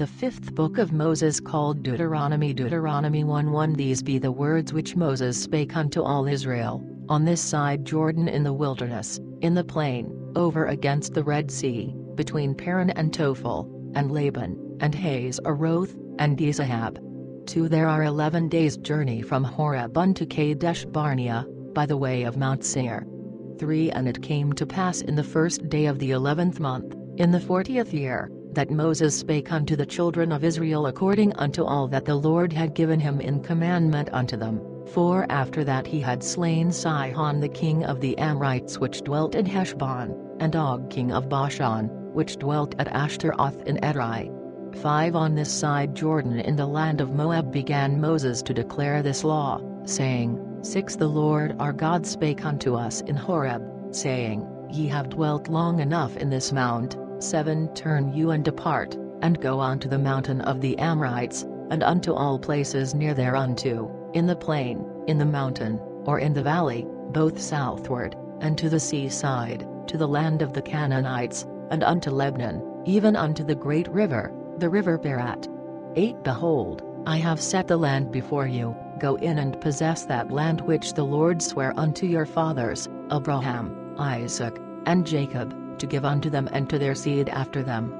The fifth book of Moses called Deuteronomy. Deuteronomy 1:1. These be the words which Moses spake unto all Israel, on this side Jordan in the wilderness, in the plain, over against the Red Sea, between Paran and Tophel, and Laban, and Hazeroth, and Dizahab. 2. There are 11 days' journey from Horeb unto Kadesh Barnea, by the way of Mount Seir. 3. And it came to pass in the first day of the 11th month, in the 40th year, that Moses spake unto the children of Israel according unto all that the Lord had given him in commandment unto them. 4. After that he had slain Sihon the king of the Amorites which dwelt in Heshbon, and Og king of Bashan, which dwelt at Ashtaroth in Edrei. 5. On this side Jordan in the land of Moab began Moses to declare this law, saying, 6. The Lord our God spake unto us in Horeb, saying, Ye have dwelt long enough in this mount. 7. Turn you and depart, and go unto the mountain of the Amorites, and unto all places near thereunto, in the plain, in the mountain, or in the valley, both southward, and to the seaside, to the land of the Canaanites, and unto Lebanon, even unto the great river, the river Barat. 8. Behold, I have set the land before you, go in and possess that land which the Lord sware unto your fathers, Abraham, Isaac, and Jacob, to give unto them and to their seed after them.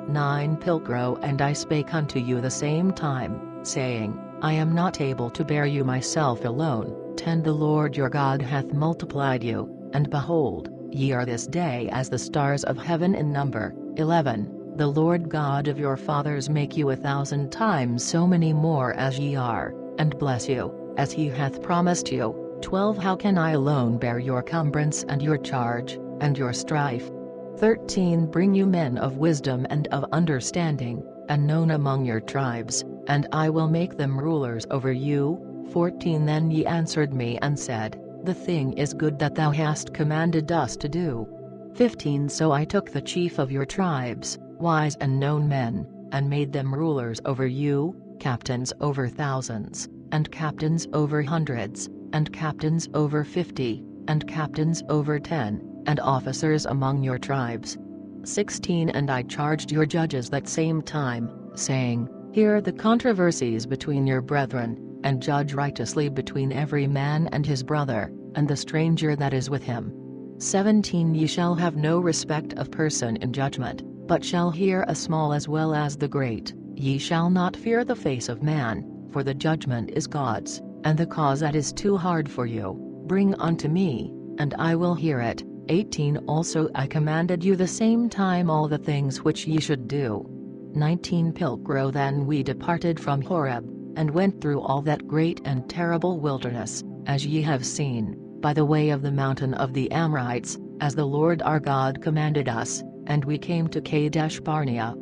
9. Pilgro and I spake unto you the same time, saying, I am not able to bear you myself alone. 10. The Lord your God hath multiplied you, and behold, ye are this day as the stars of heaven in number. 11. The Lord God of your fathers make you 1,000 times so many more as ye are, and bless you, as he hath promised you. 12. How can I alone bear your cumbrance and your charge, and your strife? 13. Bring you men of wisdom and of understanding, and known among your tribes, and I will make them rulers over you. 14. Then ye answered me and said, The thing is good that thou hast commanded us to do. 15. So I took the chief of your tribes, wise and known men, and made them rulers over you, captains over thousands, and captains over hundreds, and captains over 50, and captains over 10, and officers among your tribes. 16. And I charged your judges that same time, saying, Hear the controversies between your brethren, and judge righteously between every man and his brother, and the stranger that is with him. 17. Ye shall have no respect of person in judgment, but shall hear a small as well as the great. Ye shall not fear the face of man, for the judgment is God's, and the cause that is too hard for you, bring unto me, and I will hear it. 18. Also I commanded you the same time all the things which ye should do. 19. Pilgro then we departed from Horeb, and went through all that great and terrible wilderness, as ye have seen, by the way of the mountain of the Amorites, as the Lord our God commanded us, and we came to Kadesh Barnea.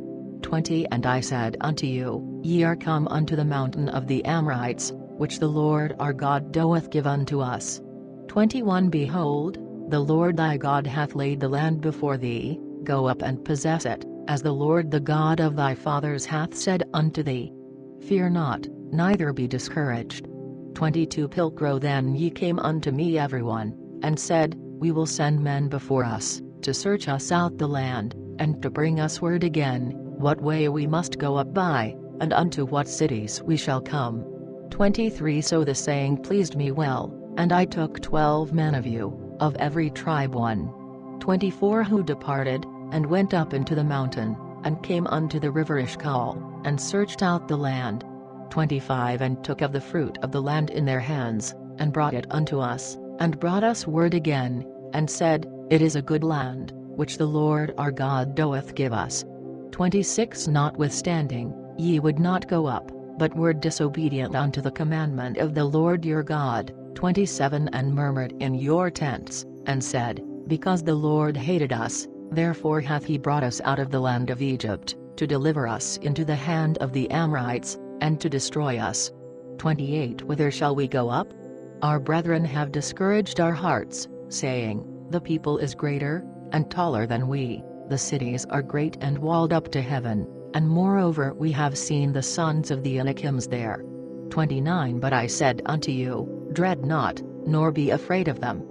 20. And I said unto you, Ye are come unto the mountain of the Amorites, which the Lord our God doth give unto us. 21. Behold, the Lord thy God hath laid the land before thee, go up and possess it, as the Lord the God of thy fathers hath said unto thee. Fear not, neither be discouraged. 22. Pilgro then ye came unto me every one, and said, We will send men before us, to search us out the land, and to bring us word again, what way we must go up by, and unto what cities we shall come. 23. So the saying pleased me well, and I took 12 men of you, of every tribe one. 24. Who departed, and went up into the mountain, and came unto the river Ishcal, and searched out the land. 25. And took of the fruit of the land in their hands, and brought it unto us, and brought us word again, and said, It is a good land, which the Lord our God doth give us. 26. Notwithstanding, ye would not go up, but were disobedient unto the commandment of the Lord your God. 27. And murmured in your tents, and said, Because the Lord hated us, therefore hath he brought us out of the land of Egypt, to deliver us into the hand of the Amorites, and to destroy us. 28. Whither shall we go up? Our brethren have discouraged our hearts, saying, The people is greater, and taller than we, the cities are great and walled up to heaven, and moreover we have seen the sons of the Anakims there. 29. But I said unto you, Dread not, nor be afraid of them.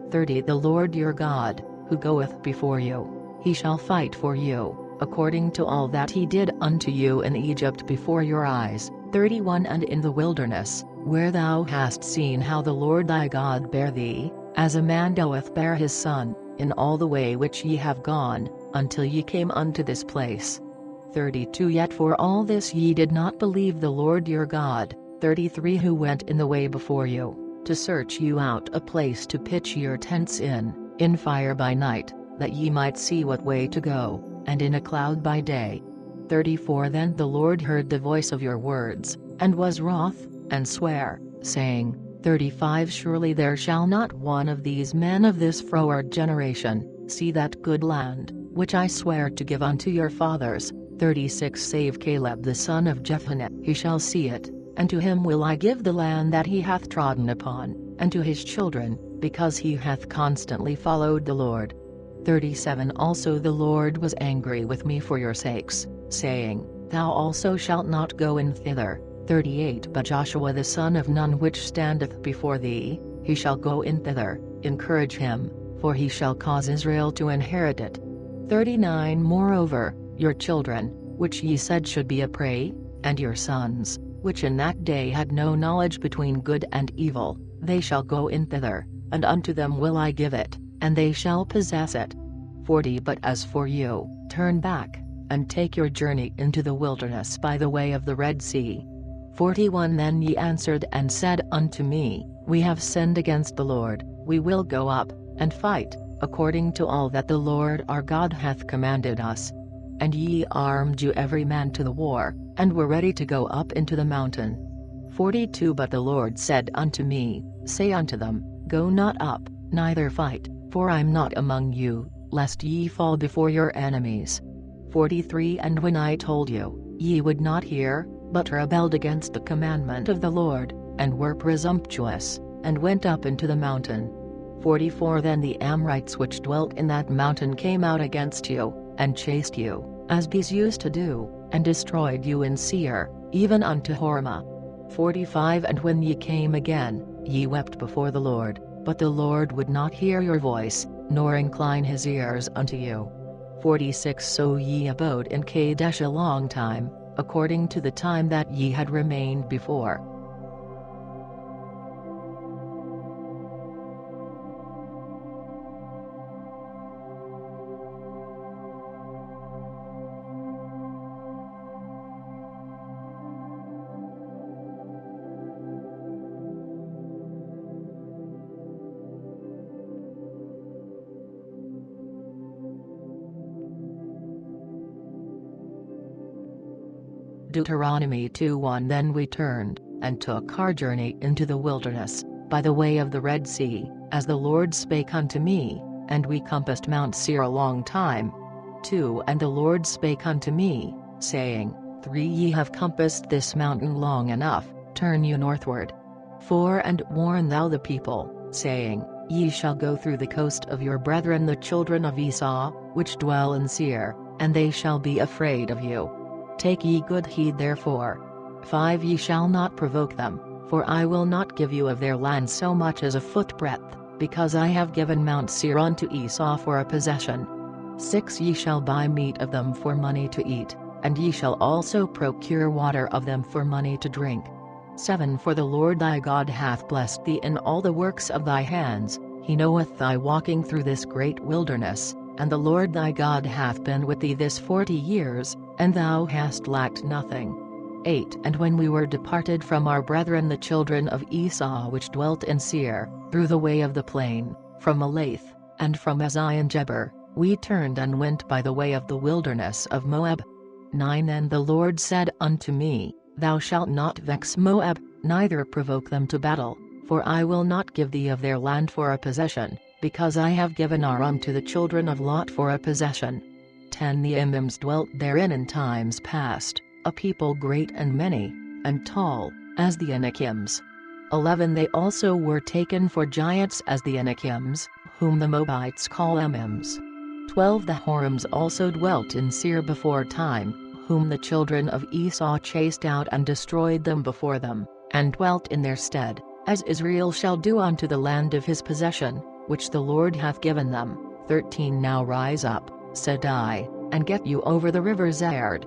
30. The Lord your God, who goeth before you, he shall fight for you, according to all that he did unto you in Egypt before your eyes. 31 And in the wilderness, where thou hast seen how the Lord thy God bare thee, as a man doth bear his son, in all the way which ye have gone, until ye came unto this place. 32 Yet for all this ye did not believe the Lord your God. 33 Who went in the way before you, to search you out a place to pitch your tents in fire by night, that ye might see what way to go, and in a cloud by day. 34 Then the Lord heard the voice of your words, and was wroth, and sware, saying, 35 Surely there shall not one of these men of this froward generation see that good land, which I swear to give unto your fathers. 36 Save Caleb the son of Jephunneh, he shall see it, and to him will I give the land that he hath trodden upon, and to his children, because he hath constantly followed the Lord. 37 Also the Lord was angry with me for your sakes, saying, Thou also shalt not go in thither. 38 But Joshua the son of Nun which standeth before thee, he shall go in thither. Encourage him, for he shall cause Israel to inherit it. 39 Moreover, your children, which ye said should be a prey, and your sons, which in that day had no knowledge between good and evil, they shall go in thither, and unto them will I give it, and they shall possess it. 40 But as for you, turn back, and take your journey into the wilderness by the way of the Red Sea. 41 Then ye answered and said unto me, We have sinned against the Lord, we will go up, and fight, according to all that the Lord our God hath commanded us. And ye armed you every man to the war, and were ready to go up into the mountain. 42 But the Lord said unto me, Say unto them, Go not up, neither fight, for I am not among you, lest ye fall before your enemies. 43 And when I told you, ye would not hear, but rebelled against the commandment of the Lord, and were presumptuous, and went up into the mountain. 44 Then the Amorites which dwelt in that mountain came out against you, and chased you, as bees used to do, and destroyed you in Seir, even unto Hormah. 45 And when ye came again, ye wept before the Lord, but the Lord would not hear your voice, nor incline his ears unto you. 46 So ye abode in Kadesh a long time, according to the time that ye had remained before. Deuteronomy 2:1 Then we turned, and took our journey into the wilderness, by the way of the Red Sea, as the Lord spake unto me, and we compassed Mount Seir a long time. 2 And the Lord spake unto me, saying, 3 Ye have compassed this mountain long enough, turn you northward. 4 And warn thou the people, saying, Ye shall go through the coast of your brethren the children of Esau, which dwell in Seir, and they shall be afraid of you. Take ye good heed therefore. 5 Ye shall not provoke them, for I will not give you of their land so much as a footbreadth, because I have given Mount Seir unto Esau for a possession. 6 Ye shall buy meat of them for money to eat, and ye shall also procure water of them for money to drink. 7 For the Lord thy God hath blessed thee in all the works of thy hands, he knoweth thy walking through this great wilderness, and the Lord thy God hath been with thee this 40 years, and thou hast lacked nothing. 8 And when we were departed from our brethren the children of Esau which dwelt in Seir, through the way of the plain, from Elath, and from Ezion-Geber, we turned and went by the way of the wilderness of Moab. 9 And the Lord said unto me, Thou shalt not vex Moab, neither provoke them to battle, for I will not give thee of their land for a possession, because I have given Aram to the children of Lot for a possession. 10 The Emims dwelt therein in times past, a people great and many, and tall, as the Anakims. 11 They also were taken for giants as the Anakims, whom the Moabites call Emims. 12 The Horims also dwelt in Seir before time, whom the children of Esau chased out and destroyed them before them, and dwelt in their stead, as Israel shall do unto the land of his possession, which the Lord hath given them. 13 Now rise up, Sadai, and get you over the river Zard.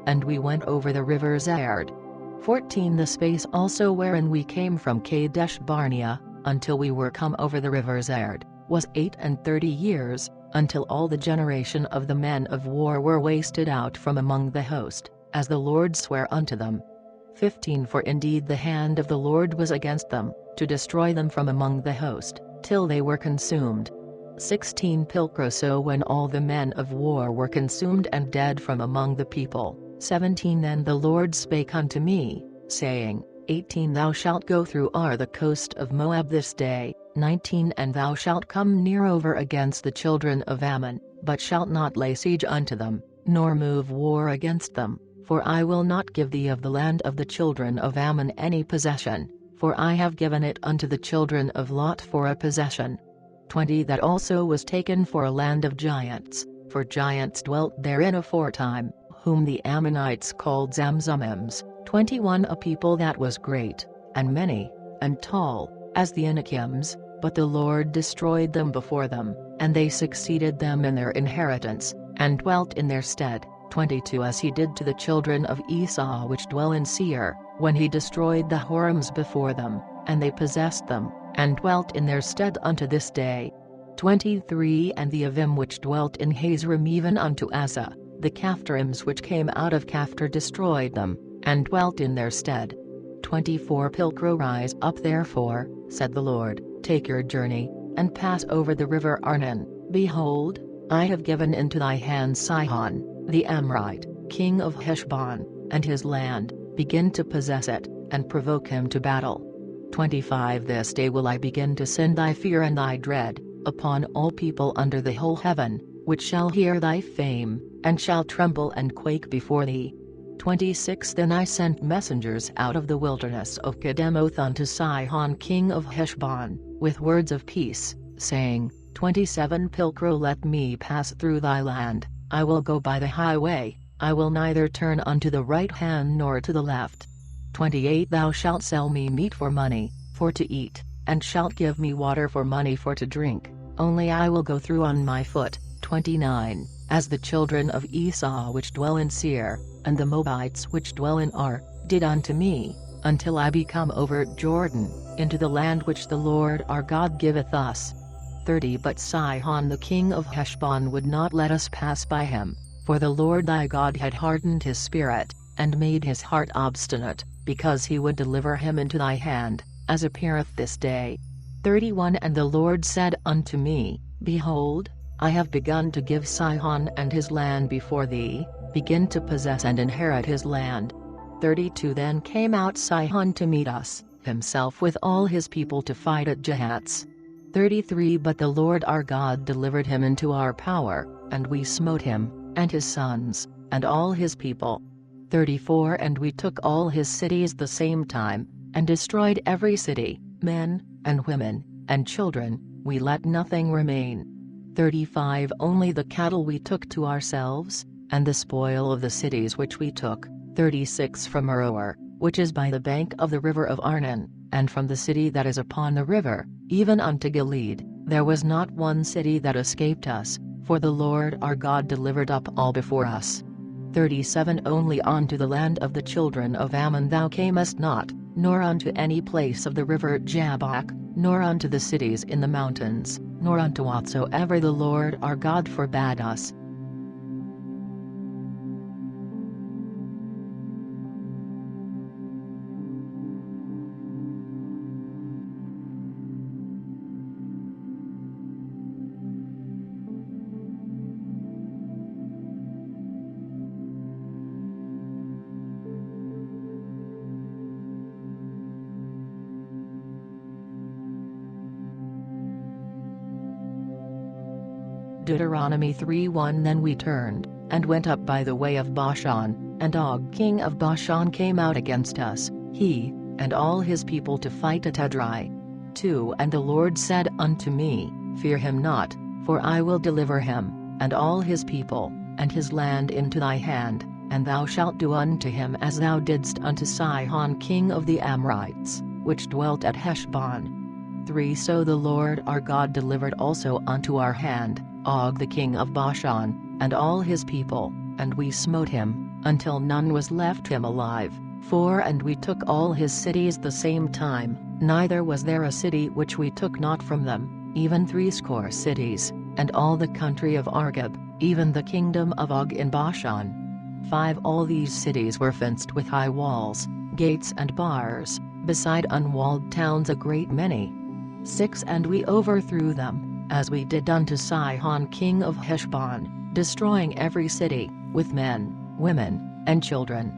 And we went over the river Zard. 14 The space also wherein we came from Kadesh Barnea, until we were come over the river Zard, was 38 years, until all the generation of the men of war were wasted out from among the host, as the Lord sware unto them. 15 For indeed the hand of the Lord was against them, to destroy them from among the host, till they were consumed. 16 Pilcro So when all the men of war were consumed and dead from among the people. 17 Then the Lord spake unto me, saying, 18 Thou shalt go through the coast of Moab this day. 19 And thou shalt come near over against the children of Ammon, but shalt not lay siege unto them, nor move war against them, for I will not give thee of the land of the children of Ammon any possession, for I have given it unto the children of Lot for a possession. 20 That also was taken for a land of giants, for giants dwelt therein aforetime, whom the Ammonites called Zamzummims. 21 A people that was great, and many, and tall, as the Anakims, but the Lord destroyed them before them, and they succeeded them in their inheritance, and dwelt in their stead. 22 As he did to the children of Esau which dwell in Seir, when he destroyed the Horims before them, and they possessed them, and dwelt in their stead unto this day. 23 And the Avim which dwelt in Hazrim even unto Asa, the Caphtorims which came out of Caphtor destroyed them, and dwelt in their stead. 24 Pilcro Rise up therefore, said the Lord, take your journey, and pass over the river Arnon. Behold, I have given into thy hand Sihon, the Amorite, king of Heshbon, and his land. Begin to possess it, and provoke him to battle. 25 This day will I begin to send thy fear and thy dread, upon all people under the whole heaven, which shall hear thy fame, and shall tremble and quake before thee. 26 Then I sent messengers out of the wilderness of Kedemoth unto Sihon king of Heshbon, with words of peace, saying, 27 Pilcro let me pass through thy land, I will go by the highway, I will neither turn unto the right hand nor to the left. 28 Thou shalt sell me meat for money, for to eat, and shalt give me water for money for to drink, only I will go through on my foot. 29 As the children of Esau which dwell in Seir, and the Moabites which dwell in Ar, did unto me, until I be come over Jordan, into the land which the Lord our God giveth us. 30 But Sihon the king of Heshbon would not let us pass by him, for the Lord thy God had hardened his spirit, and made his heart obstinate, because he would deliver him into thy hand, as appeareth this day. 31 And the Lord said unto me, Behold, I have begun to give Sihon and his land before thee, begin to possess and inherit his land. 32 Then came out Sihon to meet us, himself with all his people to fight at Jahaz. 33 But the Lord our God delivered him into our power, and we smote him, and his sons, and all his people. 34 And we took all his cities the same time, and destroyed every city, men, and women, and children, we let nothing remain. 35 Only the cattle we took to ourselves, and the spoil of the cities which we took. 36 From Aroer, which is by the bank of the river of Arnon, and from the city that is upon the river, even unto Gilead, there was not one city that escaped us, for the Lord our God delivered up all before us. 37 Only unto the land of the children of Ammon thou camest not, nor unto any place of the river Jabbok, nor unto the cities in the mountains, nor unto whatsoever the Lord our God forbade us. Deuteronomy 3:1 Then we turned, and went up by the way of Bashan, and Og king of Bashan came out against us, he, and all his people to fight at Edrei. 2 And the Lord said unto me, Fear him not, for I will deliver him, and all his people, and his land into thy hand, and thou shalt do unto him as thou didst unto Sihon king of the Amorites, which dwelt at Heshbon. 3 So the Lord our God delivered also unto our hand Og the king of Bashan, and all his people, and we smote him, until none was left him alive. And we took all his cities the same time, neither was there a city which we took not from them, even 80 cities, and all the country of Argob, even the kingdom of Og in Bashan. 5 All these cities were fenced with high walls, gates and bars, beside unwalled towns a great many. 6 And we overthrew them, as we did unto Sihon king of Heshbon, destroying every city, with men, women, and children.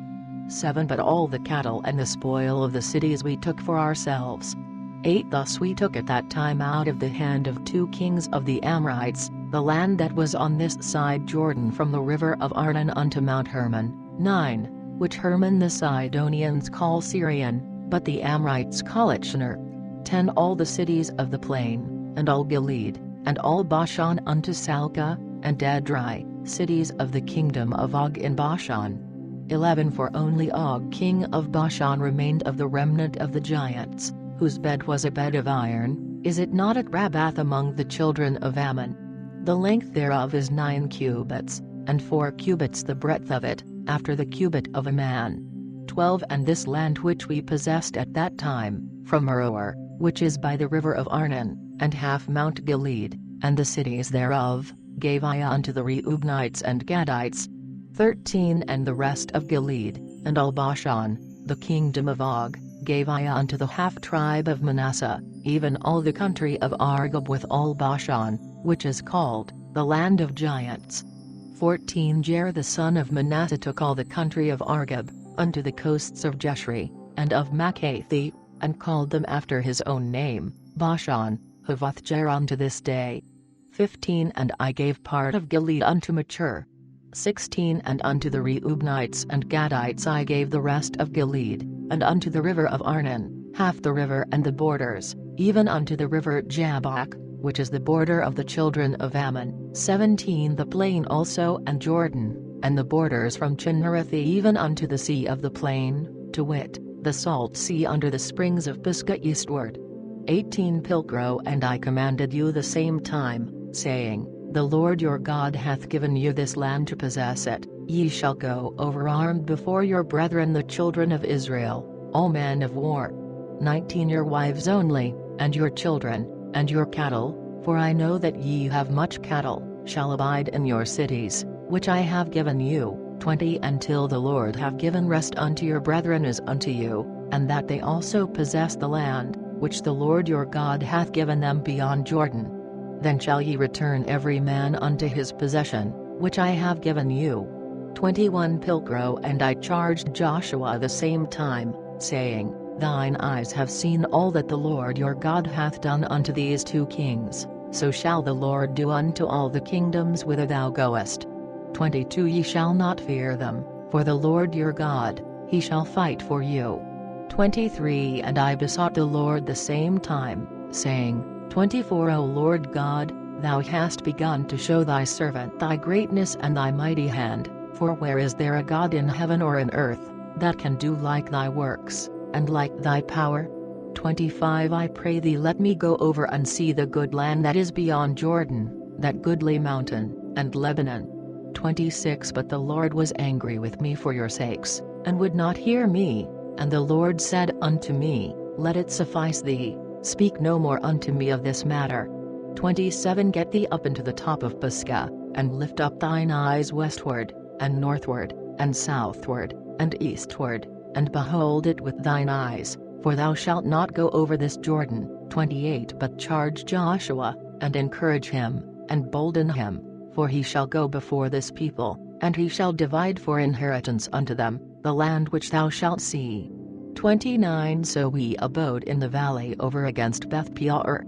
7 But all the cattle and the spoil of the cities we took for ourselves. 8 Thus we took at that time out of the hand of 2 kings of the Amorites, the land that was on this side Jordan from the river of Arnon unto Mount Hermon. 9 Which Hermon the Sidonians call Syrian, but the Amorites call it Shinar. 10 All the cities of the plain, and all Gilead, and all Bashan unto Salcah, and Edrei, cities of the kingdom of Og in Bashan. 11 For only Og king of Bashan remained of the remnant of the giants, whose bed was a bed of iron. Is it not at Rabbath among the children of Ammon? The length thereof is 9 cubits, and 4 cubits the breadth of it, after the cubit of a man. 12 And this land which we possessed at that time, from Aroer, which is by the river of Arnon, and half Mount Gilead, and the cities thereof, gave I unto the Reubenites and Gadites. 13 And the rest of Gilead, and all Bashan, the kingdom of Og, gave I unto the half-tribe of Manasseh, even all the country of Argob with all Bashan, which is called, the land of giants. 14 Jair the son of Manasseh took all the country of Argob, unto the coasts of Jeshri, and of Makkathi, and called them after his own name, Bashan, Havoth-Jair unto this day. 15 And I gave part of Gilead unto Machir. 16 And unto the Reubenites and Gadites I gave the rest of Gilead, and unto the river of Arnon, half the river and the borders, even unto the river Jabbok, which is the border of the children of Ammon. 17 The plain also and Jordan, and the borders from Chinnereth even unto the sea of the plain, to wit, the salt sea under the springs of Pisgah eastward. 18 Pilgro And I commanded you the same time, saying, The Lord your God hath given you this land to possess it. Ye shall go over armed before your brethren the children of Israel, all men of war. 19 Your wives only, and your children, and your cattle, for I know that ye have much cattle, shall abide in your cities, which I have given you. 20 Until the Lord have given rest unto your brethren as unto you, and that they also possess the land, which the Lord your God hath given them beyond Jordan. Then shall ye return every man unto his possession, which I have given you. 21 Pilgro And I charged Joshua the same time, saying, Thine eyes have seen all that the Lord your God hath done unto these 2 kings, so shall the Lord do unto all the kingdoms whither thou goest. 22 Ye shall not fear them, for the Lord your God, he shall fight for you. 23 And I besought the Lord the same time, saying, 24 O Lord God, thou hast begun to show thy servant thy greatness and thy mighty hand, for where is there a God in heaven or in earth, that can do like thy works, and like thy power? 25 I pray thee let me go over and see the good land that is beyond Jordan, that goodly mountain, and Lebanon. 26 But the Lord was angry with me for your sakes, and would not hear me, and the Lord said unto me, Let it suffice thee, speak no more unto me of this matter. 27 Get thee up into the top of Pisgah, and lift up thine eyes westward, and northward, and southward, and eastward, and behold it with thine eyes, for thou shalt not go over this Jordan. 28 But charge Joshua, and encourage him, and bolden him, for he shall go before this people, and he shall divide for inheritance unto them, the land which thou shalt see. 29 So we abode in the valley over against Beth Peor.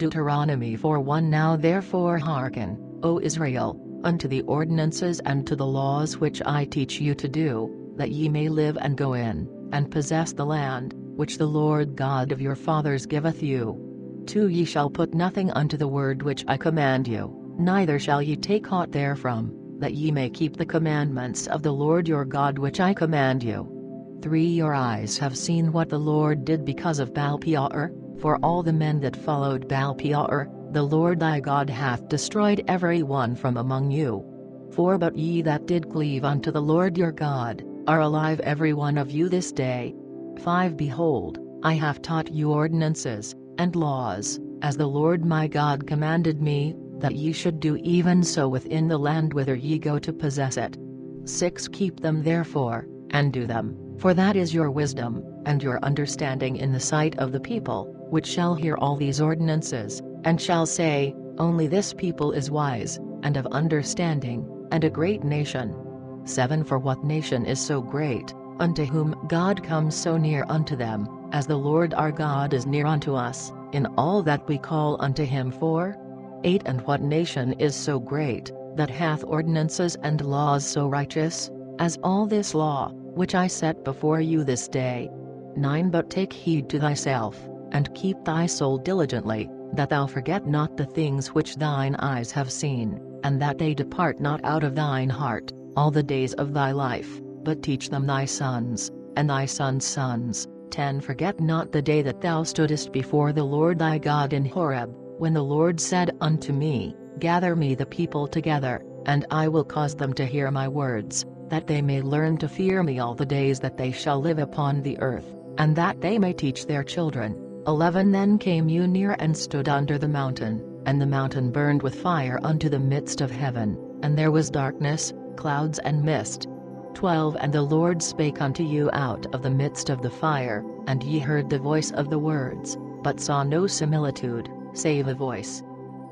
Deuteronomy 4:1 Now therefore hearken, O Israel, unto the ordinances and to the laws which I teach you to do, that ye may live and go in, and possess the land, which the Lord God of your fathers giveth you. 2 Ye shall put nothing unto the word which I command you, neither shall ye take aught therefrom, that ye may keep the commandments of the Lord your God which I command you. 3 Your eyes have seen what the Lord did because of Baal-peor, for all the men that followed Baal-peor, the Lord thy God hath destroyed every one from among you. 4 But ye that did cleave unto the Lord your God, are alive every one of you this day. 5 Behold, I have taught you ordinances, and laws, as the Lord my God commanded me, that ye should do even so within the land whither ye go to possess it. 6 Keep them therefore, and do them, for that is your wisdom, and your understanding in the sight of the people, which shall hear all these ordinances, and shall say, Only this people is wise, and of understanding, and a great nation. 7 For what nation is so great, unto whom God comes so near unto them, as the Lord our God is near unto us, in all that we call unto him for? 8 And what nation is so great, that hath ordinances and laws so righteous, as all this law, which I set before you this day? 9 But take heed to thyself, and keep thy soul diligently, that thou forget not the things which thine eyes have seen, and that they depart not out of thine heart, all the days of thy life, but teach them thy sons, and thy sons' sons. 10 Forget not the day that thou stoodest before the Lord thy God in Horeb, when the Lord said unto me, Gather me the people together, and I will cause them to hear my words, that they may learn to fear me all the days that they shall live upon the earth, and that they may teach their children. 11 Then came you near and stood under the mountain, and the mountain burned with fire unto the midst of heaven, and there was darkness, clouds and mist. 12 And the Lord spake unto you out of the midst of the fire, and ye heard the voice of the words, but saw no similitude, save a voice.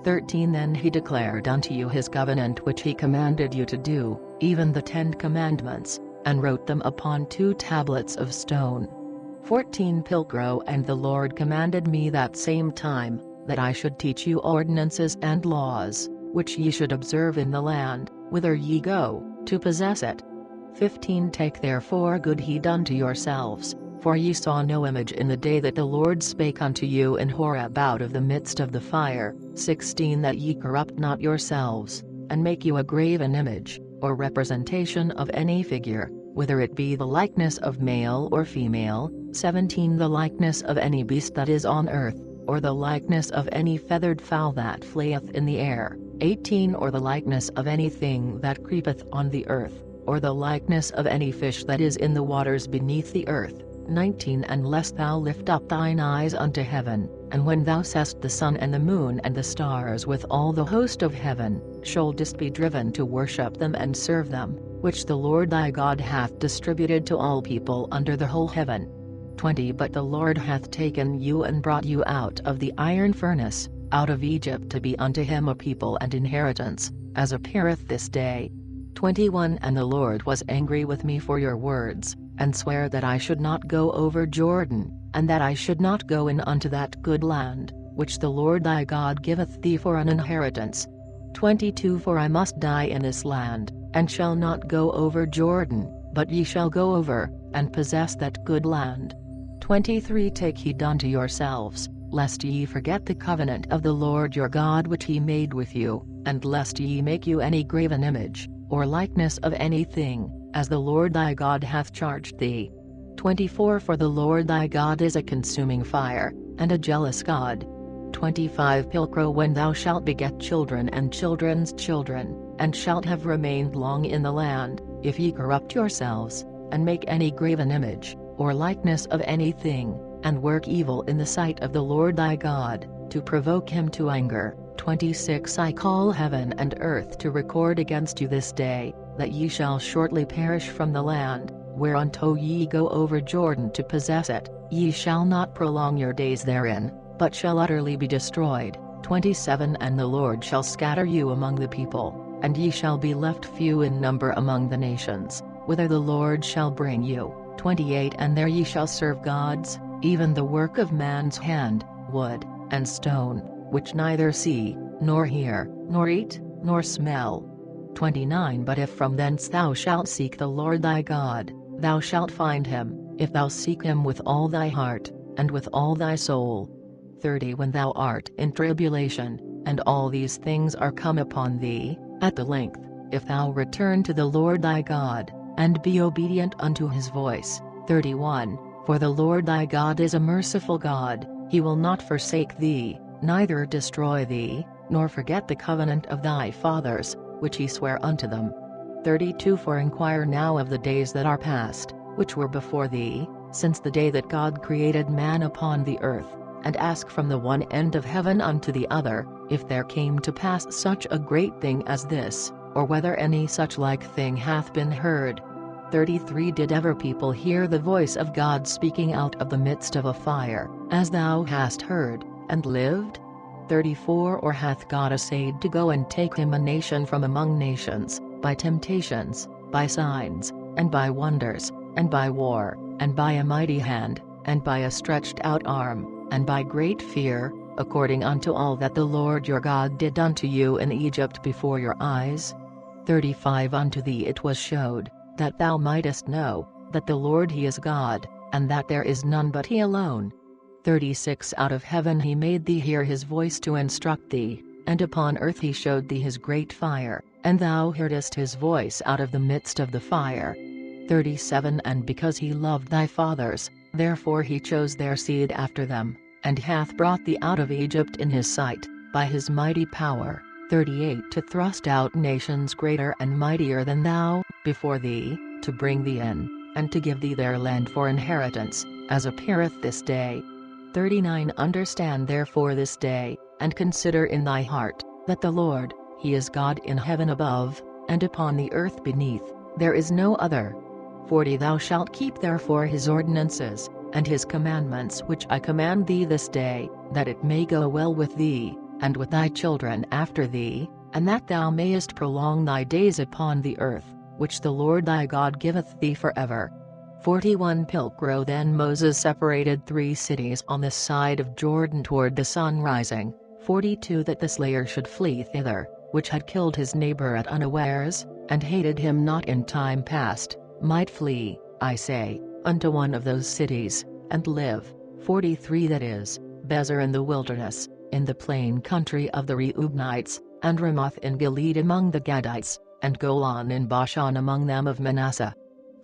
13 Then he declared unto you his covenant which he commanded you to do, even the 10 commandments, and wrote them upon 2 tablets of stone. 14 Pilgro And the Lord commanded me that same time, that I should teach you ordinances and laws, which ye should observe in the land, whither ye go, to possess it. 15 Take therefore good heed unto yourselves, for ye saw no image in the day that the Lord spake unto you in Horeb out of the midst of the fire. 16 That ye corrupt not yourselves, and make you a graven image, or representation of any figure, whether it be the likeness of male or female. 17 The likeness of any beast that is on earth, or the likeness of any feathered fowl that flieth in the air. 18 Or the likeness of anything that creepeth on the earth, or the likeness of any fish that is in the waters beneath the earth. 19 Unless thou lift up thine eyes unto heaven, and when thou seest the sun and the moon and the stars with all the host of heaven, shouldest be driven to worship them and serve them, which the Lord thy God hath distributed to all people under the whole heaven. 20 But the Lord hath taken you and brought you out of the iron furnace, out of Egypt, to be unto him a people and inheritance, as appeareth this day. 21 And the Lord was angry with me for your words, and sware that I should not go over Jordan, and that I should not go in unto that good land, which the Lord thy God giveth thee for an inheritance. 22 For I must die in this land, and shall not go over Jordan, but ye shall go over, and possess that good land. 23 Take heed unto yourselves, lest ye forget the covenant of the Lord your God which he made with you, and lest ye make you any graven image, or likeness of anything, as the Lord thy God hath charged thee. 24 For the Lord thy God is a consuming fire, and a jealous God. 25 Pilgro When thou shalt beget children and children's children, and shalt have remained long in the land, if ye corrupt yourselves, and make any graven image, or likeness of anything, and work evil in the sight of the Lord thy God, to provoke him to anger. 26 I call heaven and earth to record against you this day, that ye shall shortly perish from the land, whereunto ye go over Jordan to possess it. Ye shall not prolong your days therein, but shall utterly be destroyed. 27 And the Lord shall scatter you among the people, and ye shall be left few in number among the nations, whither the Lord shall bring you. 28 And there ye shall serve gods, even the work of man's hand, wood, and stone, which neither see, nor hear, nor eat, nor smell. 29 But if from thence thou shalt seek the Lord thy God, thou shalt find him, if thou seek him with all thy heart, and with all thy soul. 30 When thou art in tribulation, and all these things are come upon thee, at the length, if thou return to the Lord thy God, and be obedient unto his voice. 31 For the Lord thy God is a merciful God, he will not forsake thee, neither destroy thee, nor forget the covenant of thy fathers, which he sware unto them. 32 For inquire now of the days that are past, which were before thee, since the day that God created man upon the earth, and ask from the one end of heaven unto the other, if there came to pass such a great thing as this, or whether any such like thing hath been heard. 33 Did ever people hear the voice of God speaking out of the midst of a fire, as thou hast heard, and lived? 34 Or hath God essayed to go and take him a nation from among nations, by temptations, by signs, and by wonders, and by war, and by a mighty hand, and by a stretched out arm, and by great fear, according unto all that the Lord your God did unto you in Egypt before your eyes? 35 Unto thee it was showed, that thou mightest know, that the Lord he is God, and that there is none but he alone. 36 Out of heaven he made thee hear his voice to instruct thee, and upon earth he showed thee his great fire, and thou heardest his voice out of the midst of the fire. 37 And because he loved thy fathers, therefore he chose their seed after them, and hath brought thee out of Egypt in his sight, by his mighty power. 38 To thrust out nations greater and mightier than thou, before thee, to bring thee in, and to give thee their land for inheritance, as appeareth this day. 39 Understand therefore this day, and consider in thy heart, that the Lord, he is God in heaven above, and upon the earth beneath, there is no other. 40 Thou shalt keep therefore his ordinances, and his commandments which I command thee this day, that it may go well with thee, and with thy children after thee, and that thou mayest prolong thy days upon the earth, which the Lord thy God giveth thee forever. 41 Pilcro Then Moses separated 3 cities on this side of Jordan toward the sun rising. 42 That the slayer should flee thither, which had killed his neighbor at unawares, and hated him not in time past, might flee, I say, unto one of those cities, and live. 43 That is, Bezer in the wilderness, in the plain country of the Reubenites, and Ramoth in Gilead among the Gadites, and Golan in Bashan among them of Manasseh.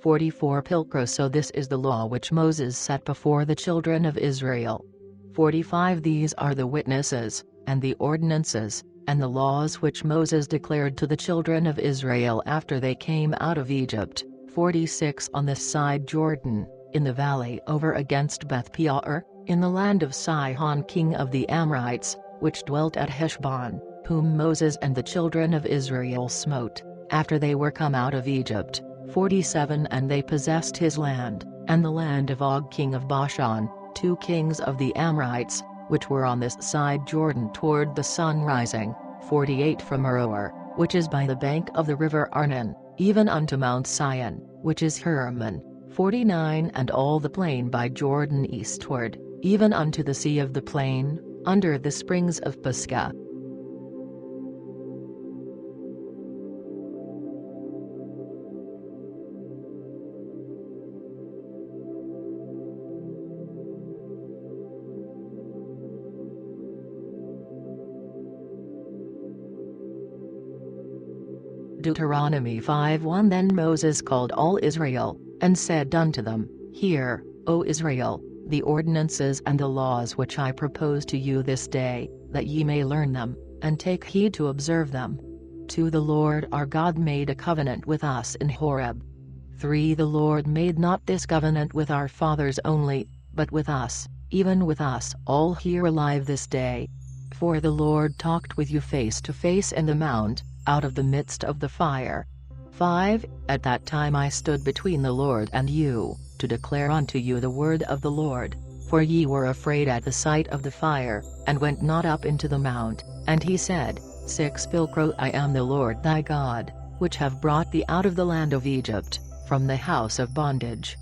44 Pilcro So this is the law which Moses set before the children of Israel. 45 These are the witnesses, and the ordinances, and the laws which Moses declared to the children of Israel after they came out of Egypt. 46 On this side Jordan, in the valley over against Beth-peor, in the land of Sihon king of the Amorites, which dwelt at Heshbon, whom Moses and the children of Israel smote, after they were come out of Egypt. 47 And they possessed his land, and the land of Og king of Bashan, 2 kings of the Amorites, which were on this side Jordan toward the sun rising. 48 From Aroer, which is by the bank of the river Arnon, even unto Mount Sion, which is Hermon. 49 And all the plain by Jordan eastward, even unto the sea of the plain, under the springs of Pisgah. Deuteronomy 5:1 Then Moses called all Israel, and said unto them, Hear, O Israel, the ordinances and the laws which I propose to you this day, that ye may learn them, and take heed to observe them. 2 The Lord our God made a covenant with us in Horeb. 3 The Lord made not this covenant with our fathers only, but with us, even with us all here alive this day. 4 The Lord talked with you face to face in the mount, out of the midst of the fire. 5 At that time I stood between the Lord and you, to declare unto you the word of the Lord, for ye were afraid at the sight of the fire, and went not up into the mount. And he said, 6 Pilcro I am the Lord thy God, which have brought thee out of the land of Egypt, from the house of bondage.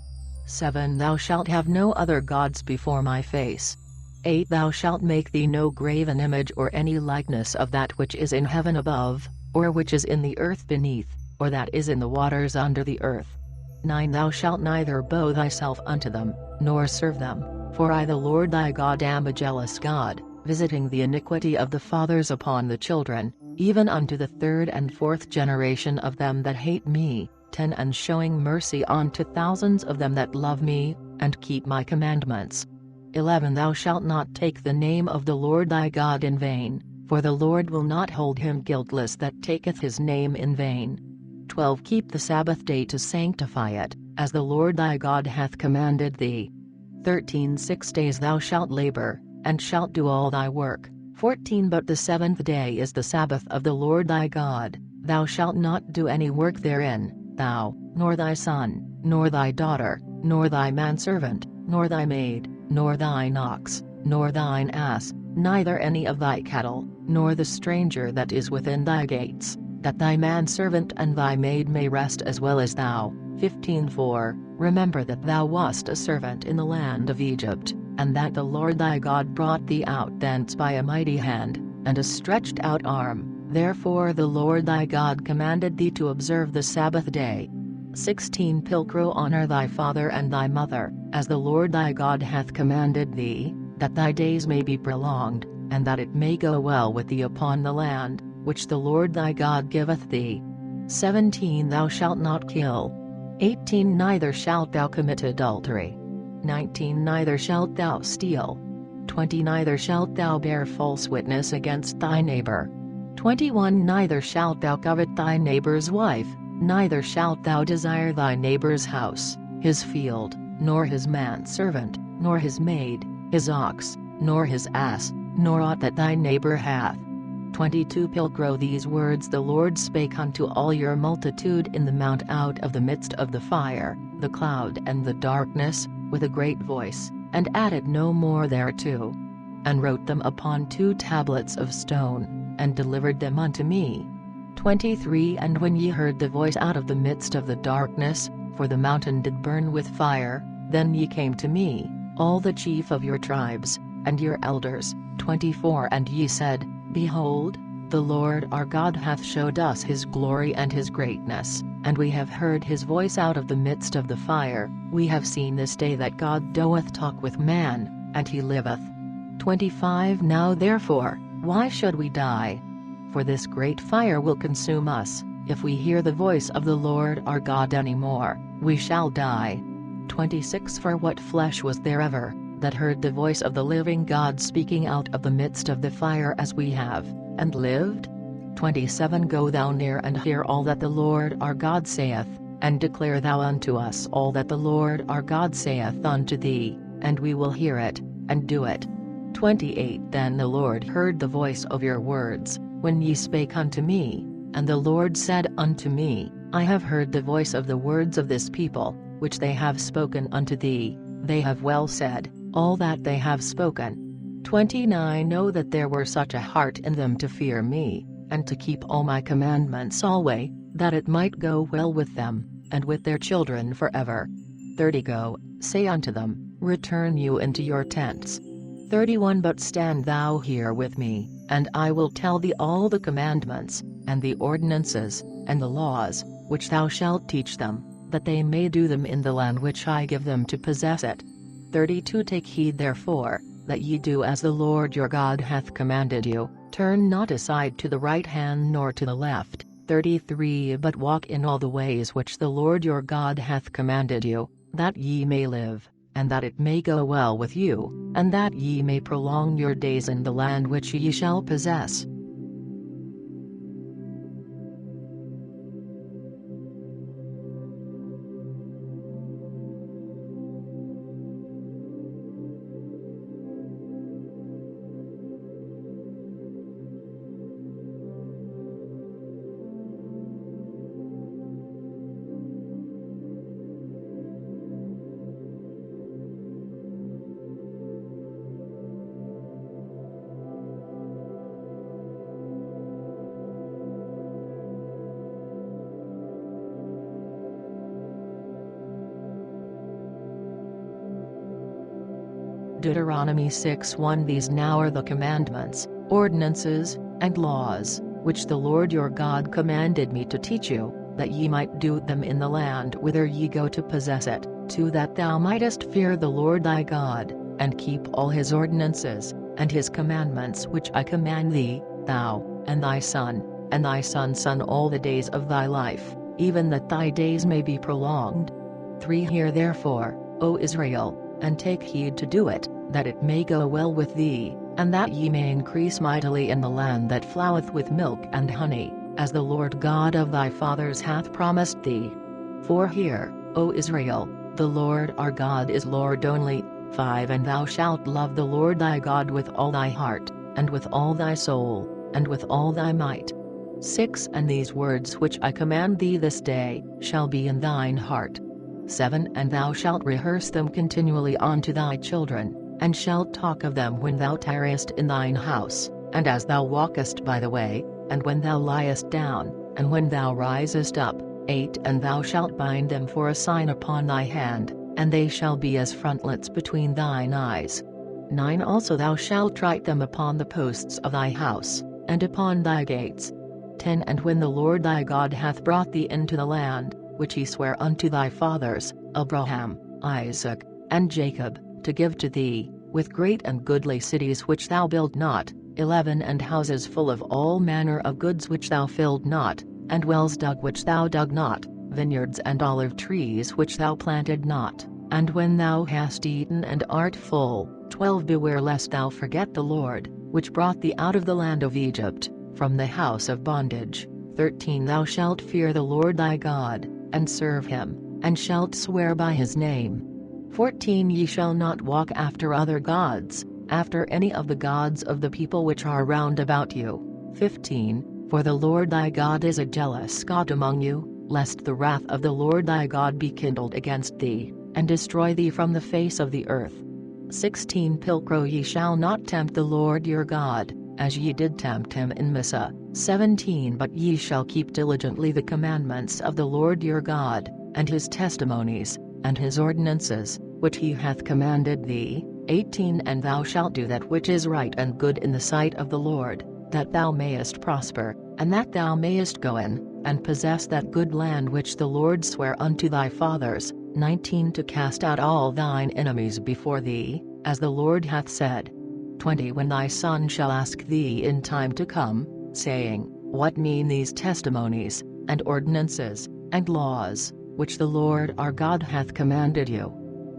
7 Thou shalt have no other gods before my face. 8 Thou shalt make thee no graven image or any likeness of that which is in heaven above, or which is in the earth beneath, or that is in the waters under the earth. 9 Thou shalt neither bow thyself unto them, nor serve them, for I the Lord thy God am a jealous God, visiting the iniquity of the fathers upon the children, even unto the third and fourth generation of them that hate me, 10 And showing mercy unto thousands of them that love me, and keep my commandments. 11 Thou shalt not take the name of the Lord thy God in vain, for the Lord will not hold him guiltless that taketh his name in vain. 12 Keep the Sabbath day to sanctify it, as the Lord thy God hath commanded thee. 13 6 days thou shalt labor, and shalt do all thy work. 14 But the seventh day is the Sabbath of the Lord thy God, thou shalt not do any work therein, thou, nor thy son, nor thy daughter, nor thy manservant, nor thy maid, nor thine ox, nor thine ass, neither any of thy cattle, nor the stranger that is within thy gates, that thy manservant and thy maid may rest as well as thou. 15 For, remember that thou wast a servant in the land of Egypt, and that the Lord thy God brought thee out thence by a mighty hand, and a stretched out arm, therefore the Lord thy God commanded thee to observe the Sabbath day. 16 Pilgrim, honor thy father and thy mother, as the Lord thy God hath commanded thee, that thy days may be prolonged, and that it may go well with thee upon the land, which the Lord thy God giveth thee. 17 Thou shalt not kill. 18 Neither shalt thou commit adultery. 19 Neither shalt thou steal. 20 Neither shalt thou bear false witness against thy neighbor. 21 Neither shalt thou covet thy neighbor's wife, neither shalt thou desire thy neighbor's house, his field, nor his manservant, nor his maid, his ox, nor his ass, nor aught that thy neighbor hath. 22 Pilgrim, these words the Lord spake unto all your multitude in the mount out of the midst of the fire, the cloud and the darkness, with a great voice, and added no more thereto. And wrote them upon 2 tablets of stone, and delivered them unto me. 23 And when ye heard the voice out of the midst of the darkness, for the mountain did burn with fire, then ye came to me, all the chief of your tribes, and your elders. 24 And ye said, Behold, the Lord our God hath showed us his glory and his greatness, and we have heard his voice out of the midst of the fire. We have seen this day that God doeth talk with man, and he liveth. 25 Now therefore, why should we die? For this great fire will consume us. If we hear the voice of the Lord our God any more, we shall die. 26 For what flesh was there ever, that heard the voice of the living God speaking out of the midst of the fire as we have, and lived? 27 Go thou near and hear all that the Lord our God saith, and declare thou unto us all that the Lord our God saith unto thee, and we will hear it, and do it. 28 Then the Lord heard the voice of your words, when ye spake unto me, and the Lord said unto me, I have heard the voice of the words of this people, which they have spoken unto thee. They have well said, all that they have spoken. 29 Know that there were such a heart in them to fear me, and to keep all my commandments alway, that it might go well with them, and with their children forever. 30 Go, say unto them, return you into your tents. 31 But stand thou here with me, and I will tell thee all the commandments, and the ordinances, and the laws, which thou shalt teach them, that they may do them in the land which I give them to possess it. 32 Take heed therefore, that ye do as the Lord your God hath commanded you, turn not aside to the right hand nor to the left. 33 But walk in all the ways which the Lord your God hath commanded you, that ye may live, and that it may go well with you, and that ye may prolong your days in the land which ye shall possess. Deuteronomy 6:1 These now are the commandments, ordinances, and laws, which the Lord your God commanded me to teach you, that ye might do them in the land whither ye go to possess it, to that thou mightest fear the Lord thy God, and keep all his ordinances, and his commandments which I command thee, thou, and thy son's son all the days of thy life, even that thy days may be prolonged. 3 Hear therefore, O Israel, and take heed to do it, that it may go well with thee, and that ye may increase mightily in the land that floweth with milk and honey, as the Lord God of thy fathers hath promised thee. 4 Hear, O Israel, the Lord our God is Lord only. 5 And thou shalt love the Lord thy God with all thy heart, and with all thy soul, and with all thy might. 6 And these words which I command thee this day, shall be in thine heart. 7 And thou shalt rehearse them continually unto thy children, and shalt talk of them when thou tarriest in thine house, and as thou walkest by the way, and when thou liest down, and when thou risest up. 8 And thou shalt bind them for a sign upon thy hand, and they shall be as frontlets between thine eyes. 9 Also thou shalt write them upon the posts of thy house, and upon thy gates. 10 And when the Lord thy God hath brought thee into the land, which he sware unto thy fathers, Abraham, Isaac, and Jacob, to give to thee, with great and goodly cities which thou built not, 11 And houses full of all manner of goods which thou filled not, and wells dug which thou dug not, vineyards and olive trees which thou planted not, and when thou hast eaten and art full. 12 Beware lest thou forget the Lord, which brought thee out of the land of Egypt, from the house of bondage. 13 Thou shalt fear the Lord thy God, and serve him, and shalt swear by his name. 14 Ye shall not walk after other gods, after any of the gods of the people which are round about you. 15 For the Lord thy God is a jealous God among you, lest the wrath of the Lord thy God be kindled against thee, and destroy thee from the face of the earth. 16 Pilcrow Ye shall not tempt the Lord your God, as ye did tempt him in Massa. 17 But ye shall keep diligently the commandments of the Lord your God, and his testimonies, and his ordinances, which he hath commanded thee. 18 And thou shalt do that which is right and good in the sight of the Lord, that thou mayest prosper, and that thou mayest go in, and possess that good land which the Lord sware unto thy fathers. 19 To cast out all thine enemies before thee, as the Lord hath said. 20 When thy son shall ask thee in time to come, saying, What mean these testimonies, and ordinances, and laws, which the Lord our God hath commanded you?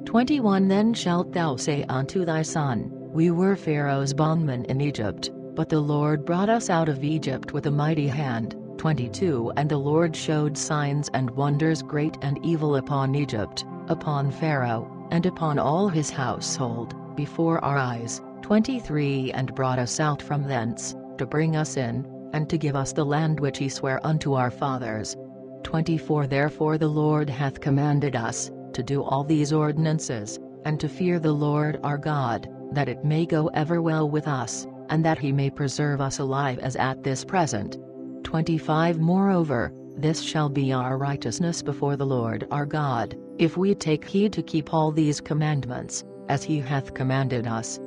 21 Then shalt thou say unto thy son, We were Pharaoh's bondmen in Egypt, but the Lord brought us out of Egypt with a mighty hand. 22 And the Lord showed signs and wonders great and evil upon Egypt, upon Pharaoh, and upon all his household, before our eyes. 23 And brought us out from thence, to bring us in, and to give us the land which he sware unto our fathers. 24 Therefore the Lord hath commanded us, to do all these ordinances, and to fear the Lord our God, that it may go ever well with us, and that he may preserve us alive as at this present. 25 Moreover, this shall be our righteousness before the Lord our God, if we take heed to keep all these commandments, as he hath commanded us.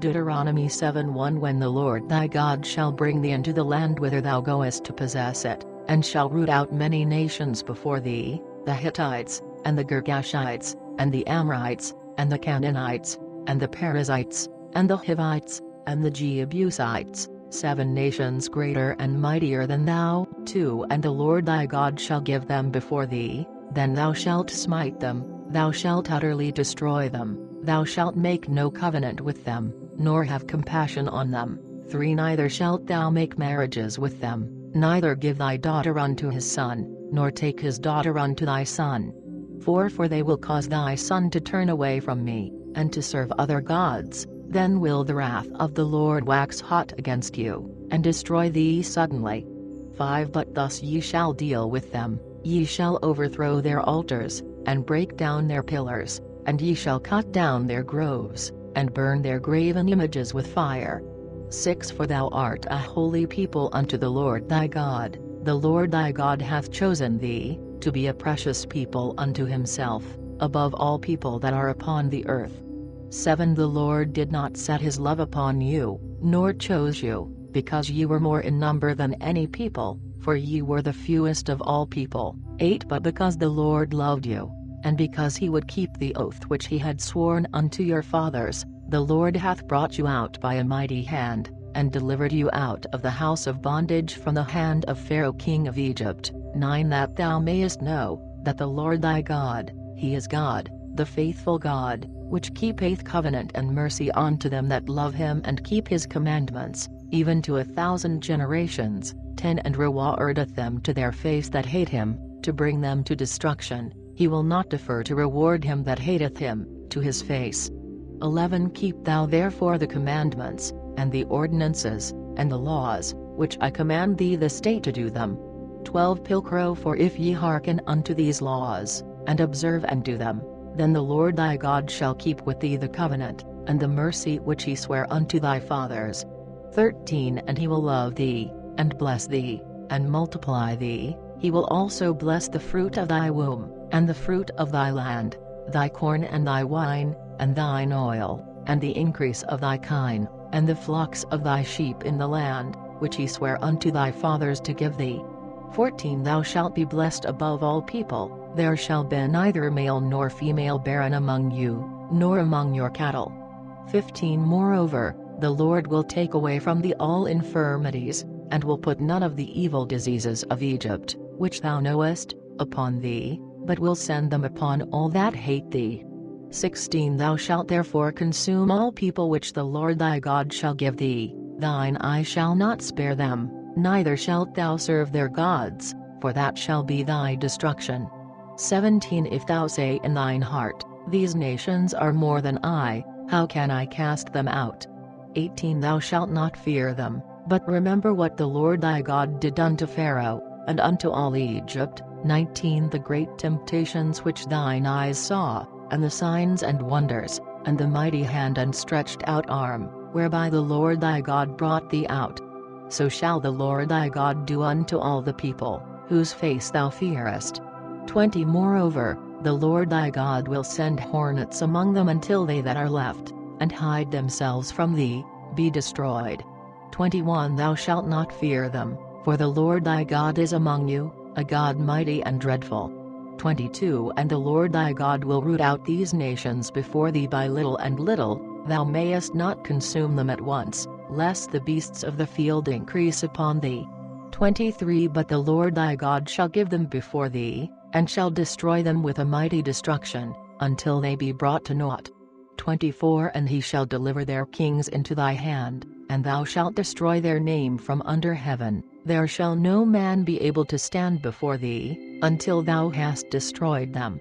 Deuteronomy 7:1 When the Lord thy God shall bring thee into the land whither thou goest to possess it, and shall root out many nations before thee, the Hittites, and the Girgashites, and the Amorites, and the Canaanites, and the Perizzites, and the Hivites, and the Jebusites, 7 nations greater and mightier than thou. 2 And the Lord thy God shall give them before thee, then thou shalt smite them, thou shalt utterly destroy them, thou shalt make no covenant with them, nor have compassion on them. 3 Neither shalt thou make marriages with them, neither give thy daughter unto his son, nor take his daughter unto thy son. 4 For they will cause thy son to turn away from me, and to serve other gods, then will the wrath of the Lord wax hot against you, and destroy thee suddenly. 5 But thus ye shall deal with them, ye shall overthrow their altars, and break down their pillars, and ye shall cut down their groves, and burn their graven images with fire. 6 For thou art a holy people unto the Lord thy God, the Lord thy God hath chosen thee, to be a precious people unto himself, above all people that are upon the earth. 7 The Lord did not set his love upon you, nor chose you, because ye were more in number than any people, for ye were the fewest of all people. 8 But because the Lord loved you, and because he would keep the oath which he had sworn unto your fathers, the Lord hath brought you out by a mighty hand, and delivered you out of the house of bondage from the hand of Pharaoh king of Egypt. 9 That thou mayest know, that the Lord thy God, he is God, the faithful God, which keepeth covenant and mercy unto them that love him and keep his commandments, even to 1,000 generations. 10 And rewardeth them to their face that hate him, to bring them to destruction. He will not defer to reward him that hateth him, to his face. 11 Keep thou therefore the commandments, and the ordinances, and the laws, which I command thee this day to do them. 12 Pilcrow For if ye hearken unto these laws, and observe and do them, then the Lord thy God shall keep with thee the covenant, and the mercy which he sware unto thy fathers. 13 And he will love thee, and bless thee, and multiply thee. He will also bless the fruit of thy womb, and the fruit of thy land, thy corn and thy wine, and thine oil, and the increase of thy kine, and the flocks of thy sheep in the land, which he sware unto thy fathers to give thee. 14 Thou shalt be blessed above all people, there shall be neither male nor female barren among you, nor among your cattle. 15 Moreover, the Lord will take away from thee all infirmities, and will put none of the evil diseases of Egypt, which thou knowest, upon thee, but will send them upon all that hate thee. 16 Thou shalt therefore consume all people which the Lord thy God shall give thee, thine eye shall not spare them, neither shalt thou serve their gods, for that shall be thy destruction. 17 If thou say in thine heart, These nations are more than I, how can I cast them out? 18 Thou shalt not fear them, but remember what the Lord thy God did unto Pharaoh, and unto all Egypt. 19 The great temptations which thine eyes saw, and the signs and wonders, and the mighty hand and stretched out arm, whereby the Lord thy God brought thee out. So shall the Lord thy God do unto all the people, whose face thou fearest. 20 Moreover, the Lord thy God will send hornets among them until they that are left, and hide themselves from thee, be destroyed. 21 Thou shalt not fear them, for the Lord thy God is among you, a God mighty and dreadful. 22 And the Lord thy God will root out these nations before thee by little and little, thou mayest not consume them at once, lest the beasts of the field increase upon thee. 23 But the Lord thy God shall give them before thee, and shall destroy them with a mighty destruction, until they be brought to naught. 24 And he shall deliver their kings into thy hand, and thou shalt destroy their name from under heaven, there shall no man be able to stand before thee, until thou hast destroyed them.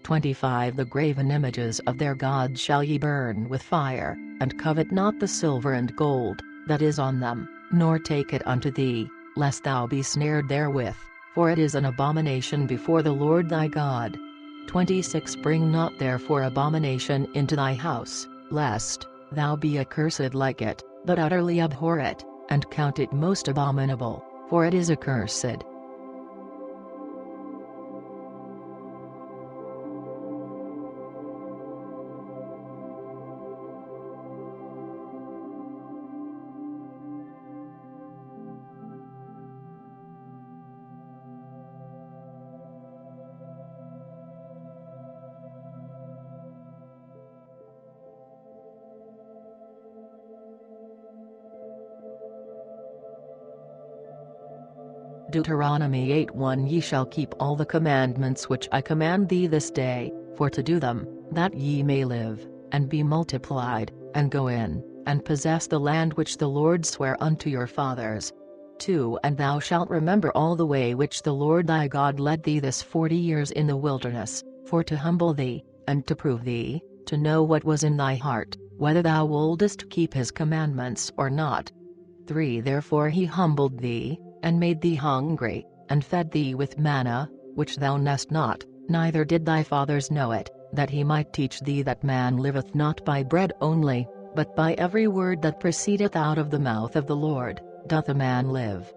25 The graven images of their gods shall ye burn with fire, and covet not the silver and gold, that is on them, nor take it unto thee, lest thou be snared therewith, for it is an abomination before the Lord thy God. 26 Bring not therefore abomination into thy house, lest thou be accursed like it, but utterly abhor it, and count it most abominable, for it is accursed. Deuteronomy 8:1 Ye shall keep all the commandments which I command thee this day, for to do them, that ye may live, and be multiplied, and go in, and possess the land which the Lord sware unto your fathers. 2 And thou shalt remember all the way which the Lord thy God led thee this 40 years in the wilderness, for to humble thee, and to prove thee, to know what was in thy heart, whether thou wouldest keep his commandments or not. 3 Therefore he humbled thee, and made thee hungry, and fed thee with manna, which thou knewest not, neither did thy fathers know it, that he might teach thee that man liveth not by bread only, but by every word that proceedeth out of the mouth of the Lord, doth a man live.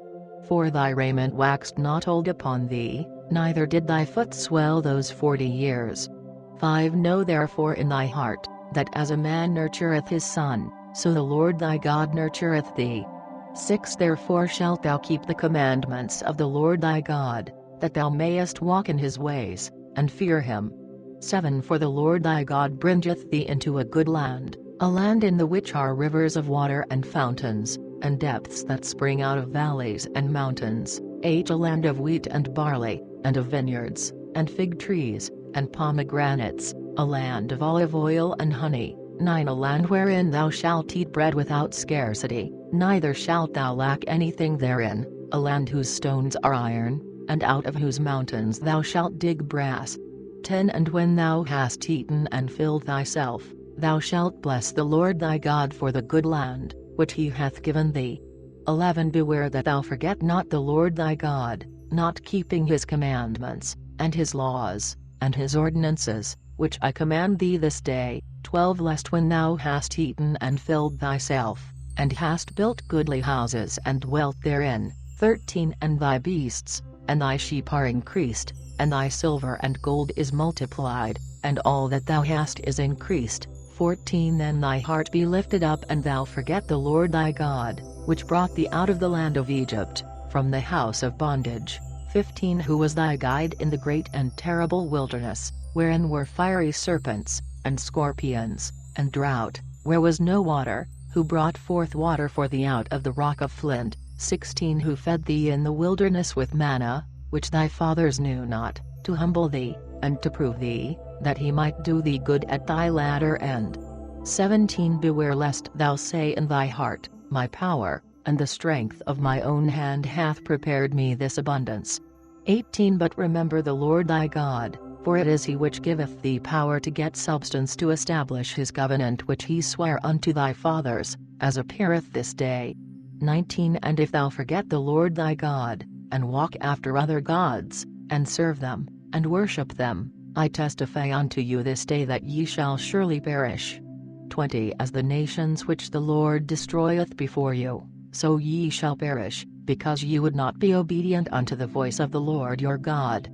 For thy raiment waxed not old upon thee, neither did thy foot swell those 40 years. 5 Know therefore in thy heart, that as a man nurtureth his son, so the Lord thy God nurtureth thee. 6 Therefore shalt thou keep the commandments of the Lord thy God, that thou mayest walk in his ways, and fear him. 7 For the Lord thy God bringeth thee into a good land, a land in the which are rivers of water and fountains, and depths that spring out of valleys and mountains, 8 A land of wheat and barley, and of vineyards, and fig trees, and pomegranates, a land of olive oil and honey. 9 A land wherein thou shalt eat bread without scarcity, neither shalt thou lack anything therein, a land whose stones are iron, and out of whose mountains thou shalt dig brass. 10 And when thou hast eaten and filled thyself, thou shalt bless the Lord thy God for the good land, which he hath given thee. 11 Beware that thou forget not the Lord thy God, not keeping his commandments, and his laws, and his ordinances, which I command thee this day. 12 Lest when thou hast eaten and filled thyself, and hast built goodly houses and dwelt therein. 13 And thy beasts, and thy sheep are increased, and thy silver and gold is multiplied, and all that thou hast is increased. 14 Then thy heart be lifted up and thou forget the Lord thy God, which brought thee out of the land of Egypt, from the house of bondage. 15 Who was thy guide in the great and terrible wilderness, wherein were fiery serpents, and scorpions, and drought, where was no water, who brought forth water for thee out of the rock of flint. 16 Who fed thee in the wilderness with manna, which thy fathers knew not, to humble thee, and to prove thee, that he might do thee good at thy latter end. 17 Beware lest thou say in thy heart, My power, and the strength of my own hand hath prepared me this abundance. 18 But remember the Lord thy God, for it is he which giveth thee power to get substance to establish his covenant which he sware unto thy fathers, as appeareth this day. 19 And if thou forget the Lord thy God, and walk after other gods, and serve them, and worship them, I testify unto you this day that ye shall surely perish. 20 As the nations which the Lord destroyeth before you, so ye shall perish, because ye would not be obedient unto the voice of the Lord your God.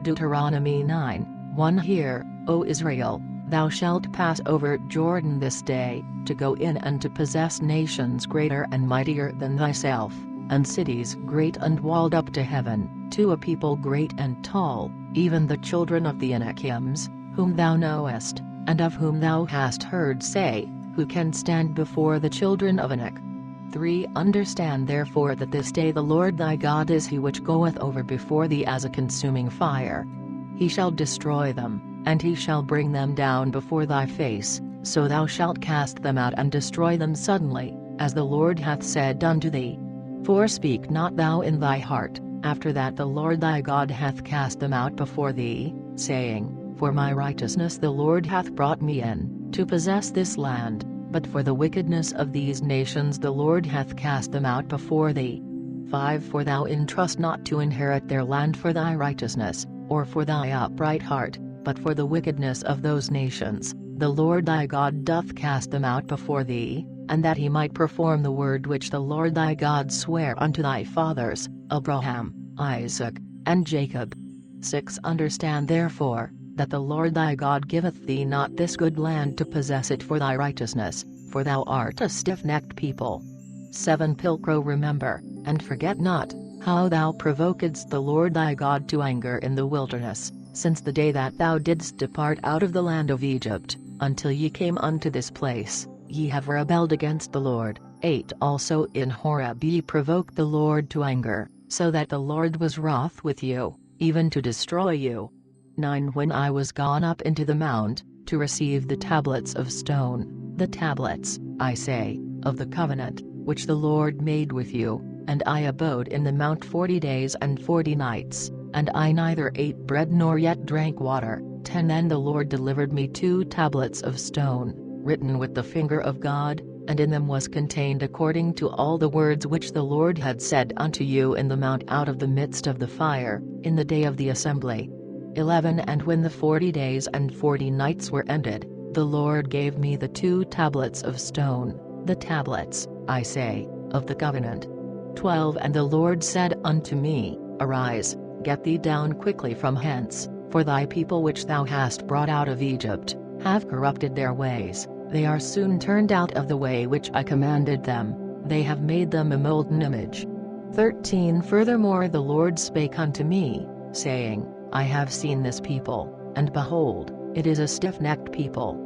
Deuteronomy 9:1 Hear, O Israel, thou shalt pass over Jordan this day, to go in and to possess nations greater and mightier than thyself, and cities great and walled up to heaven, to a people great and tall, even the children of the Anakims, whom thou knowest, and of whom thou hast heard say, Who can stand before the children of Anak? 3 Understand therefore that this day the Lord thy God is he which goeth over before thee as a consuming fire. He shall destroy them, and he shall bring them down before thy face, so thou shalt cast them out and destroy them suddenly, as the Lord hath said unto thee. For speak not thou in thy heart, after that the Lord thy God hath cast them out before thee, saying, For my righteousness the Lord hath brought me in, to possess this land, but for the wickedness of these nations the Lord hath cast them out before thee. 5 For thou entrust not to inherit their land for thy righteousness, or for thy upright heart, but for the wickedness of those nations, the Lord thy God doth cast them out before thee, and that he might perform the word which the Lord thy God sware unto thy fathers, Abraham, Isaac, and Jacob. 6 Understand therefore, that the Lord thy God giveth thee not this good land to possess it for thy righteousness, for thou art a stiff-necked people. 7 Pilcro remember, and forget not, how thou provokedst the Lord thy God to anger in the wilderness, since the day that thou didst depart out of the land of Egypt, until ye came unto this place, ye have rebelled against the Lord. 8 Also in Horeb ye provoked the Lord to anger, so that the Lord was wroth with you, even to destroy you. 9 When I was gone up into the mount, to receive the tablets of stone, the tablets, I say, of the covenant, which the Lord made with you, and I abode in the mount 40 days and 40 nights, and I neither ate bread nor yet drank water. 10 Then the Lord delivered me 2 tablets of stone, written with the finger of God, and in them was contained according to all the words which the Lord had said unto you in the mount out of the midst of the fire, in the day of the assembly. 11 And when the 40 days and 40 nights were ended, the Lord gave me the 2 tablets of stone, the tablets, I say, of the covenant. 12 And the Lord said unto me, Arise, get thee down quickly from hence, for thy people which thou hast brought out of Egypt, have corrupted their ways, they are soon turned out of the way which I commanded them, they have made them a molten image. 13 Furthermore the Lord spake unto me, saying, I have seen this people, and behold, it is a stiff-necked people.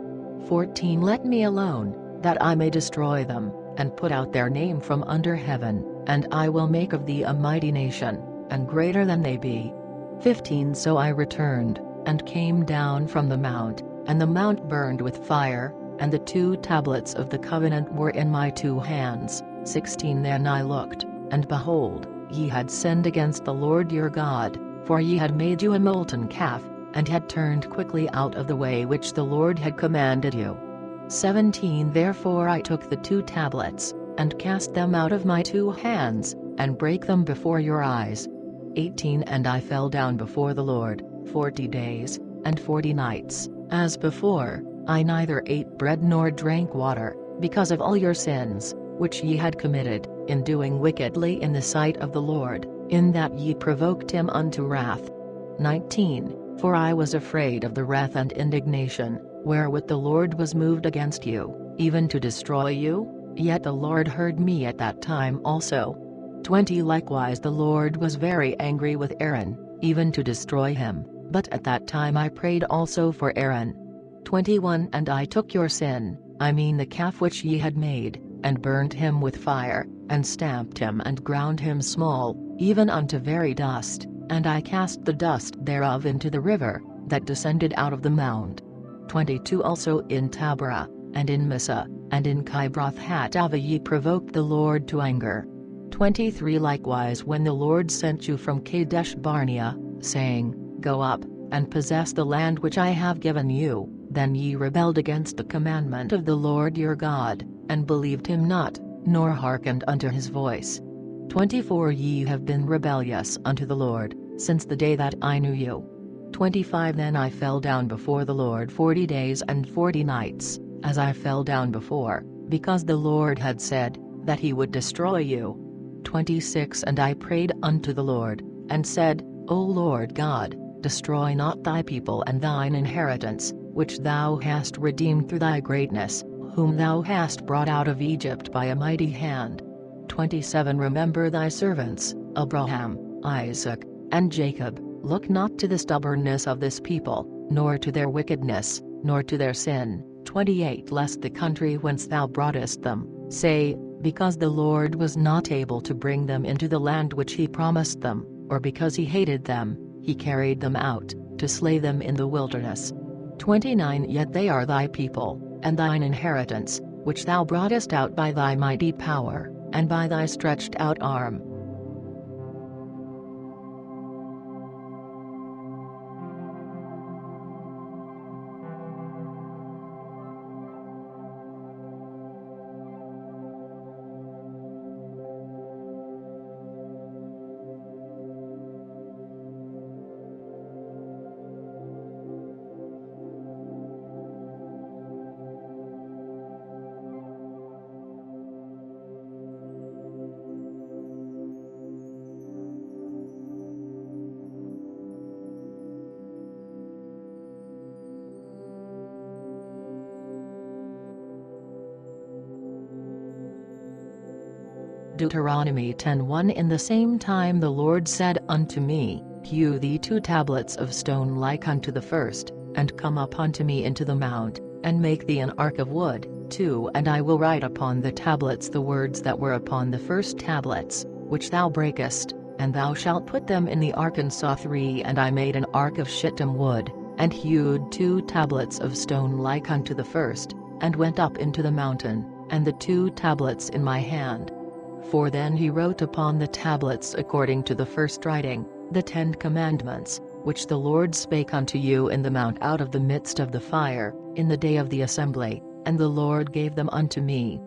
14 Let me alone, that I may destroy them, and put out their name from under heaven, and I will make of thee a mighty nation, and greater than they be. 15 So I returned, and came down from the mount, and the mount burned with fire, and the 2 tablets of the covenant were in my 2 hands. 16 Then I looked, and behold, ye had sinned against the Lord your God, for ye had made you a molten calf, and had turned quickly out of the way which the Lord had commanded you. 17 Therefore I took the 2 tablets, and cast them out of my 2 hands, and brake them before your eyes. 18 And I fell down before the Lord, 40 days, and 40 nights, as before, I neither ate bread nor drank water, because of all your sins, which ye had committed, in doing wickedly in the sight of the Lord, in that ye provoked him unto wrath. 19 For I was afraid of the wrath and indignation, wherewith the Lord was moved against you, even to destroy you, yet the Lord heard me at that time also. 20 Likewise the Lord was very angry with Aaron, even to destroy him, but at that time I prayed also for Aaron. 21 And I took your sin, I mean the calf which ye had made, and burned him with fire, and stamped him and ground him small, even unto very dust, and I cast the dust thereof into the river, that descended out of the mount. 22 Also in Taberah, and in Missa, and in Kibroth Hattaavah ye provoked the Lord to anger. 23 Likewise when the Lord sent you from Kadesh Barnea, saying, Go up, and possess the land which I have given you, then ye rebelled against the commandment of the Lord your God, and believed him not, nor hearkened unto his voice. 24 Ye have been rebellious unto the Lord, since the day that I knew you. 25 Then I fell down before the Lord 40 days and 40 nights, as I fell down before, because the Lord had said, that he would destroy you. 26 And I prayed unto the Lord, and said, O Lord God, destroy not thy people and thine inheritance, which thou hast redeemed through thy greatness, whom thou hast brought out of Egypt by a mighty hand. 27 Remember thy servants, Abraham, Isaac, and Jacob, look not to the stubbornness of this people, nor to their wickedness, nor to their sin. 28 Lest the country whence thou broughtest them, say, because the Lord was not able to bring them into the land which he promised them, or because he hated them, he carried them out, to slay them in the wilderness. 29 Yet they are thy people, and thine inheritance, which thou broughtest out by thy mighty power, and by thy stretched out arm. Deuteronomy 10:1 In the same time the Lord said unto me, Hew thee 2 tablets of stone like unto the first, and come up unto me into the mount, and make thee an ark of wood, 2 And I will write upon the tablets the words that were upon the first tablets, which thou breakest, and thou shalt put them in the ark. And saw 3 And I made an ark of shittim wood, and hewed 2 tablets of stone like unto the first, and went up into the mountain, and the 2 tablets in my hand. For then he wrote upon the tablets according to the first writing, the 10 commandments, which the Lord spake unto you in the mount out of the midst of the fire, in the day of the assembly, and the Lord gave them unto me.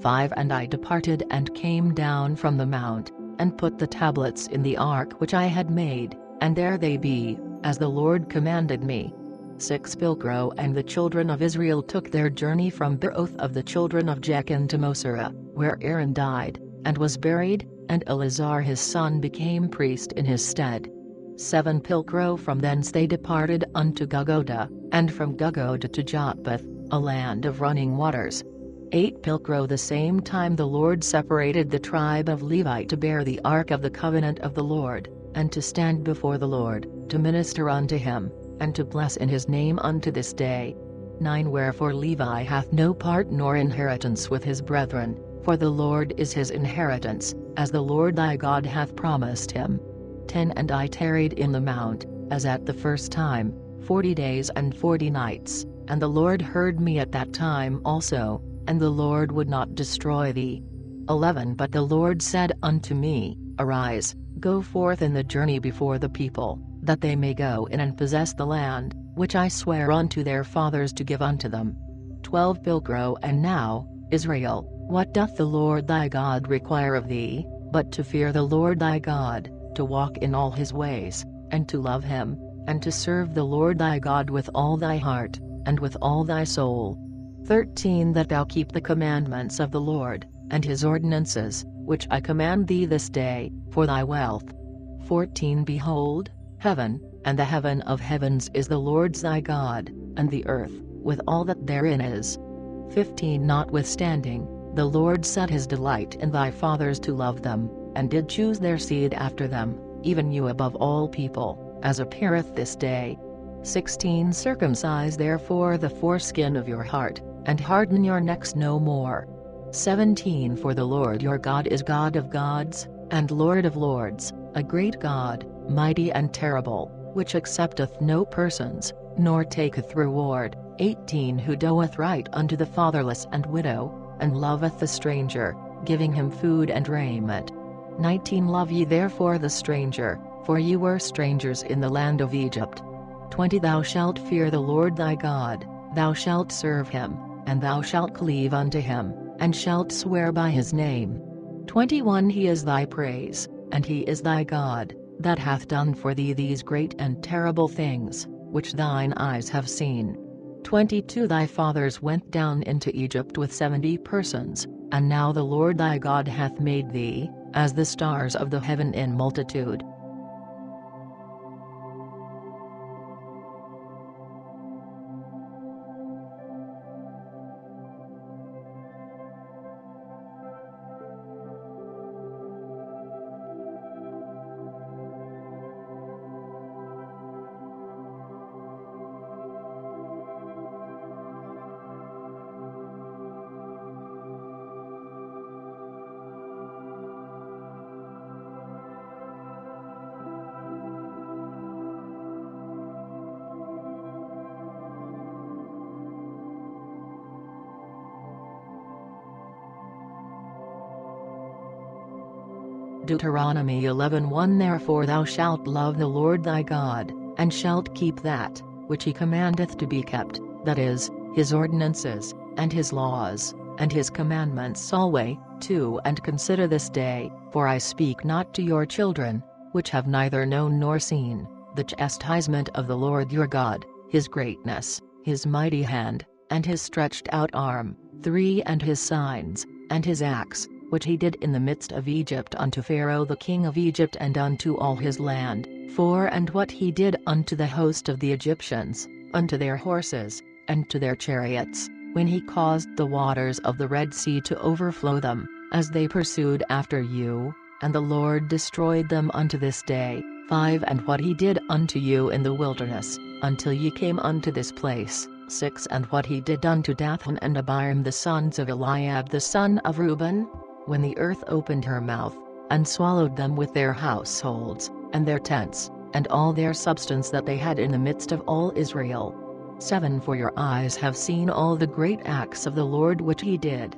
5 And I departed and came down from the mount, and put the tablets in the ark which I had made, and there they be, as the Lord commanded me. 6 Pilcrow and the children of Israel took their journey from Beroth of the children of Jachin to Mosera, where Aaron died, and was buried, and Eleazar his son became priest in his stead. 7 Pilcrow From thence they departed unto Guggoda, and from Guggoda to Jotbath, a land of running waters. 8 Pilcrow The same time the Lord separated the tribe of Levi to bear the ark of the covenant of the Lord, and to stand before the Lord, to minister unto him, and to bless in his name unto this day. 9 Wherefore Levi hath no part nor inheritance with his brethren, for the Lord is his inheritance, as the Lord thy God hath promised him. 10 And I tarried in the mount, as at the first time, 40 days and 40 nights, and the Lord heard me at that time also, and the Lord would not destroy thee. 11 But the Lord said unto me, Arise, go forth in the journey before the people, that they may go in and possess the land, which I swear unto their fathers to give unto them. 12 Pilcrow And now, Israel, what doth the Lord thy God require of thee, but to fear the Lord thy God, to walk in all his ways, and to love him, and to serve the Lord thy God with all thy heart, and with all thy soul. 13 That thou keep the commandments of the Lord, and his ordinances, which I command thee this day, for thy wealth. 14 Behold, heaven, and the heaven of heavens is the Lord's thy God, and the earth, with all that therein is. 15 Notwithstanding, the Lord set his delight in thy fathers to love them, and did choose their seed after them, even you above all people, as appeareth this day. 16 Circumcise therefore the foreskin of your heart, and harden your necks no more. 17 For the Lord your God is God of gods, and Lord of lords, a great God, mighty and terrible, which accepteth no persons, nor taketh reward. 18 Who doeth right unto the fatherless and widow, and loveth the stranger, giving him food and raiment. 19 Love ye therefore the stranger, for ye were strangers in the land of Egypt. 20 Thou shalt fear the Lord thy God, thou shalt serve him, and thou shalt cleave unto him, and shalt swear by his name. 21 He is thy praise, and he is thy God, that hath done for thee these great and terrible things, which thine eyes have seen. 22 Thy fathers went down into Egypt with 70 persons, and now the Lord thy God hath made thee, as the stars of the heaven in multitude. Deuteronomy 11:1 Therefore thou shalt love the Lord thy God, and shalt keep that, which he commandeth to be kept, that is, his ordinances, and his laws, and his commandments always, too. And consider this day, for I speak not to your children, which have neither known nor seen, the chastisement of the Lord your God, his greatness, his mighty hand, and his stretched out arm, 3 And his signs, and his acts, which he did in the midst of Egypt unto Pharaoh the king of Egypt and unto all his land, 4 And what he did unto the host of the Egyptians, unto their horses, and to their chariots, when he caused the waters of the Red Sea to overflow them, as they pursued after you, and the Lord destroyed them unto this day, 5 And what he did unto you in the wilderness, until ye came unto this place, 6 And what he did unto Dathan and Abiram the sons of Eliab the son of Reuben, when the earth opened her mouth, and swallowed them with their households, and their tents, and all their substance that they had in the midst of all Israel. 7 For your eyes have seen all the great acts of the Lord which he did.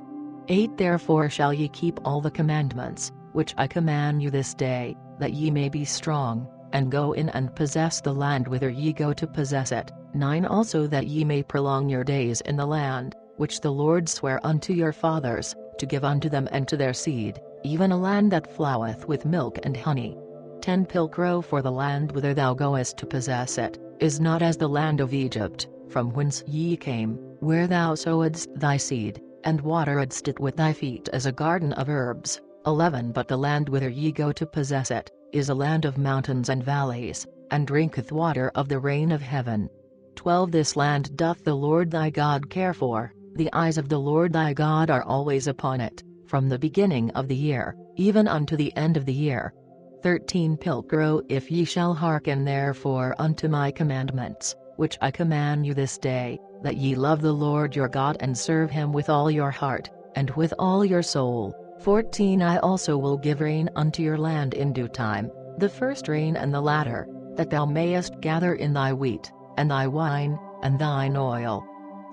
8 Therefore shall ye keep all the commandments, which I command you this day, that ye may be strong, and go in and possess the land whither ye go to possess it. 9 Also that ye may prolong your days in the land, which the Lord sware unto your fathers, to give unto them and to their seed, even a land that floweth with milk and honey. 10 Pilgrim, for the land whither thou goest to possess it, is not as the land of Egypt, from whence ye came, where thou sowedst thy seed, and wateredst it with thy feet as a garden of herbs. 11 But the land whither ye go to possess it, is a land of mountains and valleys, and drinketh water of the rain of heaven. 12 This land doth the Lord thy God care for, the eyes of the Lord thy God are always upon it, from the beginning of the year, even unto the end of the year. 13 Pilgrim, if ye shall hearken therefore unto my commandments, which I command you this day, that ye love the Lord your God and serve him with all your heart, and with all your soul. 14 I also will give rain unto your land in due time, the first rain and the latter, that thou mayest gather in thy wheat, and thy wine, and thine oil.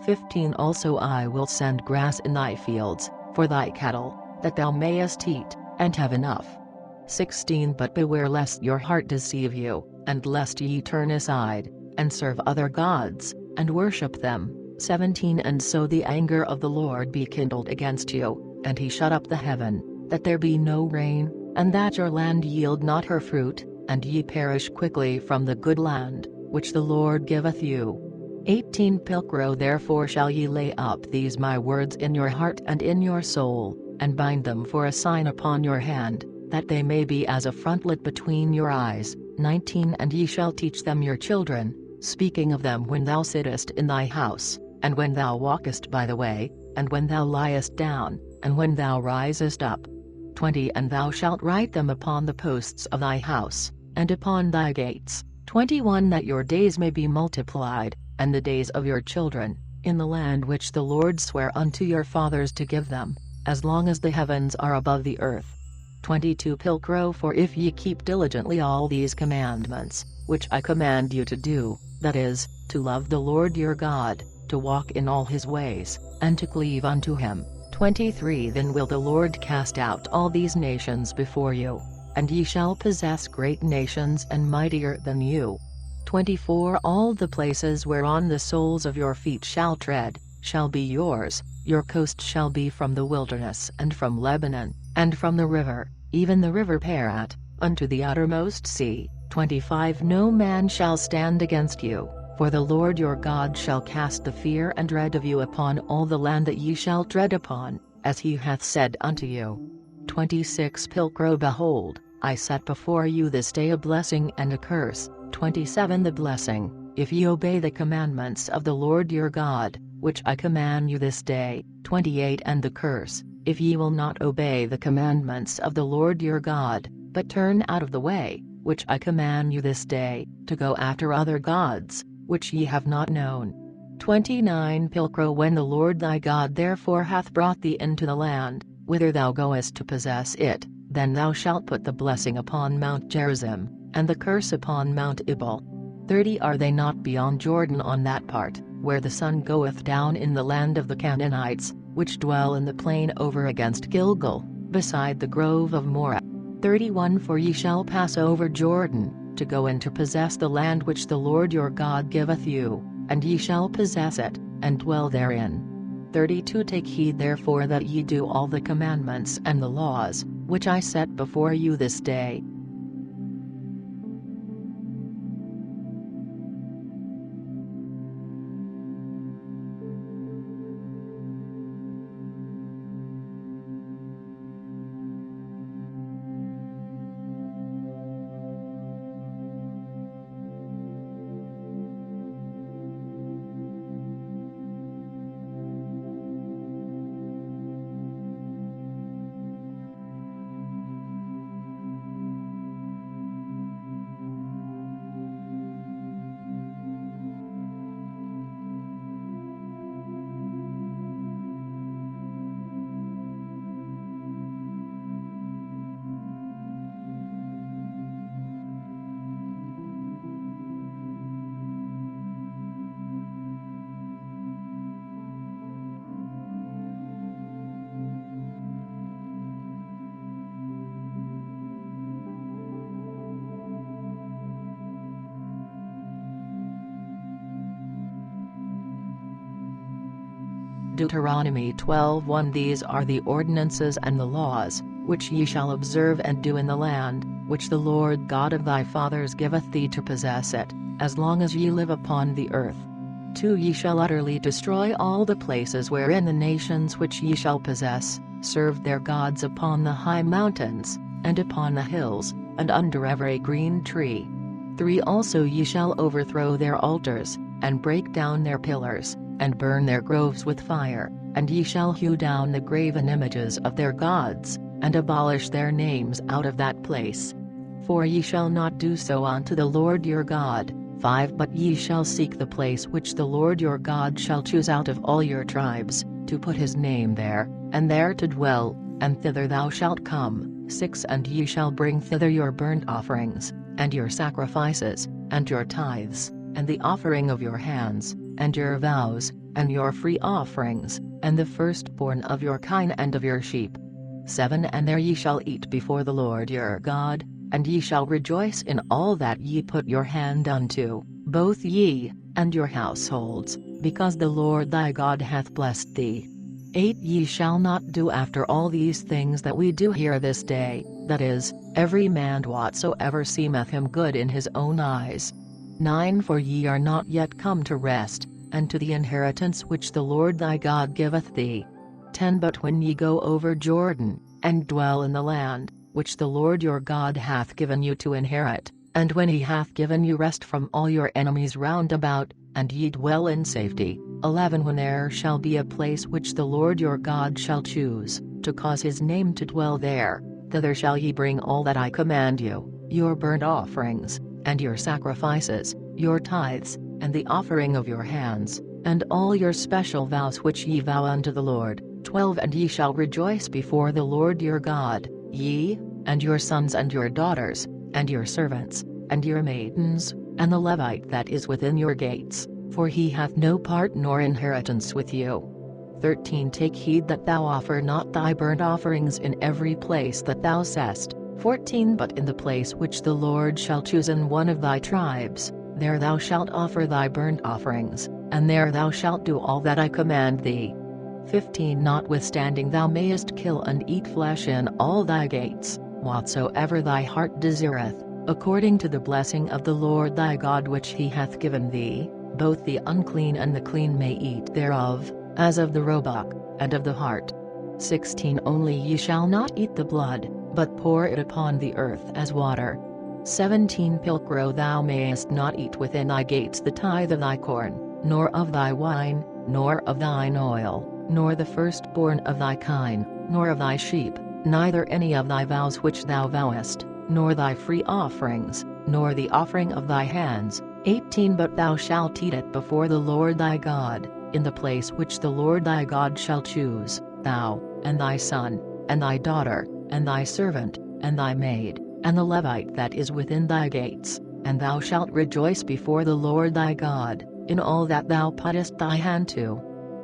15 Also I will send grass in thy fields, for thy cattle, that thou mayest eat, and have enough. 16 But beware lest your heart deceive you, and lest ye turn aside, and serve other gods, and worship them. 17 And so the anger of the Lord be kindled against you, and he shut up the heaven, that there be no rain, and that your land yield not her fruit, and ye perish quickly from the good land, which the Lord giveth you. 18 Pilgrim, therefore shall ye lay up these my words in your heart and in your soul, and bind them for a sign upon your hand, that they may be as a frontlet between your eyes. 19 And ye shall teach them your children, speaking of them when thou sittest in thy house, and when thou walkest by the way, and when thou liest down, and when thou risest up. 20 And thou shalt write them upon the posts of thy house, and upon thy gates. 21 That your days may be multiplied, and the days of your children, in the land which the Lord sware unto your fathers to give them, as long as the heavens are above the earth. 22 Pilgrim, for if ye keep diligently all these commandments, which I command you to do, that is, to love the Lord your God, to walk in all his ways, and to cleave unto him. 23 Then will the Lord cast out all these nations before you, and ye shall possess great nations and mightier than you. 24 All the places whereon the soles of your feet shall tread, shall be yours, your coast shall be from the wilderness and from Lebanon, and from the river, even the river Parat, unto the uttermost sea. 25 No man shall stand against you, for the Lord your God shall cast the fear and dread of you upon all the land that ye shall tread upon, as he hath said unto you. 26 Pilgrim, behold, I set before you this day a blessing and a curse. 27 The blessing, if ye obey the commandments of the Lord your God, which I command you this day. 28 And the curse, if ye will not obey the commandments of the Lord your God, but turn out of the way, which I command you this day, to go after other gods, which ye have not known. 29 Pilgrim, when the Lord thy God therefore hath brought thee into the land, whither thou goest to possess it, then thou shalt put the blessing upon Mount Gerizim, and the curse upon Mount Ebal. 30 Are they not beyond Jordan on that part, where the sun goeth down in the land of the Canaanites, which dwell in the plain over against Gilgal, beside the grove of Moreh? 31 For ye shall pass over Jordan, to go and to possess the land which the Lord your God giveth you, and ye shall possess it, and dwell therein. 32 Take heed therefore that ye do all the commandments and the laws, which I set before you this day. Deuteronomy 12:1 These are the ordinances and the laws, which ye shall observe and do in the land, which the Lord God of thy fathers giveth thee to possess it, as long as ye live upon the earth. 2 Ye shall utterly destroy all the places wherein the nations which ye shall possess, served their gods upon the high mountains, and upon the hills, and under every green tree. 3 Also ye shall overthrow their altars, and break down their pillars, and burn their groves with fire, and ye shall hew down the graven images of their gods, and abolish their names out of that place. 4 Ye shall not do so unto the Lord your God. 5 But ye shall seek the place which the Lord your God shall choose out of all your tribes, to put his name there, and there to dwell, and thither thou shalt come. 6 And ye shall bring thither your burnt offerings, and your sacrifices, and your tithes, and the offering of your hands, and your vows, and your free offerings, and the firstborn of your kine and of your sheep. 7 And there ye shall eat before the Lord your God, and ye shall rejoice in all that ye put your hand unto, both ye, and your households, because the Lord thy God hath blessed thee. 8 Ye shall not do after all these things that we do here this day, that is, every man whatsoever seemeth him good in his own eyes. 9 For ye are not yet come to rest, and to the inheritance which the Lord thy God giveth thee. 10 But when ye go over Jordan, and dwell in the land, which the Lord your God hath given you to inherit, and when he hath given you rest from all your enemies round about, and ye dwell in safety. 11 When there shall be a place which the Lord your God shall choose, to cause his name to dwell there, thither shall ye bring all that I command you, your burnt offerings, and your sacrifices, your tithes, and the offering of your hands, and all your special vows which ye vow unto the Lord. 12 And ye shall rejoice before the Lord your God, ye, and your sons and your daughters, and your servants, and your maidens, and the Levite that is within your gates, for he hath no part nor inheritance with you. 13 Take heed that thou offer not thy burnt offerings in every place that thou seest. 14 But in the place which the Lord shall choose in one of thy tribes, there thou shalt offer thy burnt offerings, and there thou shalt do all that I command thee. 15 Notwithstanding thou mayest kill and eat flesh in all thy gates, whatsoever thy heart desireth, according to the blessing of the Lord thy God which he hath given thee, both the unclean and the clean may eat thereof, as of the roebuck, and of the hart. 16 Only ye shall not eat the blood, but pour it upon the earth as water. 17 Pilcrow thou mayest not eat within thy gates the tithe of thy corn, nor of thy wine, nor of thine oil, nor the firstborn of thy kine, nor of thy sheep, neither any of thy vows which thou vowest, nor thy free offerings, nor the offering of thy hands. 18 But thou shalt eat it before the Lord thy God, in the place which the Lord thy God shall choose, thou, and thy son, and thy daughter, and thy servant, and thy maid, and the Levite that is within thy gates, and thou shalt rejoice before the Lord thy God, in all that thou puttest thy hand to.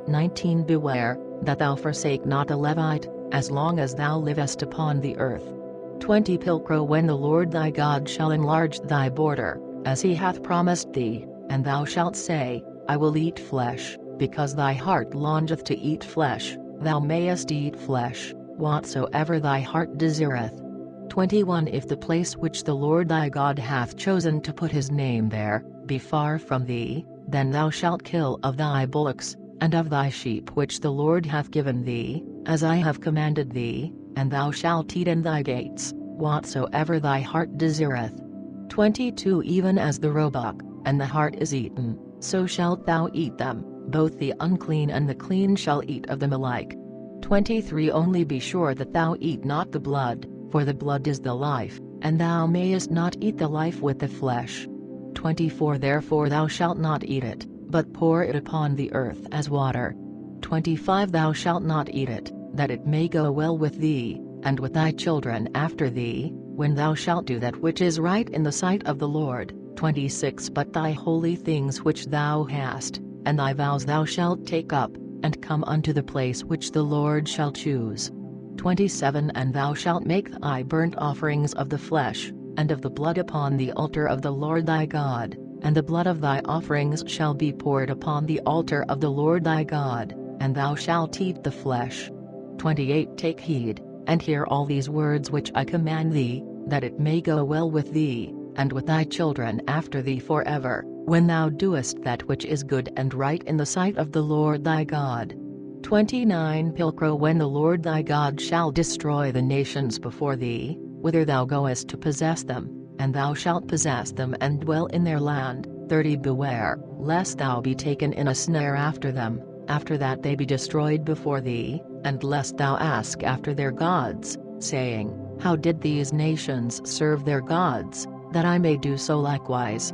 19 Beware, that thou forsake not a Levite, as long as thou livest upon the earth. 20 Pilcrow when the Lord thy God shall enlarge thy border, as he hath promised thee, and thou shalt say, I will eat flesh, because thy heart longeth to eat flesh, thou mayest eat flesh, whatsoever thy heart desireth. 21 If the place which the Lord thy God hath chosen to put his name there, be far from thee, then thou shalt kill of thy bullocks, and of thy sheep which the Lord hath given thee, as I have commanded thee, and thou shalt eat in thy gates, whatsoever thy heart desireth. 22 Even as the roebuck, and the hart is eaten, so shalt thou eat them, both the unclean and the clean shall eat of them alike. 23 Only be sure that thou eat not the blood, for the blood is the life, and thou mayest not eat the life with the flesh. 24 Therefore thou shalt not eat it, but pour it upon the earth as water. 25 Thou shalt not eat it, that it may go well with thee, and with thy children after thee, when thou shalt do that which is right in the sight of the Lord. 26 But thy holy things which thou hast, and thy vows thou shalt take up, and come unto the place which the Lord shall choose. 27 And thou shalt make thy burnt offerings of the flesh, and of the blood upon the altar of the Lord thy God, and the blood of thy offerings shall be poured upon the altar of the Lord thy God, and thou shalt eat the flesh. 28 Take heed, and hear all these words which I command thee, that it may go well with thee, and with thy children after thee forever, when thou doest that which is good and right in the sight of the Lord thy God. 29 Pilcrow when the Lord thy God shall destroy the nations before thee, whither thou goest to possess them, and thou shalt possess them and dwell in their land. 30 Beware, lest thou be taken in a snare after them, after that they be destroyed before thee, and lest thou ask after their gods, saying, How did these nations serve their gods, that I may do so likewise?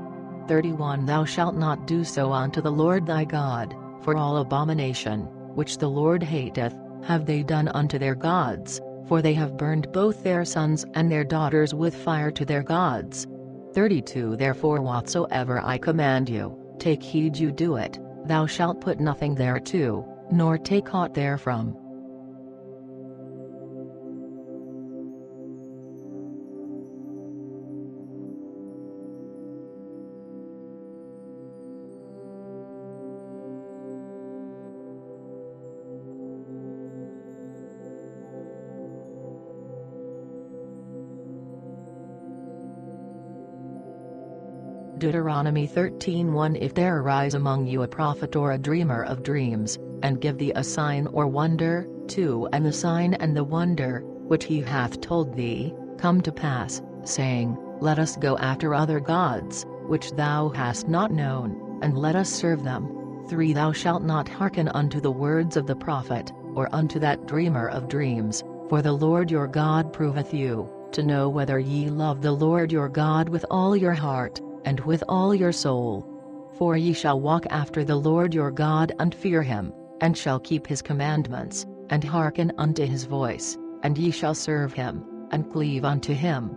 31 Thou shalt not do so unto the Lord thy God, for all abomination, which the Lord hateth, have they done unto their gods, for they have burned both their sons and their daughters with fire to their gods. 32 Therefore whatsoever I command you, take heed you do it, thou shalt put nothing thereto, nor take aught therefrom. Deuteronomy 13:1 If there arise among you a prophet or a dreamer of dreams, and give thee a sign or wonder, 2 And the sign and the wonder, which he hath told thee, come to pass, saying, Let us go after other gods, which thou hast not known, and let us serve them. 3 Thou shalt not hearken unto the words of the prophet, or unto that dreamer of dreams, for the Lord your God proveth you, to know whether ye love the Lord your God with all your heart, and with all your soul. For ye shall walk after the Lord your God and fear him, and shall keep his commandments, and hearken unto his voice, and ye shall serve him, and cleave unto him.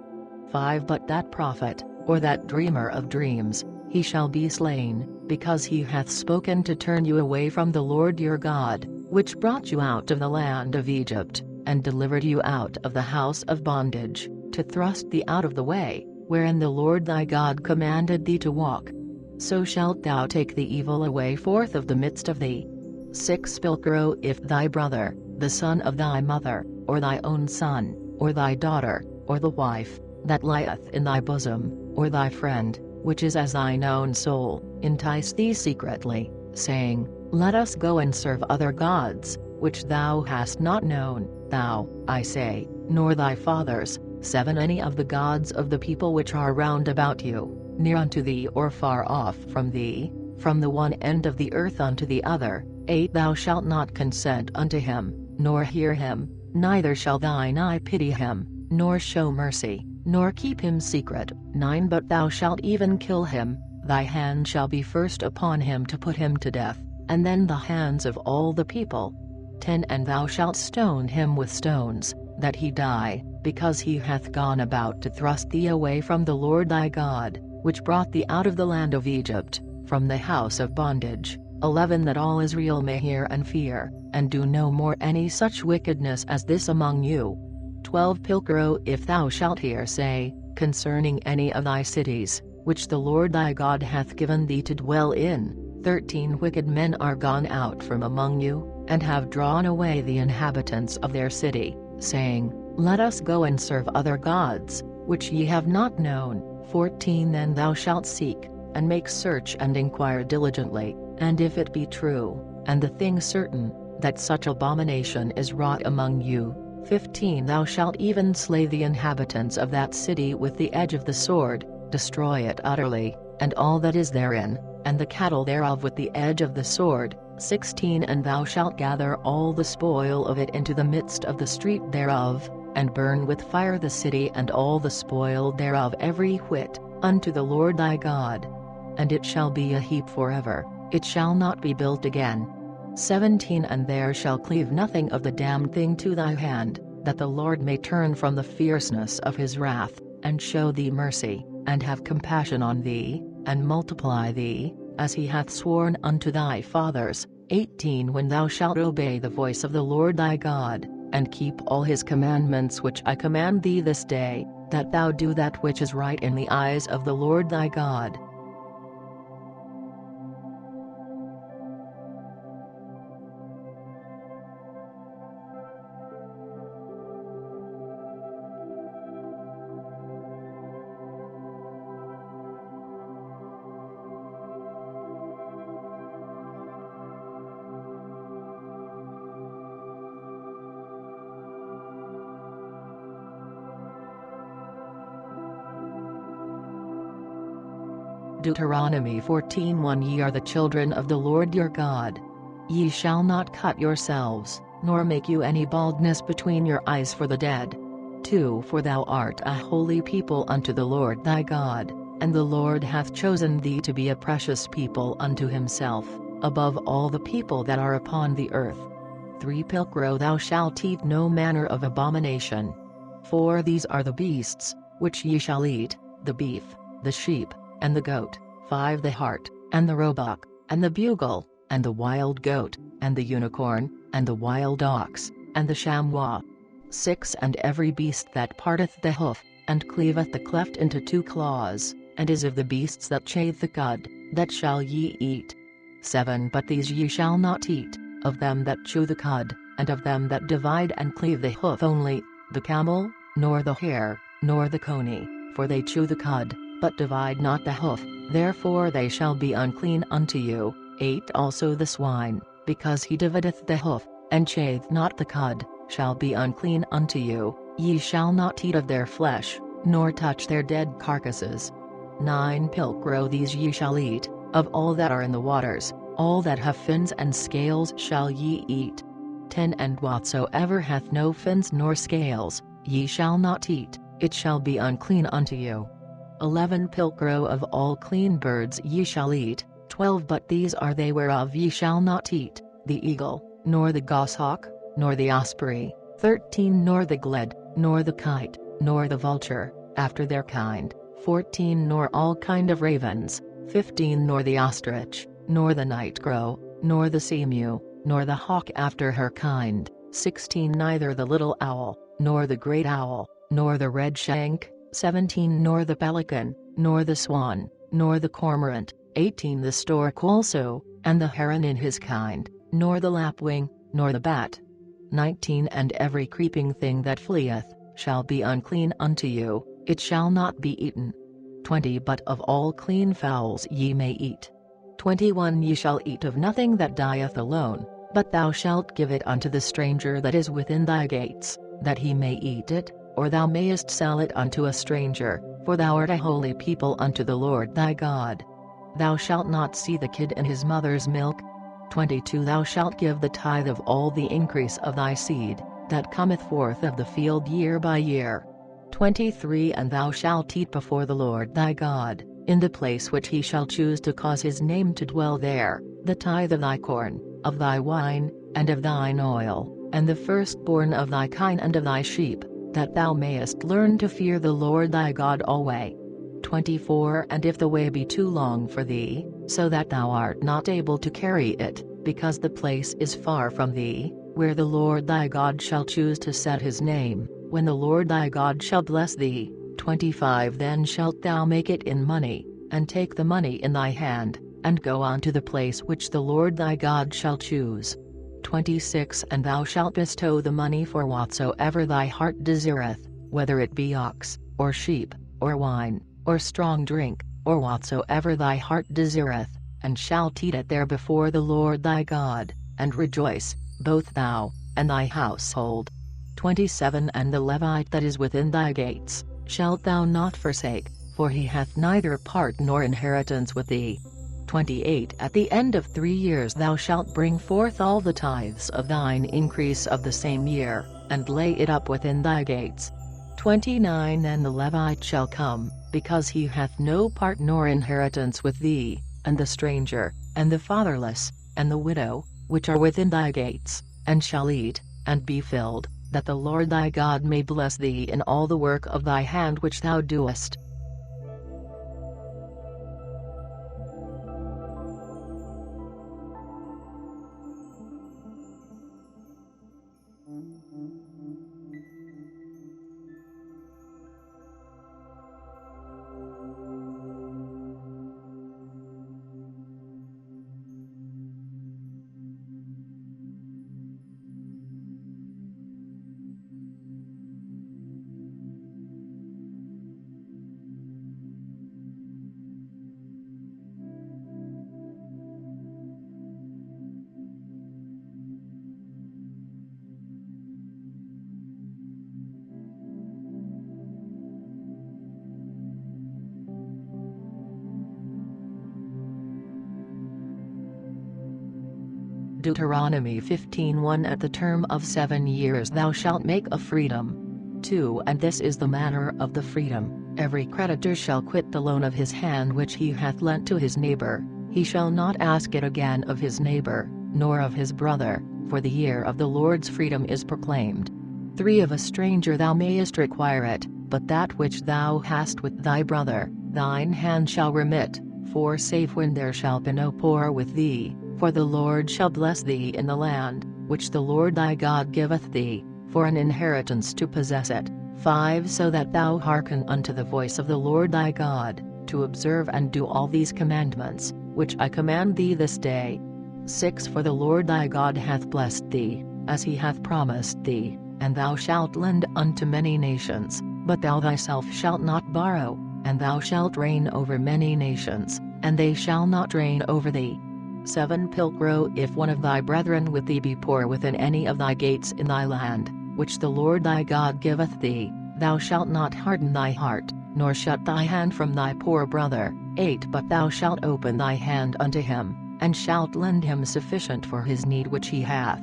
5 But that prophet, or that dreamer of dreams, he shall be slain, because he hath spoken to turn you away from the Lord your God, which brought you out of the land of Egypt, and delivered you out of the house of bondage, to thrust thee out of the way, wherein the Lord thy God commanded thee to walk. So shalt thou take the evil away forth of the midst of thee. 6 Pilcrow If thy brother, the son of thy mother, or thy own son, or thy daughter, or the wife, that lieth in thy bosom, or thy friend, which is as thine own soul, entice thee secretly, saying, Let us go and serve other gods, which thou hast not known, thou, I say, nor thy fathers. 7 Any of the gods of the people which are round about you, near unto thee or far off from thee, from the one end of the earth unto the other. 8 Thou shalt not consent unto him, nor hear him, neither shall thine eye pity him, nor show mercy, nor keep him secret. 9 But thou shalt even kill him, thy hand shall be first upon him to put him to death, and then the hands of all the people. 10 And thou shalt stone him with stones, that he die, because he hath gone about to thrust thee away from the Lord thy God, which brought thee out of the land of Egypt, from the house of bondage. 11 That all Israel may hear and fear, and do no more any such wickedness as this among you. 12 Pilgro if thou shalt hear say, concerning any of thy cities, which the Lord thy God hath given thee to dwell in, 13 Wicked men are gone out from among you, and have drawn away the inhabitants of their city, saying, Let us go and serve other gods, which ye have not known. 14 Then thou shalt seek, and make search and inquire diligently, and if it be true, and the thing certain, that such abomination is wrought among you, 15 Thou shalt even slay the inhabitants of that city with the edge of the sword, destroy it utterly, and all that is therein, and the cattle thereof with the edge of the sword. 16 And thou shalt gather all the spoil of it into the midst of the street thereof, and burn with fire the city and all the spoil thereof every whit, unto the Lord thy God. And it shall be a heap forever, it shall not be built again. 17 And there shall cleave nothing of the damned thing to thy hand, that the Lord may turn from the fierceness of his wrath, and show thee mercy, and have compassion on thee, and multiply thee, as he hath sworn unto thy fathers. 18 When thou shalt obey the voice of the Lord thy God, and keep all his commandments which I command thee this day, that thou do that which is right in the eyes of the Lord thy God. Deuteronomy 14:1 Ye are the children of the Lord your God. Ye shall not cut yourselves, nor make you any baldness between your eyes for the dead. 2 For thou art a holy people unto the Lord thy God, and the Lord hath chosen thee to be a precious people unto himself, above all the people that are upon the earth. 3 Pilgro thou shalt eat no manner of abomination. 4 These are the beasts, which ye shall eat, the beef, the sheep, and the goat. 5 The hart, and the roebuck, and the bugle, and the wild goat, and the unicorn, and the wild ox, and the chamois. 6 And every beast that parteth the hoof, and cleaveth the cleft into 2 claws, and is of the beasts that chafe the cud, that shall ye eat. 7 But these ye shall not eat, of them that chew the cud, and of them that divide and cleave the hoof only, the camel, nor the hare, nor the coney, for they chew the cud, but divide not the hoof, therefore they shall be unclean unto you. 8 Also the swine, because he divideth the hoof, and chaweth not the cud, shall be unclean unto you. Ye shall not eat of their flesh, nor touch their dead carcasses. 9 Pilgro these ye shall eat, of all that are in the waters, all that have fins and scales shall ye eat. 10 And whatsoever hath no fins nor scales, ye shall not eat, it shall be unclean unto you. 11 Pilgro of all clean birds ye shall eat. 12 But these are they whereof ye shall not eat, the eagle, nor the goshawk, nor the osprey. 13 Nor the gled, nor the kite, nor the vulture, after their kind. 14 Nor all kind of ravens. 15 Nor the ostrich, nor the night crow, nor the seamew, nor the hawk after her kind. 16 Neither the little owl, nor the great owl, nor the red shank. 17 Nor the pelican, nor the swan, nor the cormorant. 18 The stork also, and the heron in his kind, nor the lapwing, nor the bat. 19 And every creeping thing that fleeth, shall be unclean unto you, it shall not be eaten. 20 But of all clean fowls ye may eat. 21 Ye shall eat of nothing that dieth alone, but thou shalt give it unto the stranger that is within thy gates, that he may eat it, or thou mayest sell it unto a stranger, for thou art a holy people unto the Lord thy God. Thou shalt not see the kid in his mother's milk. 22 Thou shalt give the tithe of all the increase of thy seed, that cometh forth of the field year by year. 23 And thou shalt eat before the Lord thy God, in the place which he shall choose to cause his name to dwell there, the tithe of thy corn, of thy wine, and of thine oil, and the firstborn of thy kine and of thy sheep, that thou mayest learn to fear the Lord thy God alway. 24 And if the way be too long for thee, so that thou art not able to carry it, because the place is far from thee, where the Lord thy God shall choose to set his name, when the Lord thy God shall bless thee. 25 Then shalt thou make it in money, and take the money in thy hand, and go on to the place which the Lord thy God shall choose. 26 And thou shalt bestow the money for whatsoever thy heart desireth, whether it be ox, or sheep, or wine, or strong drink, or whatsoever thy heart desireth, and shalt eat it there before the Lord thy God, and rejoice, both thou, and thy household. 27 And the Levite that is within thy gates, shalt thou not forsake, for he hath neither part nor inheritance with thee. 28 At the end of 3 years thou shalt bring forth all the tithes of thine increase of the same year, and lay it up within thy gates. 29 And the Levite shall come, because he hath no part nor inheritance with thee, and the stranger, and the fatherless, and the widow, which are within thy gates, and shall eat, and be filled, that the Lord thy God may bless thee in all the work of thy hand which thou doest. Deuteronomy 15:1 At the term of 7 years thou shalt make a freedom. 2 And this is the manner of the freedom: every creditor shall quit the loan of his hand which he hath lent to his neighbor, he shall not ask it again of his neighbor, nor of his brother, for the year of the Lord's freedom is proclaimed. 3 Of a stranger thou mayest require it, but that which thou hast with thy brother, thine hand shall remit, for save when there shall be no poor with thee. For the Lord shall bless thee in the land, which the Lord thy God giveth thee, for an inheritance to possess it. 5 So that thou hearken unto the voice of the Lord thy God, to observe and do all these commandments, which I command thee this day. 6 For the Lord thy God hath blessed thee, as he hath promised thee, and thou shalt lend unto many nations, but thou thyself shalt not borrow, and thou shalt reign over many nations, and they shall not reign over thee. 7 Pilgrim, if one of thy brethren with thee be poor within any of thy gates in thy land, which the Lord thy God giveth thee, thou shalt not harden thy heart, nor shut thy hand from thy poor brother. 8 But thou shalt open thy hand unto him, and shalt lend him sufficient for his need which he hath.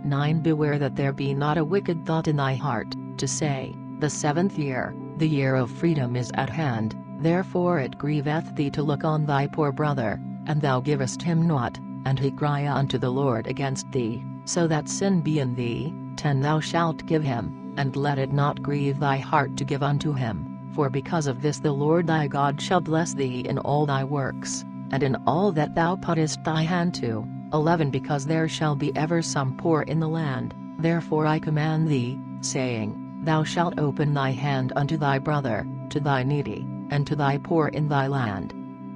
9 Beware that there be not a wicked thought in thy heart, to say, the 7th year, the year of freedom is at hand, therefore it grieveth thee to look on thy poor brother, and thou givest him naught, and he cry unto the Lord against thee, so that sin be in thee. 10 Thou shalt give him, and let it not grieve thy heart to give unto him, for because of this the Lord thy God shall bless thee in all thy works, and in all that thou puttest thy hand to. 11 Because there shall be ever some poor in the land, therefore I command thee, saying, Thou shalt open thy hand unto thy brother, to thy needy, and to thy poor in thy land.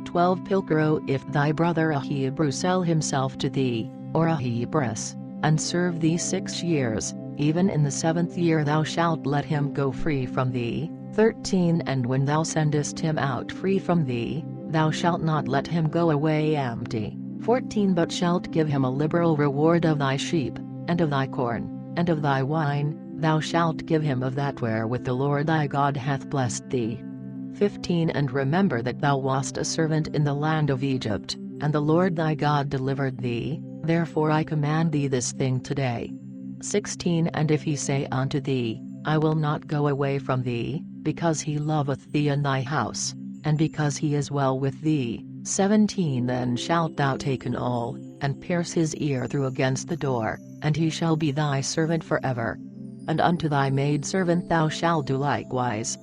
12 Pilgrim, if thy brother a Hebrew sell himself to thee, or a Hebress, and serve thee 6 years, even in the 7th year thou shalt let him go free from thee. 13 And when thou sendest him out free from thee, thou shalt not let him go away empty. 14 But shalt give him a liberal reward of thy sheep, and of thy corn, and of thy wine, thou shalt give him of that wherewith the Lord thy God hath blessed thee. 15 And remember that thou wast a servant in the land of Egypt, and the Lord thy God delivered thee, therefore I command thee this thing today. 16 And if he say unto thee, I will not go away from thee, because he loveth thee and thy house, and because he is well with thee. 17 Then shalt thou take an awl, and pierce his ear through against the door, and he shall be thy servant forever. And unto thy maidservant thou shalt do likewise.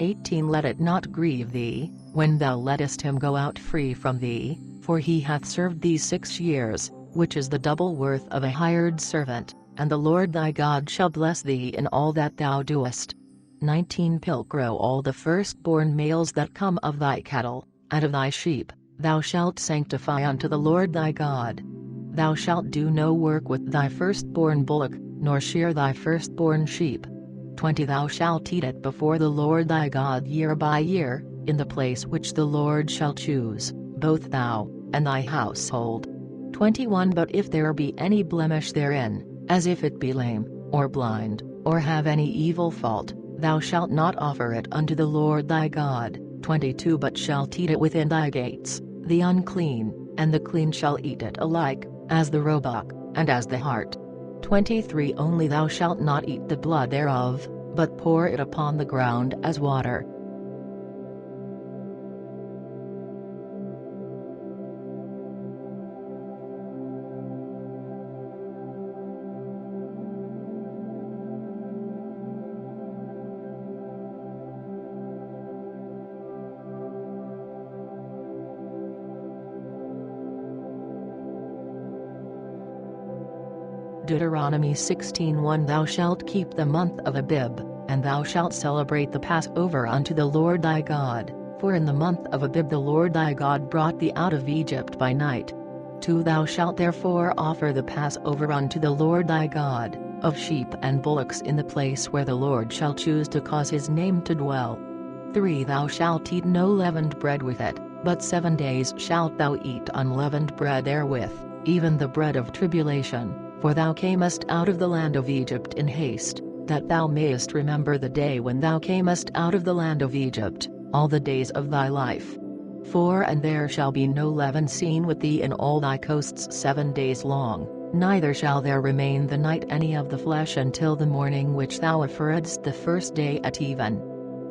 18 Let it not grieve thee, when thou lettest him go out free from thee, for he hath served thee 6 years, which is the double worth of a hired servant, and the Lord thy God shall bless thee in all that thou doest. 19 Pilcrow all the firstborn males that come of thy cattle, and of thy sheep, thou shalt sanctify unto the Lord thy God. Thou shalt do no work with thy firstborn bullock, nor shear thy firstborn sheep. 20 Thou shalt eat it before the Lord thy God year by year, in the place which the Lord shall choose, both thou, and thy household. 21 But if there be any blemish therein, as if it be lame, or blind, or have any evil fault, thou shalt not offer it unto the Lord thy God. 22 But shalt eat it within thy gates, the unclean, and the clean shall eat it alike, as the roebuck, and as the hart. 23 Only thou shalt not eat the blood thereof, but pour it upon the ground as water. Deuteronomy 16:1 Thou shalt keep the month of Abib, and thou shalt celebrate the Passover unto the Lord thy God, for in the month of Abib the Lord thy God brought thee out of Egypt by night. 2 Thou shalt therefore offer the Passover unto the Lord thy God, of sheep and bullocks in the place where the Lord shall choose to cause his name to dwell. 3 Thou shalt eat no leavened bread with it, but 7 days shalt thou eat unleavened bread therewith, even the bread of tribulation. For thou camest out of the land of Egypt in haste, that thou mayest remember the day when thou camest out of the land of Egypt, all the days of thy life. 4 And there shall be no leaven seen with thee in all thy coasts 7 days long, neither shall there remain the night any of the flesh until the morning which thou offeredst the first day at even.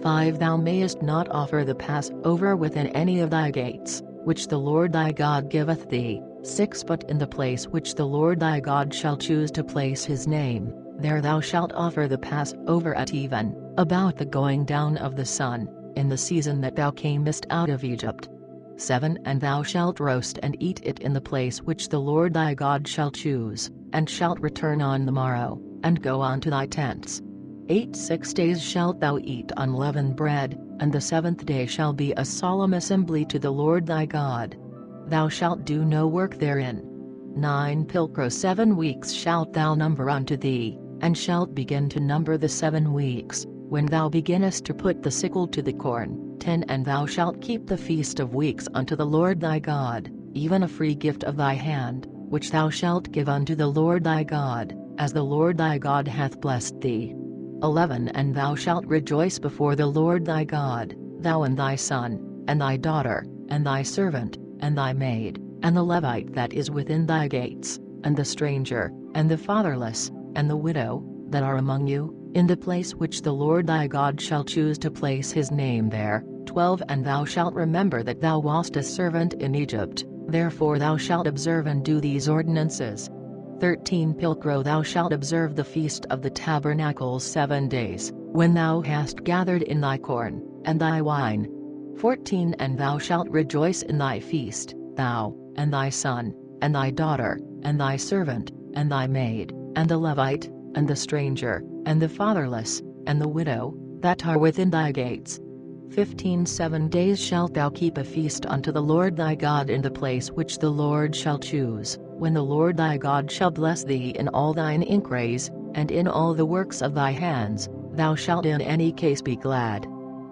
5 Thou mayest not offer the Passover within any of thy gates, which the Lord thy God giveth thee. 6 But in the place which the Lord thy God shall choose to place his name, there thou shalt offer the Passover at even, about the going down of the sun, in the season that thou camest out of Egypt. 7 And thou shalt roast and eat it in the place which the Lord thy God shall choose, and shalt return on the morrow, and go unto thy tents. 8 6 days shalt thou eat unleavened bread, and the 7th day shall be a solemn assembly to the Lord thy God. Thou shalt do no work therein. 9 Pilcrow 7 weeks shalt thou number unto thee, and shalt begin to number the 7 weeks, when thou beginnest to put the sickle to the corn. 10 And thou shalt keep the feast of weeks unto the Lord thy God, even a free gift of thy hand, which thou shalt give unto the Lord thy God, as the Lord thy God hath blessed thee. 11 And thou shalt rejoice before the Lord thy God, thou and thy son, and thy daughter, and thy servant, and thy maid, and the Levite that is within thy gates, and the stranger, and the fatherless, and the widow, that are among you, in the place which the Lord thy God shall choose to place his name there. 12 And thou shalt remember that thou wast a servant in Egypt, therefore thou shalt observe and do these ordinances. 13 Pilcrow thou shalt observe the feast of the tabernacles 7 days, when thou hast gathered in thy corn, and thy wine. 14 And thou shalt rejoice in thy feast, thou, and thy son, and thy daughter, and thy servant, and thy maid, and the Levite, and the stranger, and the fatherless, and the widow, that are within thy gates. 15 7 days shalt thou keep a feast unto the Lord thy God in the place which the Lord shall choose, when the Lord thy God shall bless thee in all thine increase, and in all the works of thy hands, thou shalt in any case be glad.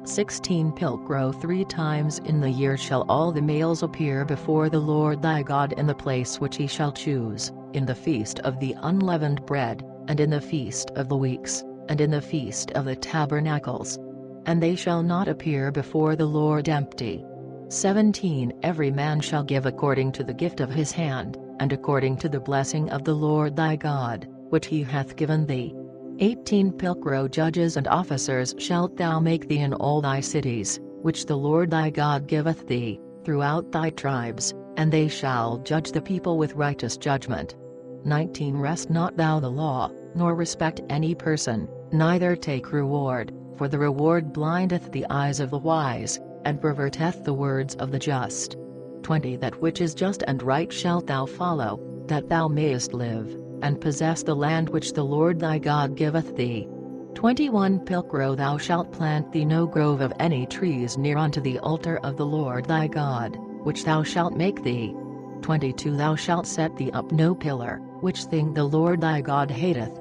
16 Pilcrow 3 times in the year shall all the males appear before the Lord thy God in the place which he shall choose, in the feast of the unleavened bread, and in the feast of the weeks, and in the feast of the tabernacles. And they shall not appear before the Lord empty. 17 Every man shall give according to the gift of his hand, and according to the blessing of the Lord thy God, which he hath given thee. 18 Pilcrow judges and officers shalt thou make thee in all thy cities, which the Lord thy God giveth thee, throughout thy tribes, and they shall judge the people with righteous judgment. 19 Wrest not thou the law, nor respect any person, neither take reward, for the reward blindeth the eyes of the wise, and perverteth the words of the just. 20 That which is just and right shalt thou follow, that thou mayest live. and possess the land which the Lord thy God giveth thee. 21 Pilcrow thou shalt plant thee no grove of any trees near unto the altar of the Lord thy God, which thou shalt make thee. 22 Thou shalt set thee up no pillar, which thing the Lord thy God hateth.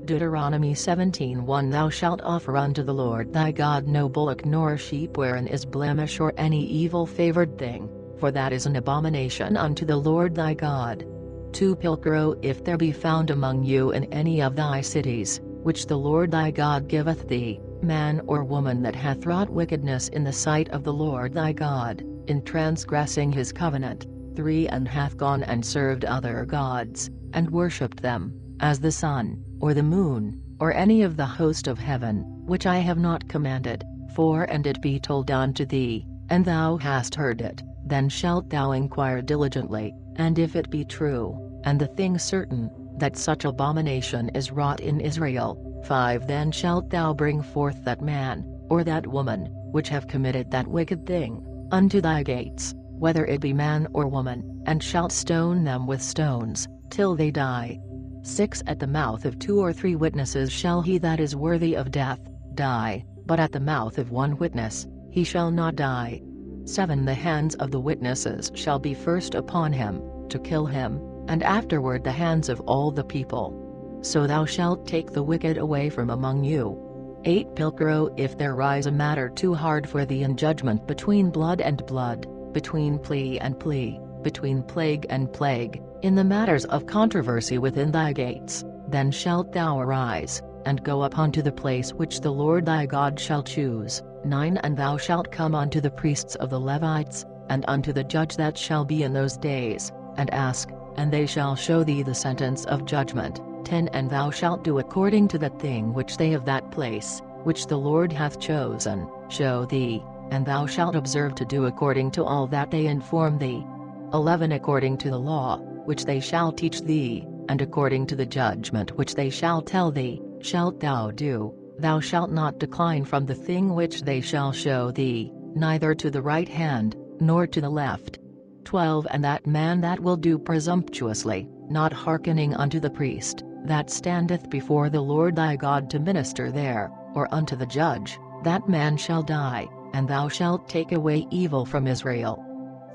Deuteronomy 17:1 Thou shalt offer unto the Lord thy God no bullock nor sheep wherein is blemish or any evil favored thing, for that is an abomination unto the Lord thy God. 2 Pilcrow if there be found among you in any of thy cities, which the Lord thy God giveth thee, man or woman that hath wrought wickedness in the sight of the Lord thy God, in transgressing his covenant, 3 And hath gone and served other gods, and worshipped them, as the sun, or the moon, or any of the host of heaven, which I have not commanded, 4 And it be told unto thee, and thou hast heard it, then shalt thou inquire diligently, and if it be true, and the thing certain, that such abomination is wrought in Israel, 5 Then shalt thou bring forth that man, or that woman, which have committed that wicked thing, unto thy gates, whether it be man or woman, and shalt stone them with stones, till they die. 6 At the mouth of 2 or 3 witnesses shall he that is worthy of death, die, but at the mouth of 1 witness, he shall not die. 7 The hands of the witnesses shall be first upon him, to kill him, and afterward the hands of all the people. So thou shalt take the wicked away from among you. 8 Pilcrow if there rise a matter too hard for thee in judgment between blood and blood, between plea and plea, between plague and plague, in the matters of controversy within thy gates, then shalt thou arise, and go up unto the place which the Lord thy God shall choose. 9 And thou shalt come unto the priests of the Levites, and unto the judge that shall be in those days, and ask, and they shall show thee the sentence of judgment. 10 And thou shalt do according to that thing which they of that place, which the Lord hath chosen, show thee, and thou shalt observe to do according to all that they inform thee. 11 According to the law, which they shall teach thee, and according to the judgment which they shall tell thee, shalt thou do. Thou shalt not decline from the thing which they shall show thee, neither to the right hand, nor to the left. 12 And that man that will do presumptuously, not hearkening unto the priest, that standeth before the Lord thy God to minister there, or unto the judge, that man shall die, and thou shalt take away evil from Israel.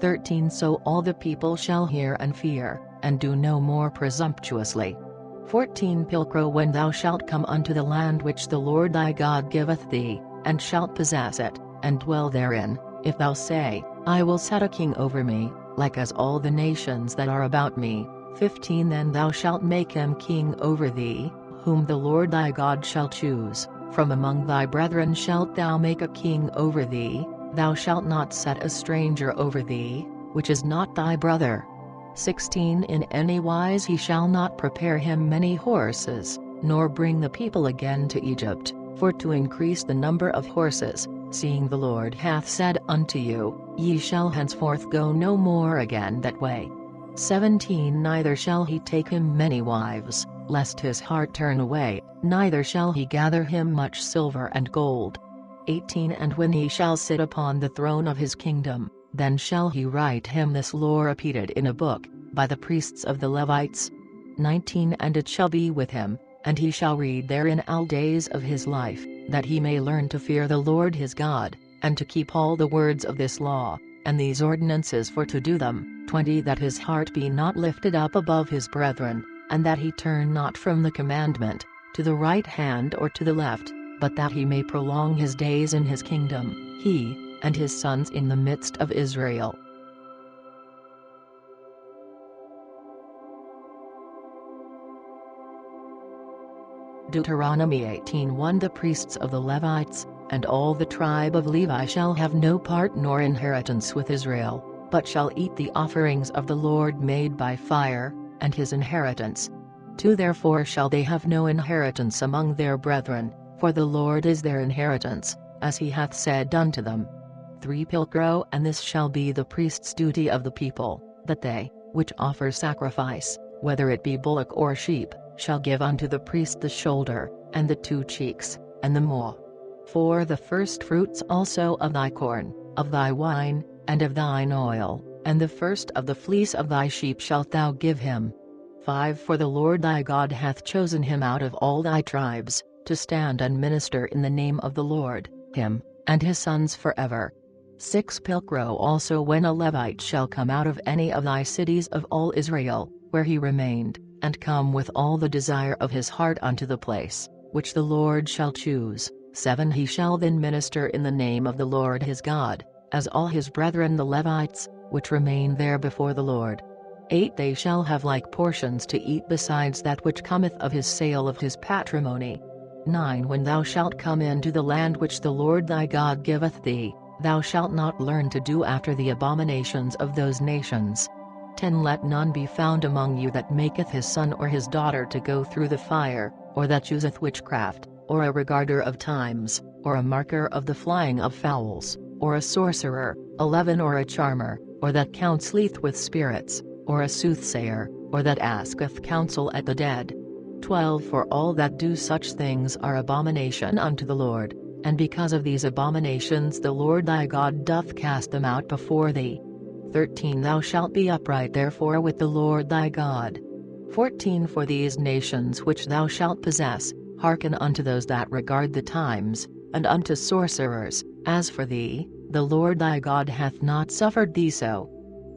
13 So all the people shall hear and fear, and do no more presumptuously. 14 Pilcrow when thou shalt come unto the land which the Lord thy God giveth thee, and shalt possess it, and dwell therein, if thou say, I will set a king over me, like as all the nations that are about me. 15 Then thou shalt make him king over thee, whom the Lord thy God shall choose, from among thy brethren shalt thou make a king over thee. Thou shalt not set a stranger over thee, which is not thy brother. 16 In any wise he shall not prepare him many horses, nor bring the people again to Egypt, for to increase the number of horses, seeing the Lord hath said unto you, Ye shall henceforth go no more again that way. 17 Neither shall he take him many wives, lest his heart turn away, neither shall he gather him much silver and gold. 18 And when he shall sit upon the throne of his kingdom, then shall he write him this law repeated in a book, by the priests of the Levites. 19 And it shall be with him, and he shall read therein all days of his life, that he may learn to fear the Lord his God, and to keep all the words of this law, and these ordinances for to do them. 20 That his heart be not lifted up above his brethren, and that he turn not from the commandment, to the right hand or to the left, but that he may prolong his days in his kingdom, he, and his sons in the midst of Israel. Deuteronomy 18:1 The priests of the Levites, and all the tribe of Levi shall have no part nor inheritance with Israel, but shall eat the offerings of the Lord made by fire, and his inheritance. 2 Therefore shall they have no inheritance among their brethren, for the Lord is their inheritance, as he hath said unto them. 3 Pilgro And this shall be the priest's duty of the people, that they, which offer sacrifice, whether it be bullock or sheep, shall give unto the priest the shoulder, and the 2 cheeks, and the maw. 4 The firstfruits also of thy corn, of thy wine, and of thine oil, and the first of the fleece of thy sheep shalt thou give him. 5 For the Lord thy God hath chosen him out of all thy tribes, to stand and minister in the name of the Lord, him, and his sons forever. 6 Pilgro Also when a Levite shall come out of any of thy cities of all Israel, where he remained, and come with all the desire of his heart unto the place, which the Lord shall choose. 7 He shall then minister in the name of the Lord his God, as all his brethren the Levites, which remain there before the Lord. 8 They shall have like portions to eat besides that which cometh of his sale of his patrimony. 9 When thou shalt come into the land which the Lord thy God giveth thee, thou shalt not learn to do after the abominations of those nations. 10 Let none be found among you that maketh his son or his daughter to go through the fire, or that useth witchcraft, or a regarder of times, or a marker of the flying of fowls, or a sorcerer, 11 Or a charmer, or that counseleth with spirits, or a soothsayer, or that asketh counsel at the dead. 12 For all that do such things are abomination unto the Lord, and because of these abominations the Lord thy God doth cast them out before thee. 13 Thou shalt be upright therefore with the Lord thy God. 14 For these nations which thou shalt possess, hearken unto those that regard the times, and unto sorcerers. As for thee, the Lord thy God hath not suffered thee so.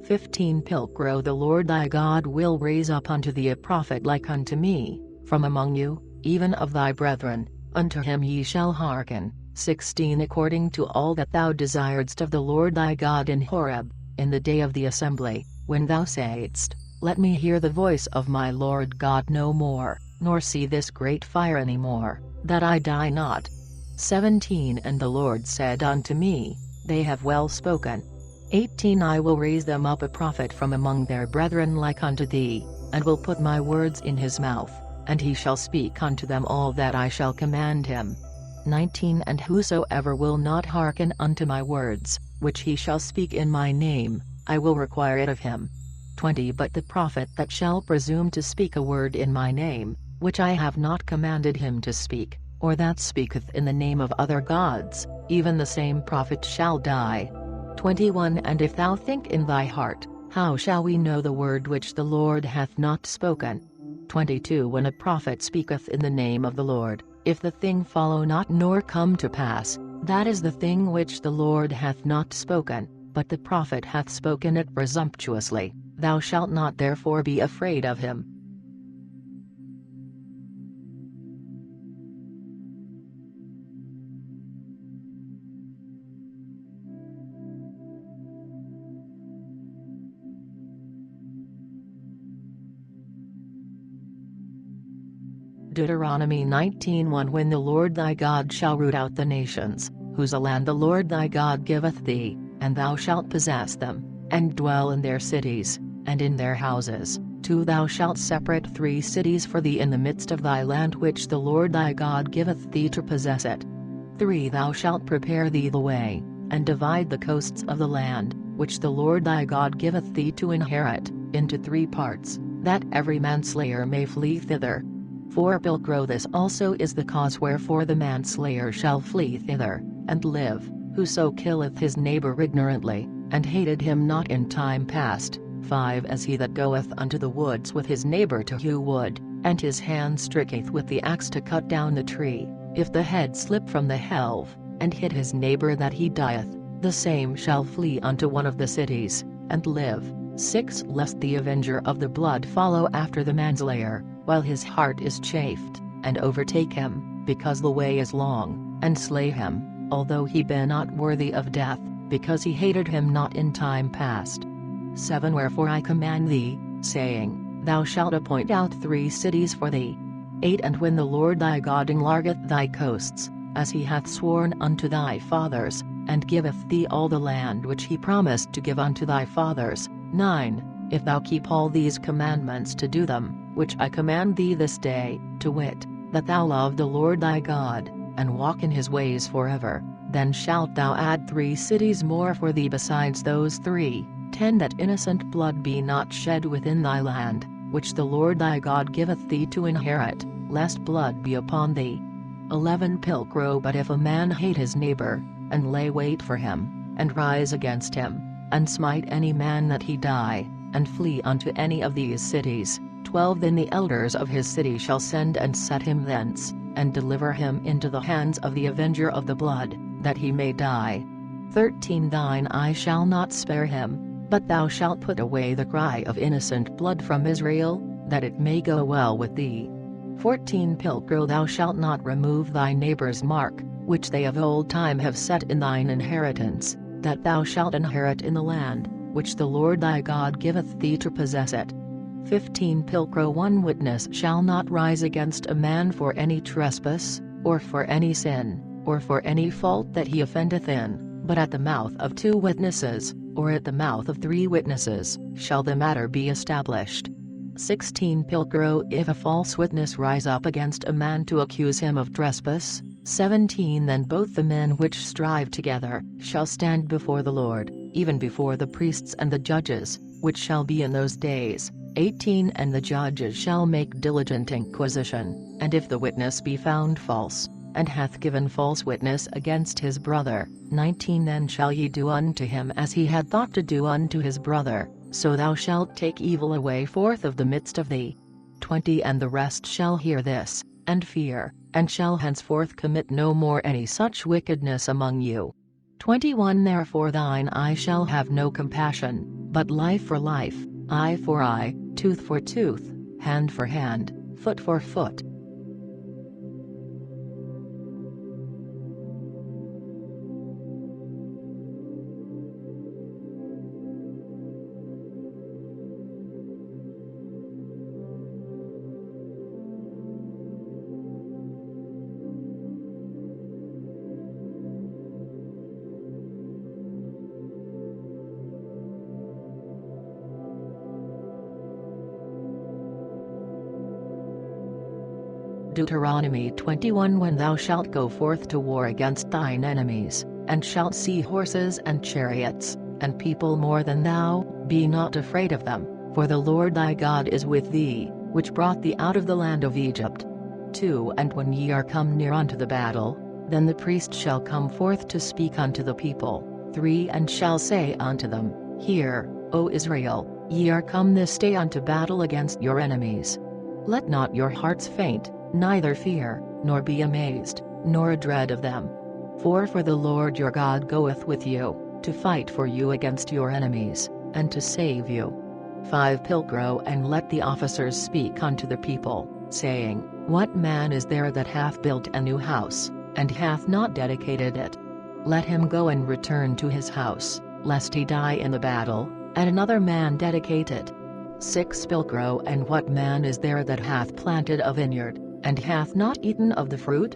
15 Pilgro The Lord thy God will raise up unto thee a prophet like unto me, from among you, even of thy brethren, unto him ye shall hearken. 16 According to all that thou desiredst of the Lord thy God in Horeb, in the day of the assembly, when thou saidst, Let me hear the voice of my Lord God no more, nor see this great fire any more, that I die not. 17 And the Lord said unto me, They have well spoken. 18 I will raise them up a prophet from among their brethren like unto thee, and will put my words in his mouth, and he shall speak unto them all that I shall command him. 19 And whosoever will not hearken unto my words, which he shall speak in my name, I will require it of him. 20 But the prophet that shall presume to speak a word in my name, which I have not commanded him to speak, or that speaketh in the name of other gods, even the same prophet shall die. 21 And if thou think in thy heart, how shall we know the word which the Lord hath not spoken? 22 When a prophet speaketh in the name of the Lord, if the thing follow not nor come to pass, that is the thing which the Lord hath not spoken, but the prophet hath spoken it presumptuously, thou shalt not therefore be afraid of him. Deuteronomy 19:1 When the Lord thy God shall root out the nations, whose land the Lord thy God giveth thee, and thou shalt possess them, and dwell in their cities, and in their houses, 2 Thou shalt separate 3 cities for thee in the midst of thy land which the Lord thy God giveth thee to possess it. 3 Thou shalt prepare thee the way, and divide the coasts of the land, which the Lord thy God giveth thee to inherit, into 3 parts, that every manslayer may flee thither. 4 Pilgro This also is the cause wherefore the manslayer shall flee thither, and live, whoso killeth his neighbor ignorantly, and hated him not in time past. 5 As he that goeth unto the woods with his neighbor to hew wood, and his hand stricketh with the axe to cut down the tree, if the head slip from the helve, and hit his neighbor that he dieth, the same shall flee unto one of the cities, and live. 6 Lest the avenger of the blood follow after the manslayer, while his heart is chafed, and overtake him, because the way is long, and slay him, although he be not worthy of death, because he hated him not in time past. 7 Wherefore I command thee, saying, Thou shalt appoint out 3 cities for thee. 8 And when the Lord thy God enlargeth thy coasts, as he hath sworn unto thy fathers, and giveth thee all the land which he promised to give unto thy fathers. 9 If thou keep all these commandments to do them, which I command thee this day, to wit, that thou love the Lord thy God, and walk in his ways forever, then shalt thou add 3 cities more for thee besides those 3. 10 That innocent blood be not shed within thy land, which the Lord thy God giveth thee to inherit, lest blood be upon thee. 11 Pilcrow But if a man hate his neighbor, and lay wait for him, and rise against him, and smite any man that he die, and flee unto any of these cities. 12 Then the elders of his city shall send and set him thence, and deliver him into the hands of the avenger of the blood, that he may die. 13 Thine eye shall not spare him, but thou shalt put away the cry of innocent blood from Israel, that it may go well with thee. 14 Pilcrow Thou shalt not remove thy neighbor's mark, which they of old time have set in thine inheritance, that thou shalt inherit in the land, which the Lord thy God giveth thee to possess it. 15 Pilcrow One witness shall not rise against a man for any trespass, or for any sin, or for any fault that he offendeth in, but at the mouth of 2 witnesses, or at the mouth of 3 witnesses, shall the matter be established. 16 Pilcrow If a false witness rise up against a man to accuse him of trespass. 17 Then both the men which strive together shall stand before the Lord, even before the priests and the judges, which shall be in those days. 18 And the judges shall make diligent inquisition, and if the witness be found false, and hath given false witness against his brother. 19 Then shall ye do unto him as he had thought to do unto his brother, so thou shalt take evil away forth of the midst of thee. 20 And the rest shall hear this, and fear, and shall henceforth commit no more any such wickedness among you. 21 Therefore thine eye shall have no compassion, but life for life, eye for eye, tooth for tooth, hand for hand, foot for foot. Deuteronomy 21 When thou shalt go forth to war against thine enemies, and shalt see horses and chariots, and people more than thou, be not afraid of them, for the Lord thy God is with thee, which brought thee out of the land of Egypt. 2 And when ye are come near unto the battle, then the priest shall come forth to speak unto the people. 3 And shall say unto them, Hear, O Israel, ye are come this day unto battle against your enemies. Let not your hearts faint, neither fear, nor be amazed, nor dread of them. For the Lord your God goeth with you, to fight for you against your enemies, and to save you. 5 Pilcrow And let the officers speak unto the people, saying, What man is there that hath built a new house, and hath not dedicated it? Let him go and return to his house, lest he die in the battle, and another man dedicate it. 6 Pilcrow And what man is there that hath planted a vineyard, and hath not eaten of the fruit?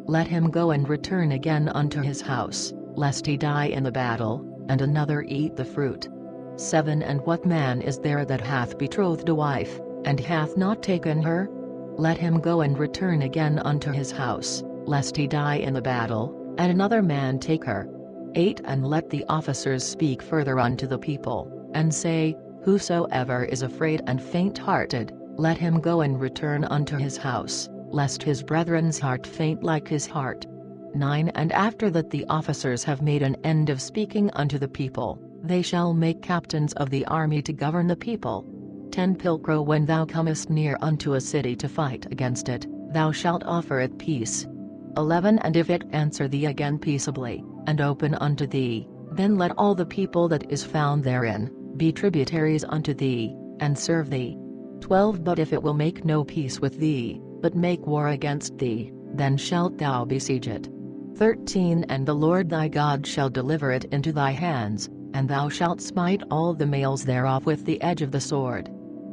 Let him go and return again unto his house, lest he die in the battle, and another eat the fruit. 7 And what man is there that hath betrothed a wife, and hath not taken her? Let him go and return again unto his house, lest he die in the battle, and another man take her. 8 And let the officers speak further unto the people, and say, Whosoever is afraid and faint-hearted, let him go and return unto his house, lest his brethren's heart faint like his heart. 9 And after that the officers have made an end of speaking unto the people, they shall make captains of the army to govern the people. 10 Pilcrow When thou comest near unto a city to fight against it, thou shalt offer it peace. 11 And if it answer thee again peaceably, and open unto thee, then let all the people that is found therein be tributaries unto thee, and serve thee. 12 But if it will make no peace with thee, but make war against thee, then shalt thou besiege it. 13 And the Lord thy God shall deliver it into thy hands, and thou shalt smite all the males thereof with the edge of the sword.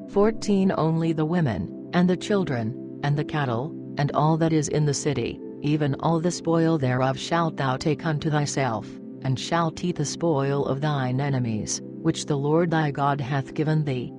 14 Only the women, and the children, and the cattle, and all that is in the city, even all the spoil thereof shalt thou take unto thyself, and shalt eat the spoil of thine enemies, which the Lord thy God hath given thee.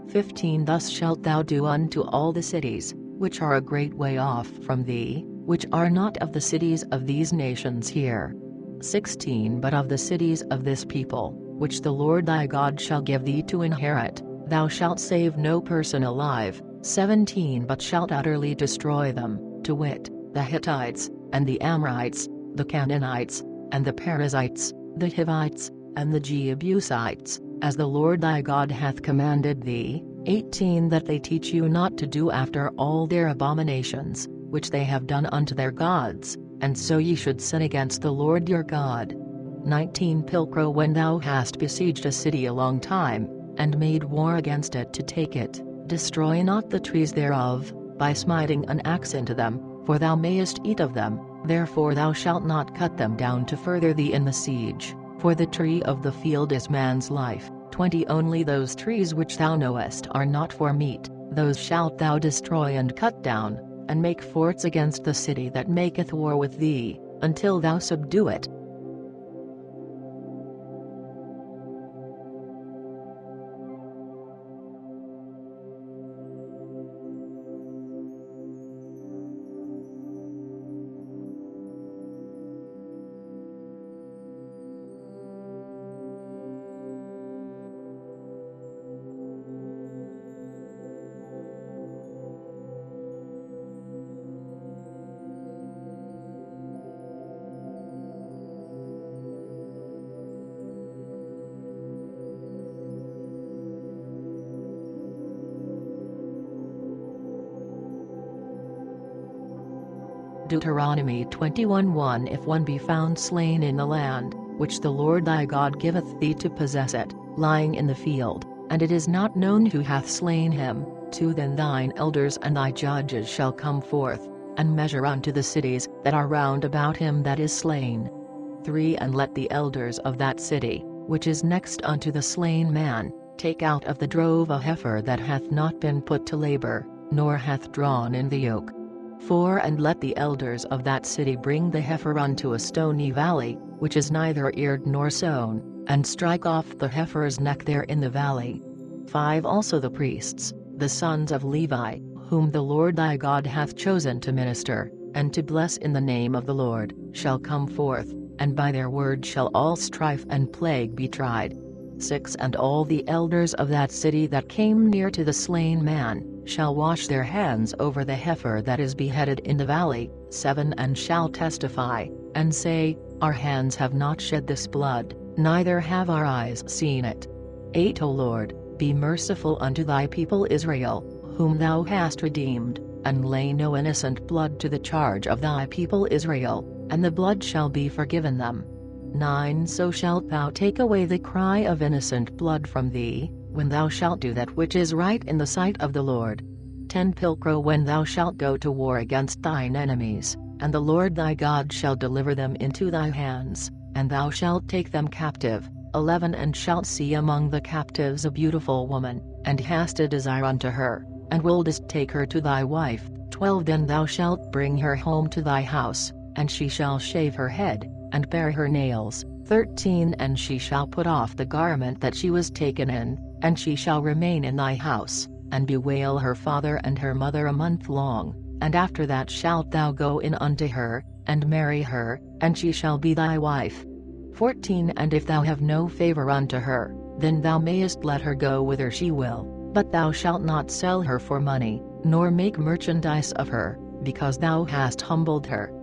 15 Thus shalt thou do unto all the cities, which are a great way off from thee, which are not of the cities of these nations here. 16 But of the cities of this people, which the Lord thy God shall give thee to inherit, thou shalt save no person alive. 17 But shalt utterly destroy them, to wit, the Hittites, and the Amorites, the Canaanites, and the Perizzites, the Hivites, and the Jebusites, as the Lord thy God hath commanded thee. 18 That they teach you not to do after all their abominations, which they have done unto their gods, and so ye should sin against the Lord your God. 19 Pilcrow When thou hast besieged a city a long time, and made war against it to take it, destroy not the trees thereof, by smiting an axe into them, for thou mayest eat of them, therefore thou shalt not cut them down to further thee in the siege, for the tree of the field is man's life. 20 Only those trees which thou knowest are not for meat, those shalt thou destroy and cut down, and make forts against the city that maketh war with thee, until thou subdue it. Deuteronomy 21:1 If one be found slain in the land, which the Lord thy God giveth thee to possess it, lying in the field, and it is not known who hath slain him, 2 Then thine elders and thy judges shall come forth, and measure unto the cities that are round about him that is slain. 3 And let the elders of that city, which is next unto the slain man, take out of the drove a heifer that hath not been put to labor, nor hath drawn in the yoke. 4 And let the elders of that city bring the heifer unto a stony valley, which is neither eared nor sown, and strike off the heifer's neck there in the valley. 5 Also the priests, the sons of Levi, whom the Lord thy God hath chosen to minister, and to bless in the name of the Lord, shall come forth, and by their word shall all strife and plague be tried. 6 And all the elders of that city that came near to the slain man, shall wash their hands over the heifer that is beheaded in the valley. 7 And shall testify, and say, Our hands have not shed this blood, neither have our eyes seen it. 8 O Lord, be merciful unto thy people Israel, whom thou hast redeemed, and lay no innocent blood to the charge of thy people Israel, and the blood shall be forgiven them. 9 So shalt thou take away the cry of innocent blood from thee, when thou shalt do that which is right in the sight of the Lord. 10 Pilcrow When thou shalt go to war against thine enemies, and the Lord thy God shall deliver them into thy hands, and thou shalt take them captive. 11 And shalt see among the captives a beautiful woman, and hast a desire unto her, and wouldest take her to thy wife. 12 Then thou shalt bring her home to thy house, and she shall shave her head, and bare her nails. 13 And she shall put off the garment that she was taken in, and she shall remain in thy house, and bewail her father and her mother a month long, and after that shalt thou go in unto her, and marry her, and she shall be thy wife. 14 And if thou have no favor unto her, then thou mayest let her go whither she will, but thou shalt not sell her for money, nor make merchandise of her, because thou hast humbled her.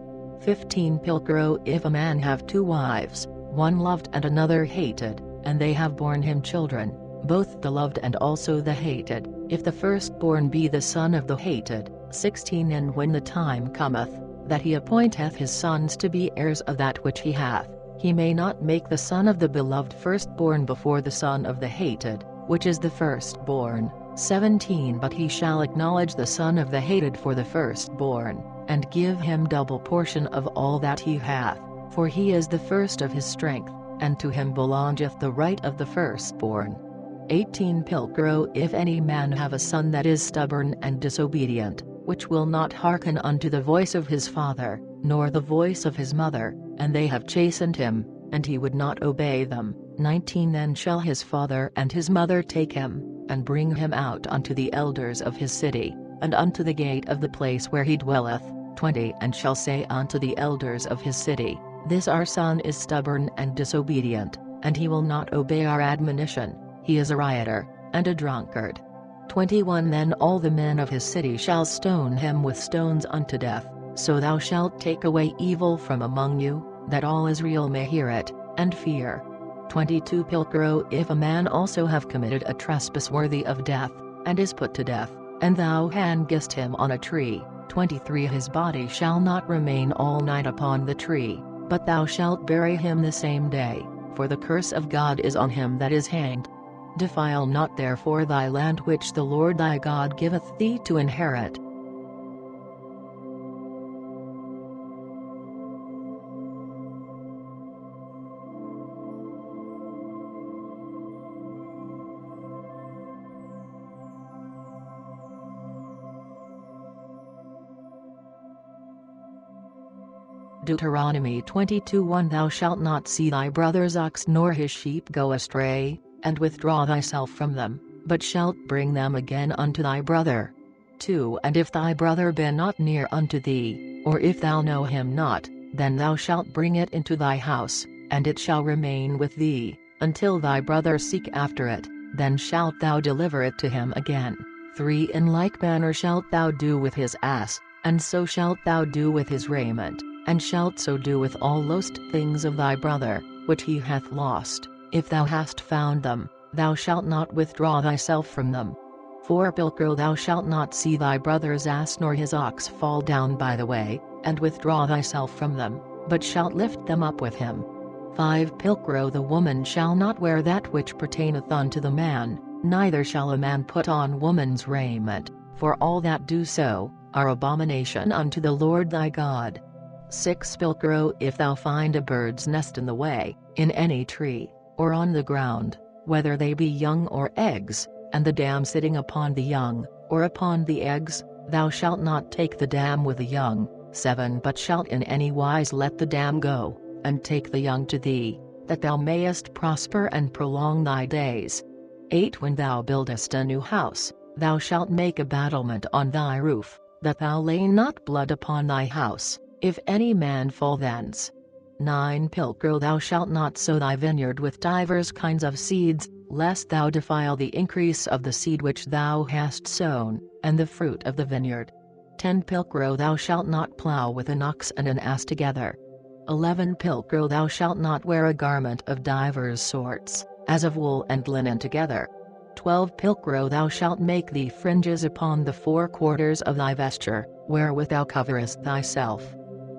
15 Pilcrow If a man have 2 wives, one loved and another hated, and they have borne him children, both the loved and also the hated, if the firstborn be the son of the hated. 16 And when the time cometh, that he appointeth his sons to be heirs of that which he hath, he may not make the son of the beloved firstborn before the son of the hated, which is the firstborn. 17 But he shall acknowledge the son of the hated for the firstborn, and give him double portion of all that he hath, for he is the first of his strength, and to him belongeth the right of the firstborn. 18 Pilcrow If any man have a son that is stubborn and disobedient, which will not hearken unto the voice of his father, nor the voice of his mother, and they have chastened him, and he would not obey them. 19 Then shall his father and his mother take him, and bring him out unto the elders of his city, and unto the gate of the place where he dwelleth. 20 And shall say unto the elders of his city, This our son is stubborn and disobedient, and he will not obey our admonition, he is a rioter, and a drunkard. 21 Then all the men of his city shall stone him with stones unto death, so thou shalt take away evil from among you, that all Israel may hear it, and fear. 22 Pilcrow If a man also have committed a trespass worthy of death, and is put to death, and thou hangest him on a tree, 23 His body shall not remain all night upon the tree, but thou shalt bury him the same day, for the curse of God is on him that is hanged. Defile not therefore thy land which the Lord thy God giveth thee to inherit. Deuteronomy 22:1 Thou shalt not see thy brother's ox nor his sheep go astray, and withdraw thyself from them, but shalt bring them again unto thy brother. 2 And if thy brother be not near unto thee, or if thou know him not, then thou shalt bring it into thy house, and it shall remain with thee, until thy brother seek after it, then shalt thou deliver it to him again. 3 In like manner shalt thou do with his ass, and so shalt thou do with his raiment, and shalt so do with all lost things of thy brother, which he hath lost. If thou hast found them, thou shalt not withdraw thyself from them. 4 Pilcrow Thou shalt not see thy brother's ass nor his ox fall down by the way, and withdraw thyself from them, but shalt lift them up with him. 5 Pilcrow The woman shall not wear that which pertaineth unto the man, neither shall a man put on woman's raiment, for all that do so, are abomination unto the Lord thy God. 6 Pilcrow If thou find a bird's nest in the way, in any tree, or on the ground, whether they be young or eggs, and the dam sitting upon the young, or upon the eggs, thou shalt not take the dam with the young. 7 But shalt in any wise let the dam go, and take the young to thee, that thou mayest prosper and prolong thy days. 8 When thou buildest a new house, thou shalt make a battlement on thy roof, that thou lay not blood upon thy house, if any man fall thence. 9 Pilcrow Thou shalt not sow thy vineyard with divers kinds of seeds, lest thou defile the increase of the seed which thou hast sown, and the fruit of the vineyard. 10 Pilcrow Thou shalt not plow with an ox and an ass together. 11 Pilcrow Thou shalt not wear a garment of divers sorts, as of wool and linen together. 12 Pilcrow Thou shalt make thee fringes upon the 4 quarters of thy vesture, wherewith thou coverest thyself.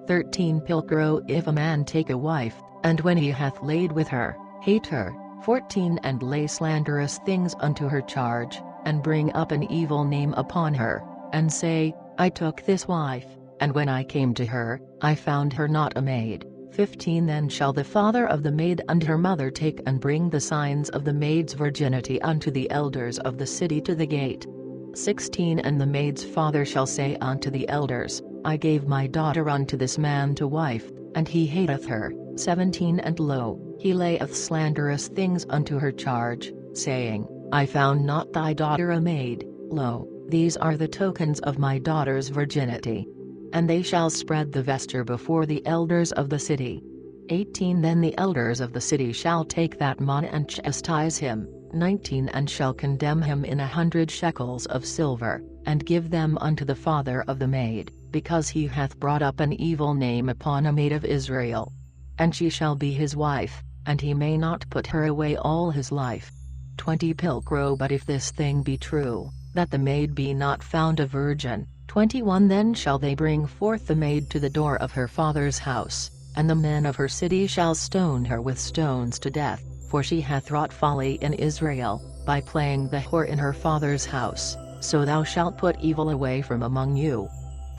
13 Pilcrow If a man take a wife, and when he hath laid with her, hate her. 14 And lay slanderous things unto her charge, and bring up an evil name upon her, and say, I took this wife, and when I came to her, I found her not a maid. 15 Then shall the father of the maid and her mother take and bring the signs of the maid's virginity unto the elders of the city to the gate. 16 And the maid's father shall say unto the elders, I gave my daughter unto this man to wife, and he hateth her. 17 And lo, he layeth slanderous things unto her charge, saying, I found not thy daughter a maid. Lo, these are the tokens of my daughter's virginity. And they shall spread the vesture before the elders of the city. 18 Then the elders of the city shall take that man and chastise him. 19 And shall condemn him in 100 shekels of silver, and give them unto the father of the maid, because he hath brought up an evil name upon a maid of Israel. And she shall be his wife, and he may not put her away all his life. 20 Pilcrow But if this thing be true, that the maid be not found a virgin, 21 Then shall they bring forth the maid to the door of her father's house, and the men of her city shall stone her with stones to death, for she hath wrought folly in Israel, by playing the whore in her father's house, so thou shalt put evil away from among you.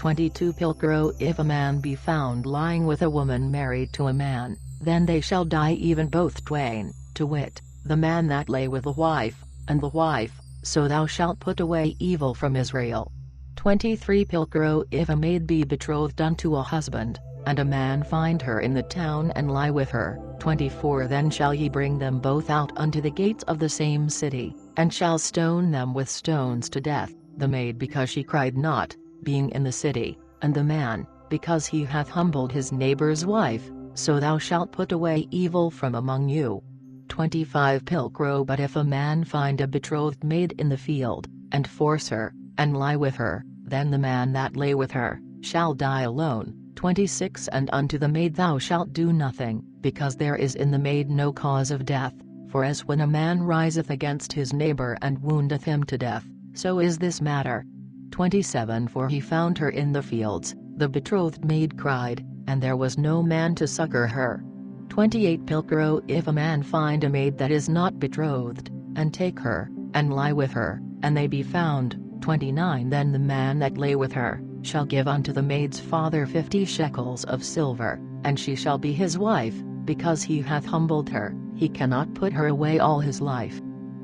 22 Pilcrow If a man be found lying with a woman married to a man, then they shall die even both twain, to wit, the man that lay with the wife, and the wife, so thou shalt put away evil from Israel. 23 Pilgro if a maid be betrothed unto a husband, and a man find her in the town and lie with her. 24 Then shall ye bring them both out unto the gates of the same city, and shall stone them with stones to death, the maid because she cried not, being in the city, and the man, because he hath humbled his neighbor's wife, so thou shalt put away evil from among you. 25 Pilgro But if a man find a betrothed maid in the field, and force her, and lie with her, then the man that lay with her, shall die alone. 26 And unto the maid thou shalt do nothing, because there is in the maid no cause of death, for as when a man riseth against his neighbor and woundeth him to death, so is this matter. 27 For he found her in the fields, the betrothed maid cried, and there was no man to succor her. 28 Pilgro If a man find a maid that is not betrothed, and take her, and lie with her, and they be found. 29 Then the man that lay with her, shall give unto the maid's father 50 shekels of silver, and she shall be his wife, because he hath humbled her, he cannot put her away all his life.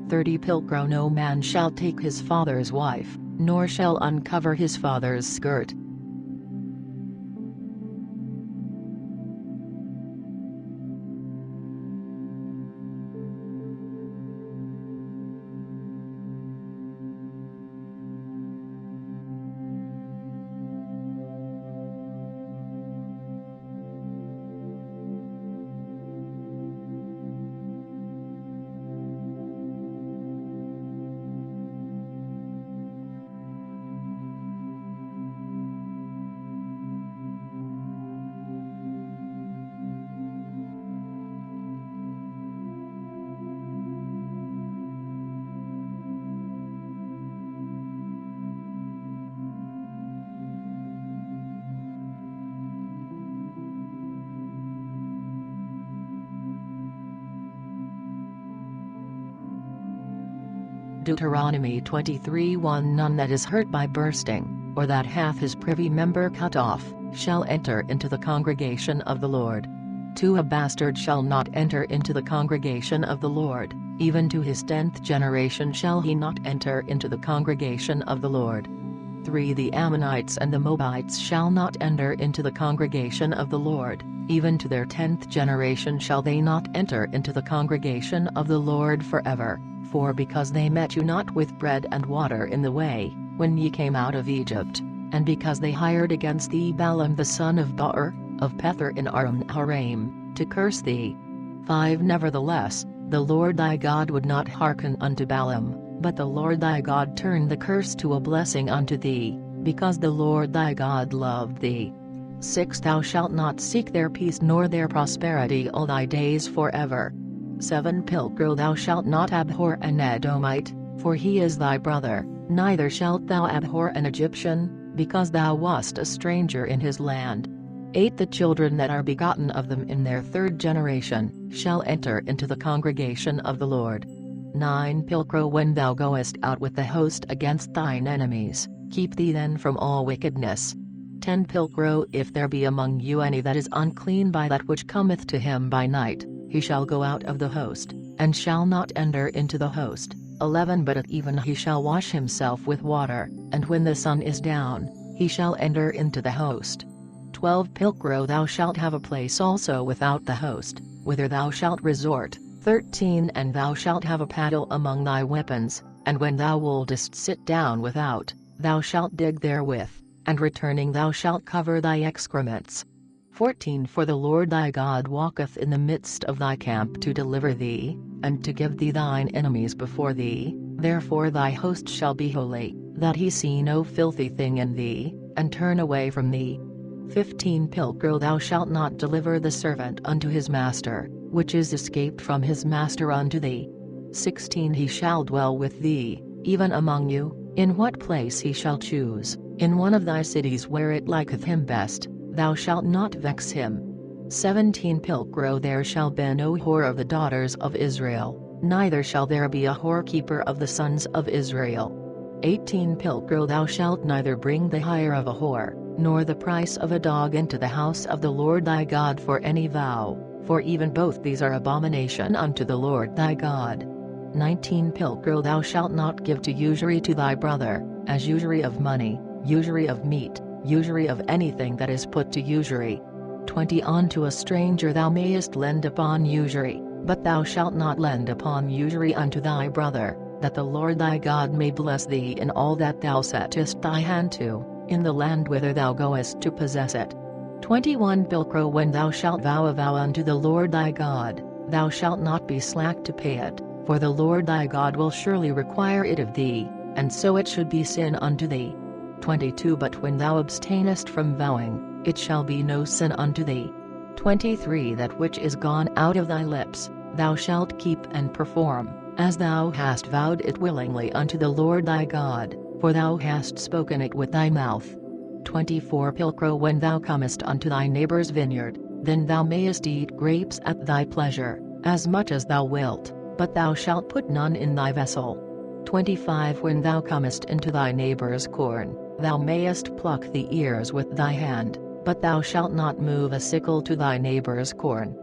30 Pilgro No man shall take his father's wife, nor shall uncover his father's skirt. Deuteronomy 23:1 None that is hurt by bursting, or that hath his privy member cut off, shall enter into the congregation of the Lord. 2 A bastard shall not enter into the congregation of the Lord, even to his 10th generation shall he not enter into the congregation of the Lord. 3 The Ammonites and the Moabites shall not enter into the congregation of the Lord, even to their 10th generation shall they not enter into the congregation of the Lord forever. 4 Because they met you not with bread and water in the way, when ye came out of Egypt, and because they hired against thee Balaam the son of Beor, of Pether in Aram-naharaim, to curse thee. 5 Nevertheless, the Lord thy God would not hearken unto Balaam, but the Lord thy God turned the curse to a blessing unto thee, because the Lord thy God loved thee. 6 Thou shalt not seek their peace nor their prosperity all thy days forever. 7 Pilgro Thou shalt not abhor an Edomite, for he is thy brother, neither shalt thou abhor an Egyptian, because thou wast a stranger in his land. 8 The children that are begotten of them in their 3rd generation, shall enter into the congregation of the Lord. 9 Pilgro When thou goest out with the host against thine enemies, keep thee then from all wickedness. 10 Pilgro If there be among you any that is unclean by that which cometh to him by night, he shall go out of the host, and shall not enter into the host. 11 But at even he shall wash himself with water, and when the sun is down, he shall enter into the host. 12 Pilgro Thou shalt have a place also without the host, whither thou shalt resort. 13 And thou shalt have a paddle among thy weapons, and when thou wouldest sit down without, thou shalt dig therewith, and returning thou shalt cover thy excrements. 14 For the Lord thy God walketh in the midst of thy camp to deliver thee, and to give thee thine enemies before thee, therefore thy host shall be holy, that he see no filthy thing in thee, and turn away from thee. 15 Pilgro Thou shalt not deliver the servant unto his master, which is escaped from his master unto thee. 16 He shall dwell with thee, even among you, in what place he shall choose, in one of thy cities where it liketh him best. Thou shalt not vex him. 17 Pilgro There shall be no whore of the daughters of Israel, neither shall there be a whorekeeper of the sons of Israel. 18 Pilgro Thou shalt neither bring the hire of a whore, nor the price of a dog into the house of the Lord thy God for any vow, for even both these are abomination unto the Lord thy God. 19 Pilgro Thou shalt not give to usury to thy brother, as usury of money, usury of meat, usury of anything that is put to usury. 20 Unto a stranger thou mayest lend upon usury, but thou shalt not lend upon usury unto thy brother, that the Lord thy God may bless thee in all that thou settest thy hand to, in the land whither thou goest to possess it. 21 Pilcrow When thou shalt vow a vow unto the Lord thy God, thou shalt not be slack to pay it, for the Lord thy God will surely require it of thee, and so it should be sin unto thee. 22 But when thou abstainest from vowing, it shall be no sin unto thee. 23 That which is gone out of thy lips, thou shalt keep and perform, as thou hast vowed it willingly unto the Lord thy God, for thou hast spoken it with thy mouth. 24 Pilcrow When thou comest unto thy neighbor's vineyard, then thou mayest eat grapes at thy pleasure, as much as thou wilt, but thou shalt put none in thy vessel. 25 When thou comest into thy neighbor's corn, thou mayest pluck the ears with thy hand, but thou shalt not move a sickle to thy neighbor's corn.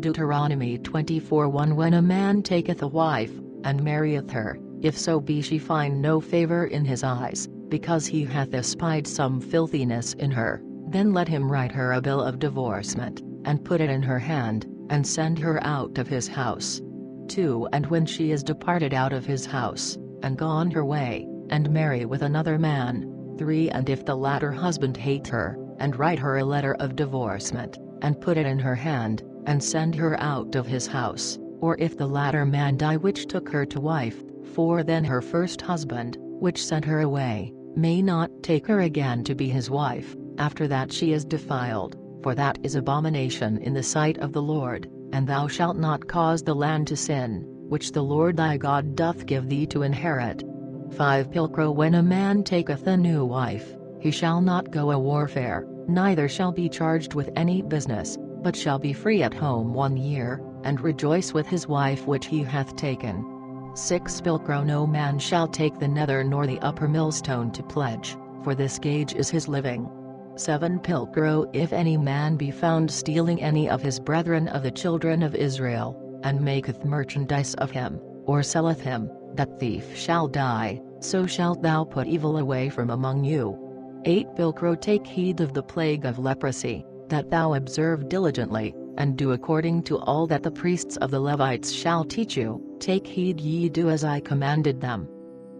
Deuteronomy 24:1 When a man taketh a wife, and marrieth her, if so be she find no favor in his eyes, because he hath espied some filthiness in her, then let him write her a bill of divorcement, and put it in her hand, and send her out of his house. 2 And when she is departed out of his house, and gone her way, and marry with another man. 3 And if the latter husband hate her, and write her a letter of divorcement, and put it in her hand, and send her out of his house, or if the latter man die which took her to wife. 4 Then her first husband, which sent her away, may not take her again to be his wife, after that she is defiled, for that is abomination in the sight of the Lord, and thou shalt not cause the land to sin, which the Lord thy God doth give thee to inherit. 5 Pilcrow When a man taketh a new wife, he shall not go a warfare, neither shall be charged with any business, but shall be free at home 1 year, and rejoice with his wife which he hath taken. 6 Pilcrow No man shall take the nether nor the upper millstone to pledge, for this gage is his living. 7 Pilcrow If any man be found stealing any of his brethren of the children of Israel, and maketh merchandise of him, or selleth him, that thief shall die, so shalt thou put evil away from among you. 8 Pilcrow Take heed of the plague of leprosy, that thou observe diligently, and do according to all that the priests of the Levites shall teach you. Take heed ye do as I commanded them.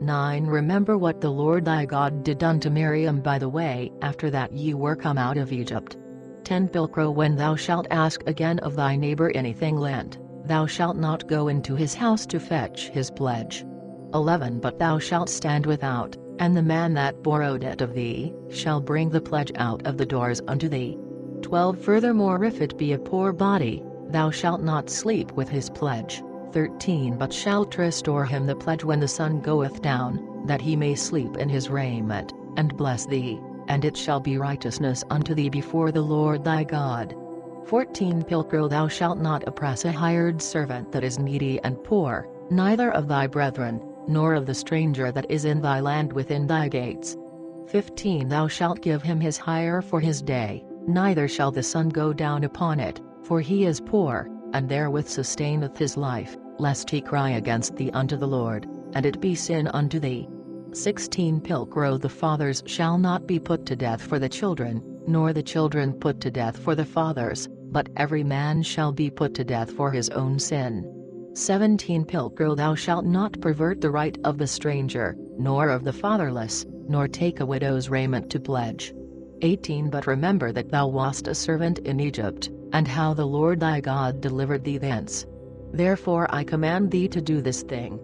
9 Remember what the Lord thy God did unto Miriam by the way after that ye were come out of Egypt. 10 Pilcrow When thou shalt ask again of thy neighbor anything lent, thou shalt not go into his house to fetch his pledge. 11 But thou shalt stand without, and the man that borrowed it of thee shall bring the pledge out of the doors unto thee. 12 Furthermore if it be a poor body, thou shalt not sleep with his pledge. 13 But shalt restore him the pledge when the sun goeth down, that he may sleep in his raiment, and bless thee, and it shall be righteousness unto thee before the Lord thy God. 14 Pilcrow Thou shalt not oppress a hired servant that is needy and poor, neither of thy brethren, nor of the stranger that is in thy land within thy gates. 15 Thou shalt give him his hire for his day, neither shall the sun go down upon it, for he is poor, and therewith sustaineth his life, lest he cry against thee unto the Lord, and it be sin unto thee. 16 Pilcrow The fathers shall not be put to death for the children, nor the children put to death for the fathers, but every man shall be put to death for his own sin. 17 Pilcrow Thou shalt not pervert the right of the stranger, nor of the fatherless, nor take a widow's raiment to pledge. 18 But remember that thou wast a servant in Egypt, and how the Lord thy God delivered thee thence. Therefore I command thee to do this thing.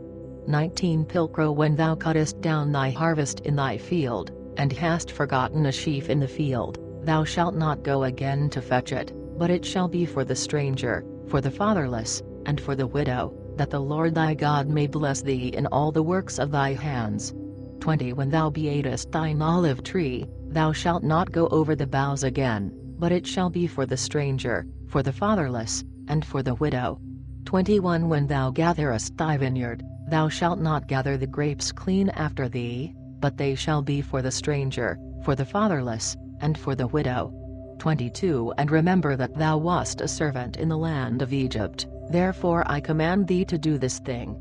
19 Pilcrow when thou cuttest down thy harvest in thy field, and hast forgotten a sheaf in the field, thou shalt not go again to fetch it, but it shall be for the stranger, for the fatherless, and for the widow, that the Lord thy God may bless thee in all the works of thy hands. 20 When thou beatest thine olive tree, thou shalt not go over the boughs again, but it shall be for the stranger, for the fatherless, and for the widow. 21 When thou gatherest thy vineyard, thou shalt not gather the grapes clean after thee, but they shall be for the stranger, for the fatherless, and for the widow. 22 And remember that thou wast a servant in the land of Egypt, therefore I command thee to do this thing.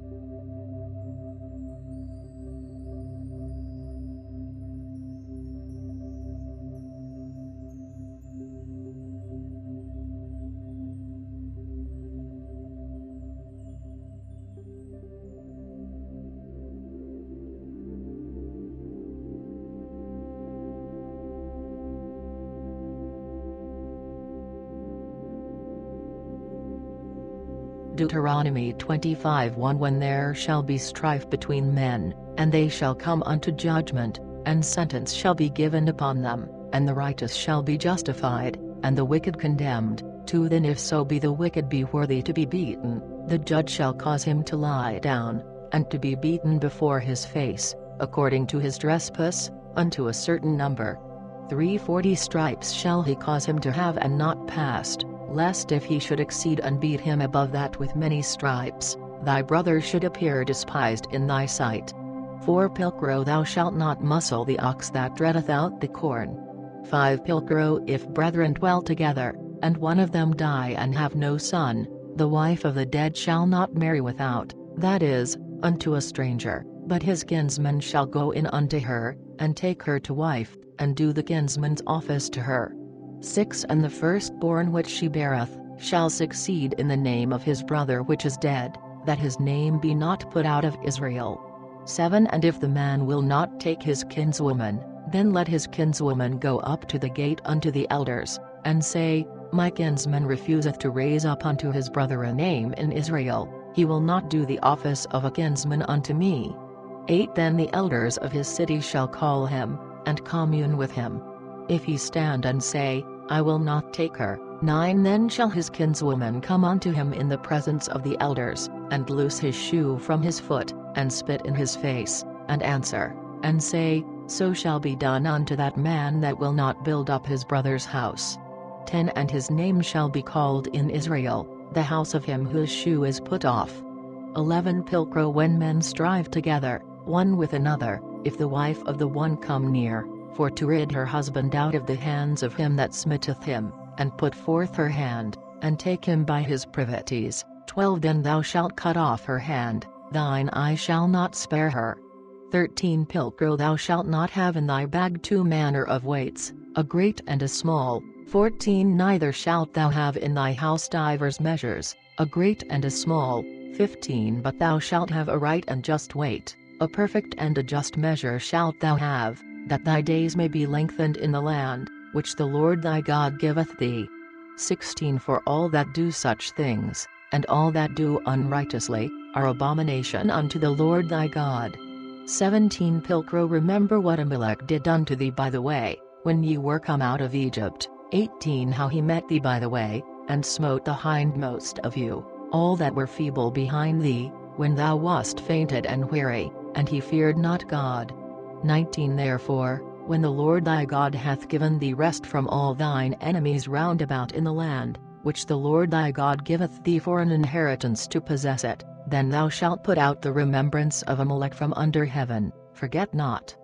Deuteronomy 25:1 When there shall be strife between men, and they shall come unto judgment, and sentence shall be given upon them, and the righteous shall be justified, and the wicked condemned, 2 Then if so be the wicked be worthy to be beaten, the judge shall cause him to lie down, and to be beaten before his face, according to his trespass, unto a certain number. 3 40 stripes shall he cause him to have and not past, lest if he should exceed and beat him above that with many stripes, thy brother should appear despised in thy sight. 4 Pilcrow thou shalt not muzzle the ox that treadeth out the corn. 5 Pilcrow if brethren dwell together, and one of them die and have no son, the wife of the dead shall not marry without, that is, unto a stranger, but his kinsman shall go in unto her, and take her to wife, and do the kinsman's office to her. 6 And the firstborn which she beareth, shall succeed in the name of his brother which is dead, that his name be not put out of Israel. 7 And if the man will not take his kinswoman, then let his kinswoman go up to the gate unto the elders, and say, My kinsman refuseth to raise up unto his brother a name in Israel, he will not do the office of a kinsman unto me. 8 Then the elders of his city shall call him, and commune with him. If he stand and say, I will not take her, 9 Then shall his kinswoman come unto him in the presence of the elders, and loose his shoe from his foot, and spit in his face, and answer, and say, So shall be done unto that man that will not build up his brother's house. 10 And his name shall be called in Israel, the house of him whose shoe is put off. 11 Pilcrow when men strive together, one with another, if the wife of the one come near, for to rid her husband out of the hands of him that smitteth him, and put forth her hand, and take him by his privities, 12 Then thou shalt cut off her hand, thine eye shall not spare her. 13 Pilcrow thou shalt not have in thy bag 2 manner of weights, a great and a small. 14 Neither shalt thou have in thy house divers measures, a great and a small. 15 But thou shalt have a right and just weight, a perfect and a just measure shalt thou have, that thy days may be lengthened in the land, which the Lord thy God giveth thee. 16 For all that do such things, and all that do unrighteously, are abomination unto the Lord thy God. 17 Pilcrow remember what Amalek did unto thee by the way, when ye were come out of Egypt. 18 How he met thee by the way, and smote the hindmost of you, all that were feeble behind thee, when thou wast fainted and weary, and he feared not God. 19 Therefore, when the Lord thy God hath given thee rest from all thine enemies round about in the land, which the Lord thy God giveth thee for an inheritance to possess it, then thou shalt put out the remembrance of Amalek from under heaven, forget not.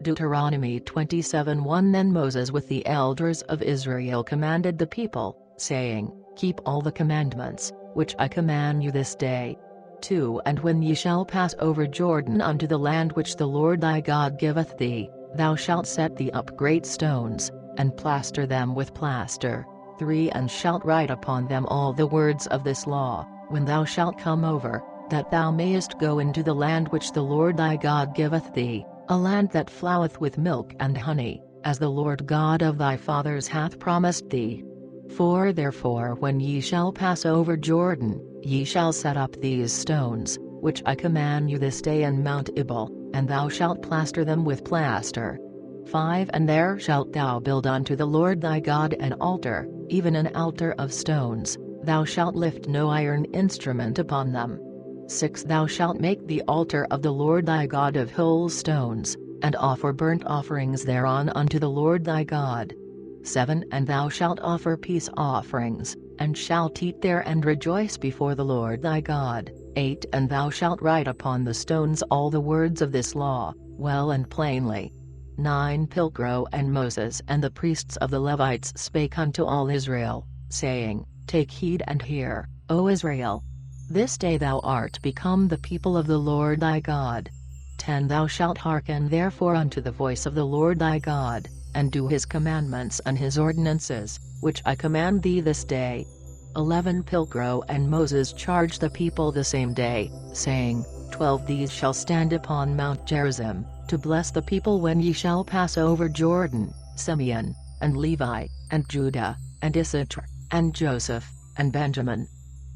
Deuteronomy 27:1 Then Moses with the elders of Israel commanded the people, saying, Keep all the commandments, which I command you this day. 2 And when ye shall pass over Jordan unto the land which the Lord thy God giveth thee, thou shalt set thee up great stones, and plaster them with plaster. 3 And shalt write upon them all the words of this law, when thou shalt come over, that thou mayest go into the land which the Lord thy God giveth thee, a land that floweth with milk and honey, as the Lord God of thy fathers hath promised thee. 4 Therefore when ye shall pass over Jordan, ye shall set up these stones, which I command you this day in Mount Ebal, and thou shalt plaster them with plaster. 5 And there shalt thou build unto the Lord thy God an altar, even an altar of stones, thou shalt lift no iron instrument upon them. 6 Thou shalt make the altar of the Lord thy God of whole stones, and offer burnt offerings thereon unto the Lord thy God. 7 And thou shalt offer peace offerings, and shalt eat there and rejoice before the Lord thy God. 8 And thou shalt write upon the stones all the words of this law, well and plainly. 9 Pilcro and Moses and the priests of the Levites spake unto all Israel, saying, Take heed and hear, O Israel. This day thou art become the people of the Lord thy God. 10 Thou shalt hearken therefore unto the voice of the Lord thy God, and do his commandments and his ordinances, which I command thee this day. 11 Pilcro and Moses charged the people the same day, saying, 12 These shall stand upon Mount Gerizim, to bless the people when ye shall pass over Jordan, Simeon, and Levi, and Judah, and Issachar, and Joseph, and Benjamin.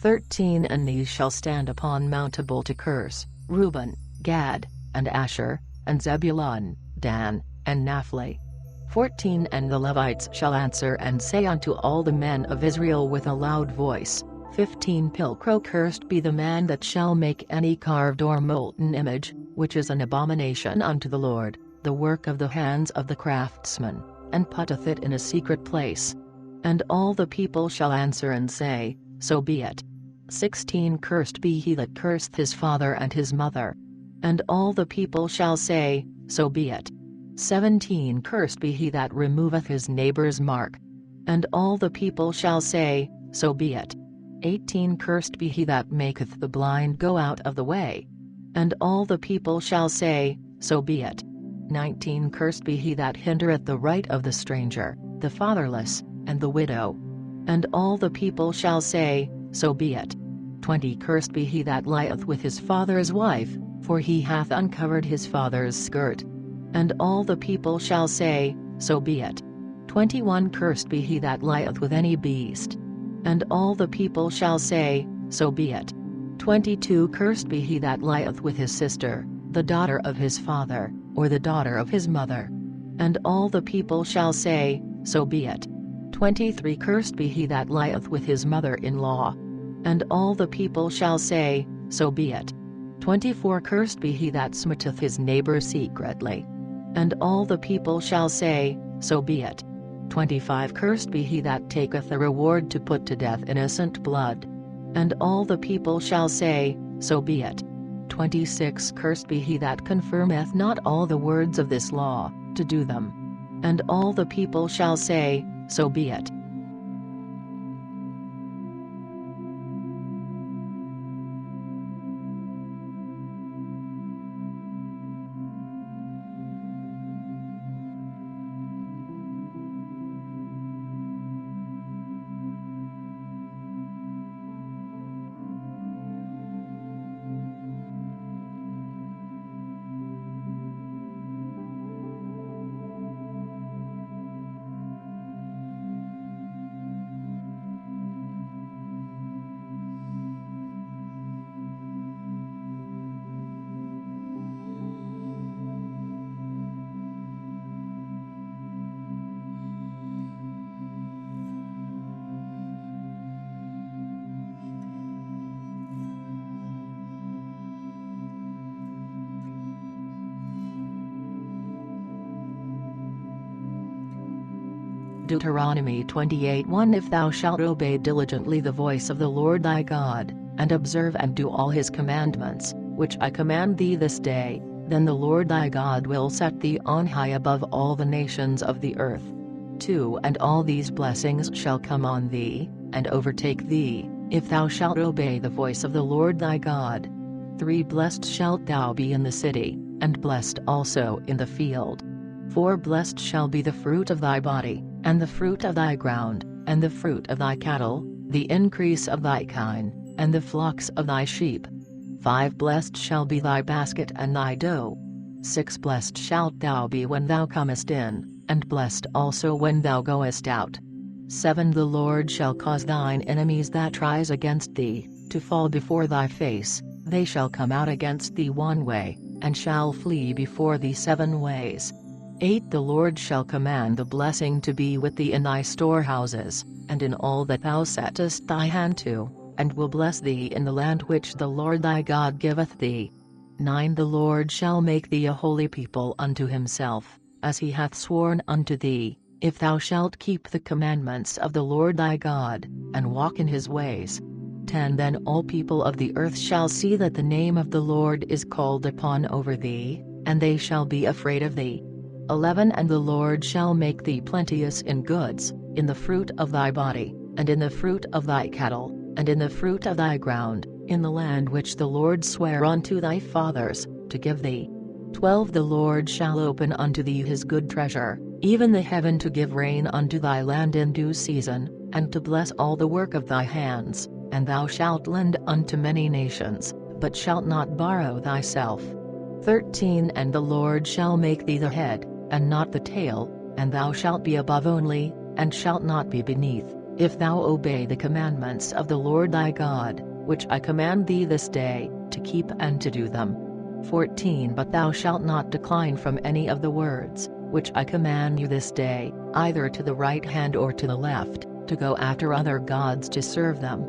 13 And these shall stand upon Mount Ebal to curse, Reuben, Gad, and Asher, and Zebulun, Dan, and Naphtali. 14 And the Levites shall answer and say unto all the men of Israel with a loud voice, 15 Pilcro Cursed be the man that shall make any carved or molten image, which is an abomination unto the Lord, the work of the hands of the craftsman, and putteth it in a secret place. And all the people shall answer and say, So be it. 16 Cursed be he that curseth his father and his mother. And all the people shall say, So be it. 17 Cursed be he that removeth his neighbor's mark. And all the people shall say, So be it. 18 Cursed be he that maketh the blind go out of the way. And all the people shall say, So be it. 19 Cursed be he that hindereth the right of the stranger, the fatherless, and the widow. And all the people shall say, So be it. 20 Cursed be he that lieth with his father's wife, for he hath uncovered his father's skirt. And all the people shall say, So be it. 21 Cursed be he that lieth with any beast. And all the people shall say, So be it. 22 Cursed be he that lieth with his sister, the daughter of his father, or the daughter of his mother. And all the people shall say, So be it. 23 Cursed be he that lieth with his mother-in-law. And all the people shall say, So be it. 24 Cursed be he that smiteth his neighbor secretly. And all the people shall say, So be it. 25 Cursed be he that taketh a reward to put to death innocent blood. And all the people shall say, So be it. 26 Cursed be he that confirmeth not all the words of this law, to do them. And all the people shall say, So be it. Deuteronomy 28:1 If thou shalt obey diligently the voice of the Lord thy God, and observe and do all his commandments, which I command thee this day, then the Lord thy God will set thee on high above all the nations of the earth. 2 And all these blessings shall come on thee, and overtake thee, if thou shalt obey the voice of the Lord thy God. 3 Blessed shalt thou be in the city, and blessed also in the field. 4 Blessed shall be the fruit of thy body, and the fruit of thy ground, and the fruit of thy cattle, the increase of thy kine, and the flocks of thy sheep. 5 Blessed shall be thy basket and thy dough. 6 Blessed shalt thou be when thou comest in, and blessed also when thou goest out. 7 The Lord shall cause thine enemies that rise against thee, to fall before thy face. They shall come out against thee one way, and shall flee before thee 7 ways. 8 The Lord shall command the blessing to be with thee in thy storehouses, and in all that thou settest thy hand to, and will bless thee in the land which the Lord thy God giveth thee. 9 The Lord shall make thee a holy people unto himself, as he hath sworn unto thee, if thou shalt keep the commandments of the Lord thy God, and walk in his ways. 10 Then all people of the earth shall see that the name of the Lord is called upon over thee, and they shall be afraid of thee. 11 And the Lord shall make thee plenteous in goods, in the fruit of thy body, and in the fruit of thy cattle, and in the fruit of thy ground, in the land which the Lord sware unto thy fathers, to give thee. 12 The Lord shall open unto thee his good treasure, even the heaven to give rain unto thy land in due season, and to bless all the work of thy hands, and thou shalt lend unto many nations, but shalt not borrow thyself. 13 And the Lord shall make thee the head, and not the tail, and thou shalt be above only, and shalt not be beneath, if thou obey the commandments of the Lord thy God, which I command thee this day, to keep and to do them. 14 But thou shalt not decline from any of the words, which I command you this day, either to the right hand or to the left, to go after other gods to serve them.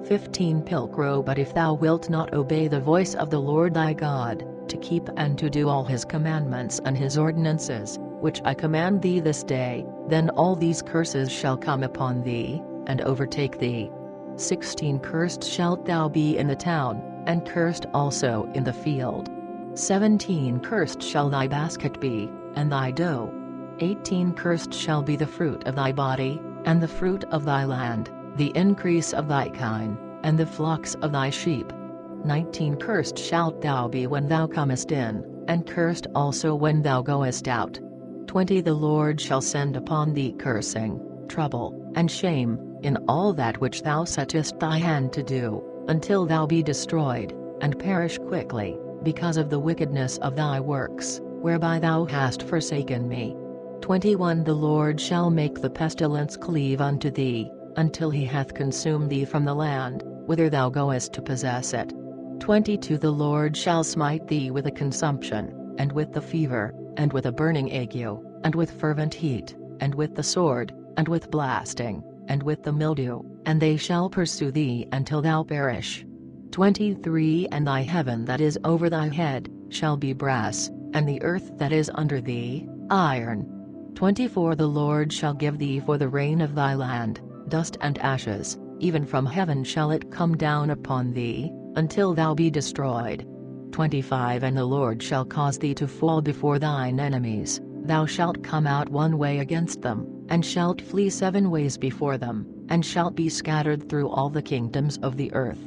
15 Pilcrow But if thou wilt not obey the voice of the Lord thy God, to keep and to do all his commandments and his ordinances, which I command thee this day, then all these curses shall come upon thee, and overtake thee. 16 Cursed shalt thou be in the town, and cursed also in the field. 17 Cursed shall thy basket be, and thy dough. 18 Cursed shall be the fruit of thy body, and the fruit of thy land, the increase of thy kine, and the flocks of thy sheep. 19 Cursed shalt thou be when thou comest in, and cursed also when thou goest out. 20 The Lord shall send upon thee cursing, trouble, and shame, in all that which thou settest thy hand to do, until thou be destroyed, and perish quickly, because of the wickedness of thy works, whereby thou hast forsaken me. 21 The Lord shall make the pestilence cleave unto thee, until he hath consumed thee from the land, whither thou goest to possess it. 22 The Lord shall smite thee with a consumption, and with the fever, and with a burning ague, and with fervent heat, and with the sword, and with blasting, and with the mildew, and they shall pursue thee until thou perish. 23 And thy heaven that is over thy head, shall be brass, and the earth that is under thee, iron. 24 The Lord shall give thee for the rain of thy land, dust and ashes, even from heaven shall it come down upon thee, until thou be destroyed. 25 And the Lord shall cause thee to fall before thine enemies, thou shalt come out one way against them, and shalt flee 7 ways before them, and shalt be scattered through all the kingdoms of the earth.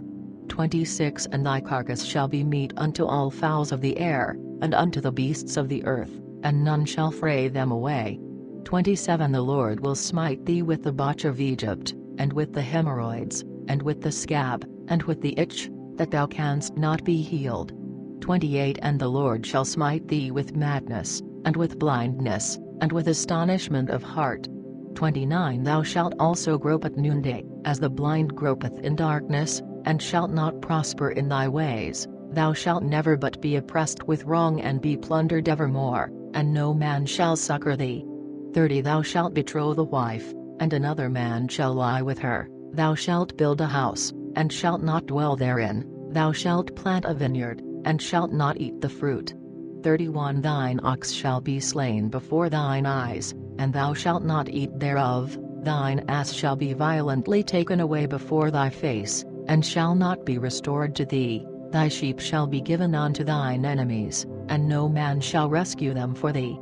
26 And thy carcass shall be meat unto all fowls of the air, and unto the beasts of the earth, and none shall fray them away. 27 The Lord will smite thee with the botch of Egypt, and with the hemorrhoids, and with the scab, and with the itch, that thou canst not be healed. 28 And the Lord shall smite thee with madness, and with blindness, and with astonishment of heart. 29 Thou shalt also grope at noonday, as the blind gropeth in darkness, and shalt not prosper in thy ways. Thou shalt never but be oppressed with wrong and be plundered evermore, and no man shall succor thee. 30 Thou shalt betroth a wife, and another man shall lie with her. Thou shalt build a house, and shalt not dwell therein. Thou shalt plant a vineyard, and shalt not eat the fruit. 31 Thine ox shall be slain before thine eyes, and thou shalt not eat thereof. Thine ass shall be violently taken away before thy face, and shall not be restored to thee. Thy sheep shall be given unto thine enemies, and no man shall rescue them for thee.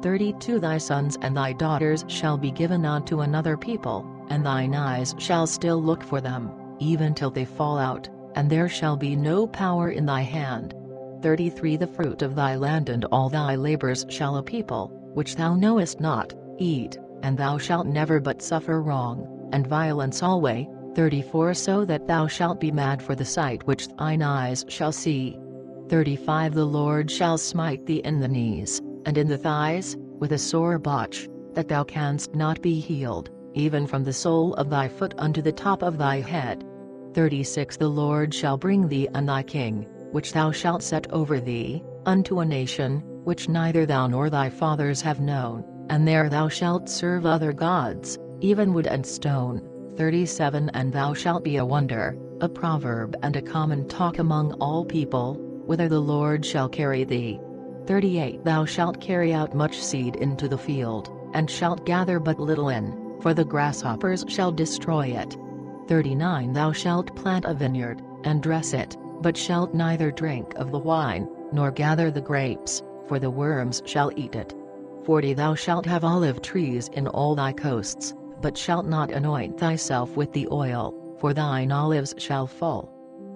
32 Thy sons and thy daughters shall be given unto another people, and thine eyes shall still look for them, even till they fall out, and there shall be no power in thy hand. 33 The fruit of thy land and all thy labors shall a people, which thou knowest not, eat, and thou shalt never but suffer wrong, and violence alway. 34 So that thou shalt be mad for the sight which thine eyes shall see. 35 The Lord shall smite thee in the knees, and in the thighs, with a sore botch, that thou canst not be healed, even from the sole of thy foot unto the top of thy head. 36 The Lord shall bring thee and thy king, which thou shalt set over thee, unto a nation, which neither thou nor thy fathers have known, and there thou shalt serve other gods, even wood and stone. 37 And thou shalt be a wonder, a proverb and a common talk among all people, whither the Lord shall carry thee. 38 Thou shalt carry out much seed into the field, and shalt gather but little in, for the grasshoppers shall destroy it. 39 Thou shalt plant a vineyard, and dress it, but shalt neither drink of the wine, nor gather the grapes, for the worms shall eat it. 40 Thou shalt have olive trees in all thy coasts, but shalt not anoint thyself with the oil, for thine olives shall fall.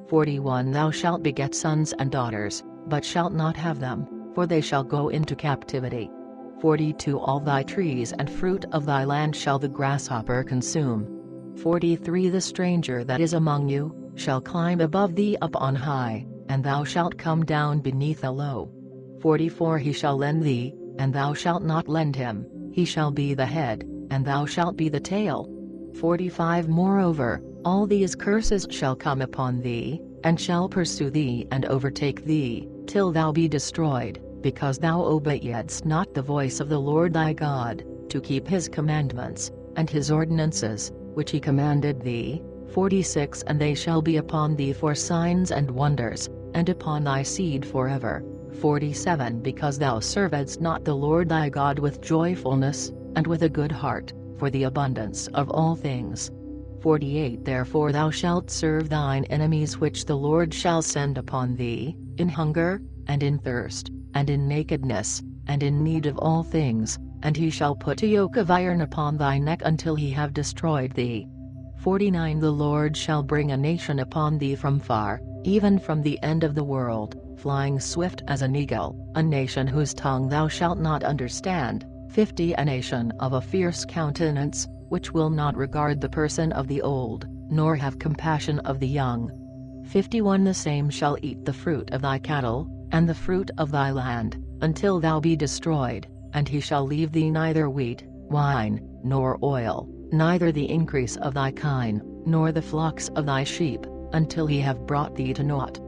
41 Thou shalt beget sons and daughters, but shalt not have them, for they shall go into captivity. 42 All thy trees and fruit of thy land shall the grasshopper consume. 43 The stranger that is among you, shall climb above thee up on high, and thou shalt come down beneath a low. 44 He shall lend thee, and thou shalt not lend him, he shall be the head, and thou shalt be the tail. 45 Moreover, all these curses shall come upon thee, and shall pursue thee and overtake thee, till thou be destroyed, because thou obeyedst not the voice of the Lord thy God, to keep his commandments, and his ordinances, which he commanded thee. 46 And they shall be upon thee for signs and wonders, and upon thy seed forever. 47 Because thou servedst not the Lord thy God with joyfulness, and with a good heart, for the abundance of all things. 48 Therefore thou shalt serve thine enemies which the Lord shall send upon thee, in hunger, and in thirst, and in nakedness, and in need of all things, and he shall put a yoke of iron upon thy neck until he have destroyed thee. 49 The Lord shall bring a nation upon thee from far, even from the end of the world, flying swift as an eagle, a nation whose tongue thou shalt not understand. 50 A nation of a fierce countenance, which will not regard the person of the old, nor have compassion of the young. 51 The same shall eat the fruit of thy cattle, and the fruit of thy land, until thou be destroyed, and he shall leave thee neither wheat, wine, nor oil, neither the increase of thy kine, nor the flocks of thy sheep, until he have brought thee to naught.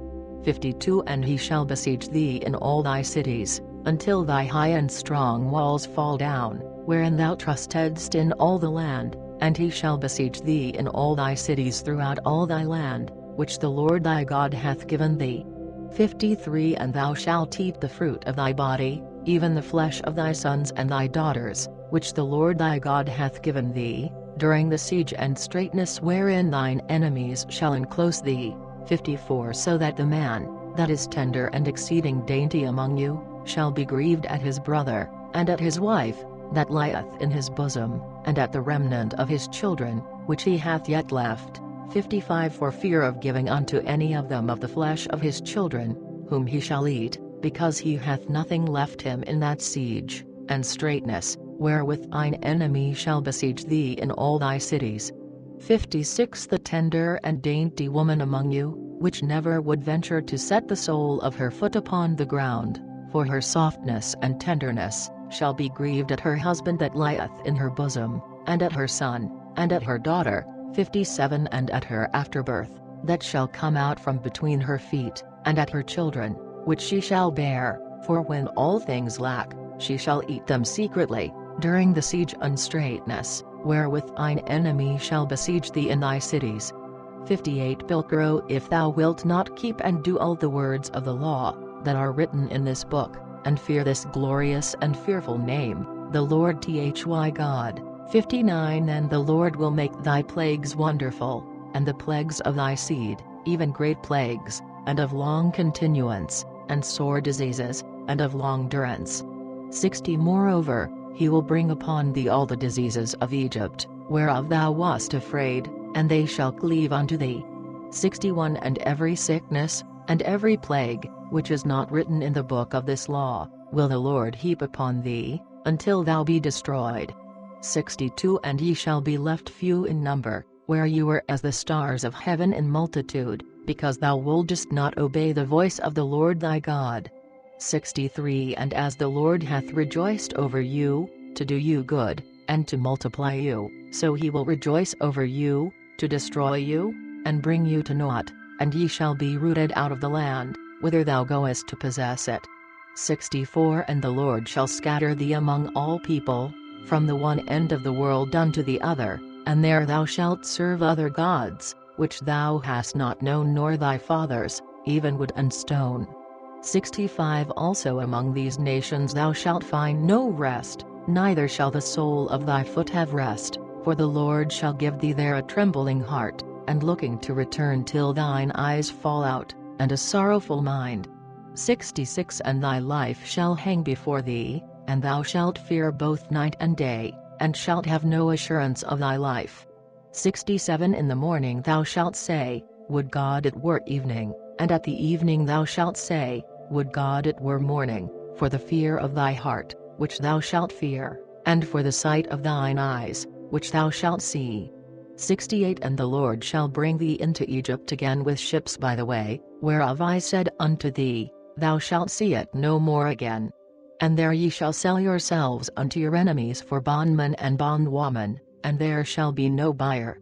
52 And he shall besiege thee in all thy cities, until thy high and strong walls fall down, wherein thou trustedst in all the land, and he shall besiege thee in all thy cities throughout all thy land, which the Lord thy God hath given thee. 53 And thou shalt eat the fruit of thy body, even the flesh of thy sons and thy daughters, which the Lord thy God hath given thee, during the siege and straitness wherein thine enemies shall enclose thee. 54 So that the man, that is tender and exceeding dainty among you, shall be grieved at his brother, and at his wife, that lieth in his bosom, and at the remnant of his children, which he hath yet left. 55 For fear of giving unto any of them of the flesh of his children, whom he shall eat, because he hath nothing left him in that siege, and straitness, wherewith thine enemy shall besiege thee in all thy cities. 56 The tender and dainty woman among you, which never would venture to set the sole of her foot upon the ground, for her softness and tenderness, shall be grieved at her husband that lieth in her bosom, and at her son, and at her daughter. 57 And at her afterbirth, that shall come out from between her feet, and at her children, which she shall bear, for when all things lack, she shall eat them secretly, during the siege and straitness, wherewith thine enemy shall besiege thee in thy cities. 58 Pilgrim, if thou wilt not keep and do all the words of the law, that are written in this book, and fear this glorious and fearful name, the Lord thy God. 59 Then the Lord will make thy plagues wonderful, and the plagues of thy seed, even great plagues, and of long continuance, and sore diseases, and of long durance. 60 Moreover, he will bring upon thee all the diseases of Egypt, whereof thou wast afraid, and they shall cleave unto thee. 61 And every sickness, and every plague, which is not written in the book of this law, will the Lord heap upon thee, until thou be destroyed. 62 And ye shall be left few in number, where you were as the stars of heaven in multitude, because thou wouldest not obey the voice of the Lord thy God. 63 And as the Lord hath rejoiced over you, to do you good, and to multiply you, so he will rejoice over you, to destroy you, and bring you to naught, and ye shall be rooted out of the land, whither thou goest to possess it. 64 And the Lord shall scatter thee among all people, from the one end of the world unto the other, and there thou shalt serve other gods, which thou hast not known nor thy fathers, even wood and stone. 65 Also among these nations thou shalt find no rest, neither shall the sole of thy foot have rest, for the Lord shall give thee there a trembling heart, and looking to return till thine eyes fall out, and a sorrowful mind. 66 And thy life shall hang before thee, and thou shalt fear both night and day, and shalt have no assurance of thy life. 67 In the morning thou shalt say, Would God it were evening, and at the evening thou shalt say, Would God it were morning, for the fear of thy heart, which thou shalt fear, and for the sight of thine eyes, which thou shalt see. 68 And the Lord shall bring thee into Egypt again with ships by the way, whereof I said unto thee, Thou shalt see it no more again. And there ye shall sell yourselves unto your enemies for bondmen and bondwoman, and there shall be no buyer.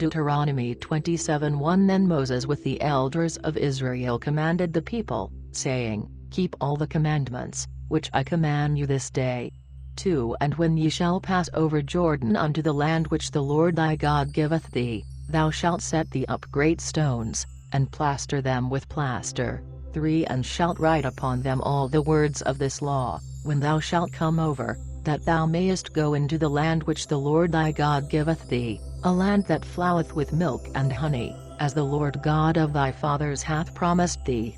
Deuteronomy 27:1 Then Moses with the elders of Israel commanded the people, saying, Keep all the commandments, which I command you this day. 2 And when ye shall pass over Jordan unto the land which the Lord thy God giveth thee, thou shalt set thee up great stones, and plaster them with plaster. 3 And shalt write upon them all the words of this law, when thou shalt come over, that thou mayest go into the land which the Lord thy God giveth thee, a land that floweth with milk and honey, as the Lord God of thy fathers hath promised thee.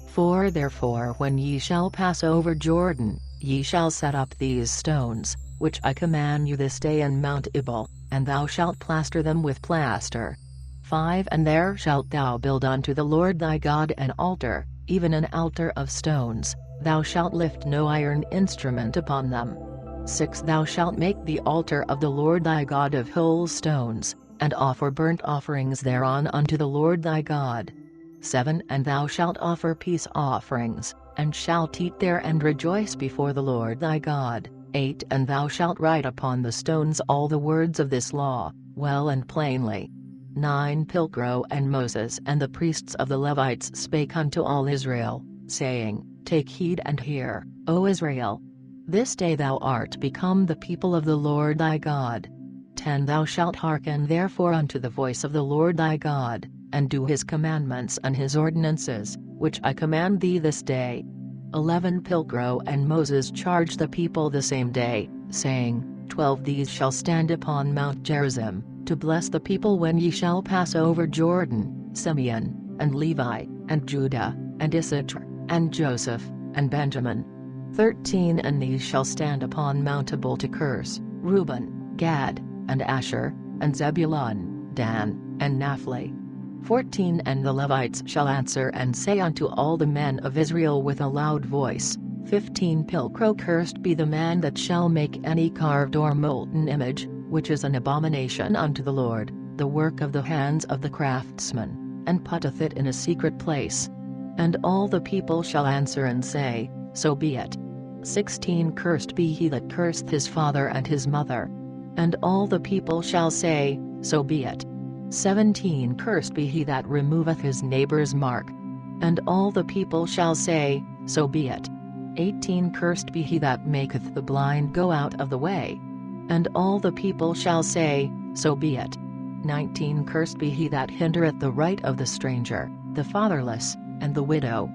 4 Therefore when ye shall pass over Jordan, ye shall set up these stones, which I command you this day in Mount Ebal, and thou shalt plaster them with plaster. 5 And there shalt thou build unto the Lord thy God an altar, even an altar of stones, thou shalt lift no iron instrument upon them. 6 Thou shalt make the altar of the Lord thy God of whole stones, and offer burnt offerings thereon unto the Lord thy God. 7 And thou shalt offer peace offerings, and shalt eat there and rejoice before the Lord thy God. 8 And thou shalt write upon the stones all the words of this law, well and plainly. 9 Pilcro and Moses and the priests of the Levites spake unto all Israel, saying, Take heed and hear, O Israel. This day thou art become the people of the Lord thy God. 10 Thou shalt hearken therefore unto the voice of the Lord thy God, and do his commandments and his ordinances, which I command thee this day. 11 Pilcro and Moses charged the people the same day, saying, 12 These shall stand upon Mount Gerizim, to bless the people when ye shall pass over Jordan, Simeon, and Levi, and Judah, and Issachar, and Joseph, and Benjamin. 13 And these shall stand upon Mount Ebal to curse, Reuben, Gad, and Asher, and Zebulun, Dan, and Naphtali. 14 And the Levites shall answer and say unto all the men of Israel with a loud voice, 15 Pilcrow Cursed be the man that shall make any carved or molten image, which is an abomination unto the Lord, the work of the hands of the craftsman, and putteth it in a secret place. And all the people shall answer and say, So be it. 16 Cursed be he that curseth his father and his mother. And all the people shall say, So be it. 17 Cursed be he that removeth his neighbor's mark. And all the people shall say, So be it. 18 Cursed be he that maketh the blind go out of the way. And all the people shall say, So be it. 19 Cursed be he that hindereth the right of the stranger, the fatherless, and the widow.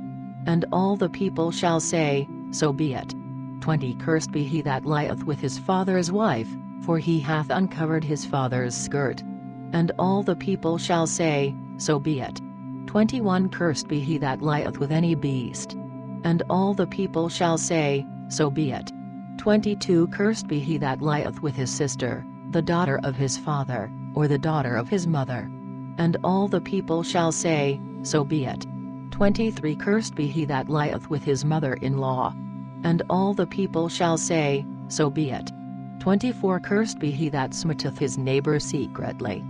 And all the people shall say, So be it. 20 Cursed be he that lieth with his father's wife, for he hath uncovered his father's skirt. And all the people shall say, So be it. 21 Cursed be he that lieth with any beast. And all the people shall say, So be it. 22 Cursed be he that lieth with his sister, the daughter of his father, or the daughter of his mother. And all the people shall say, So be it. 23 Cursed be he that lieth with his mother-in-law. And all the people shall say, So be it. 24 Cursed be he that smiteth his neighbor secretly.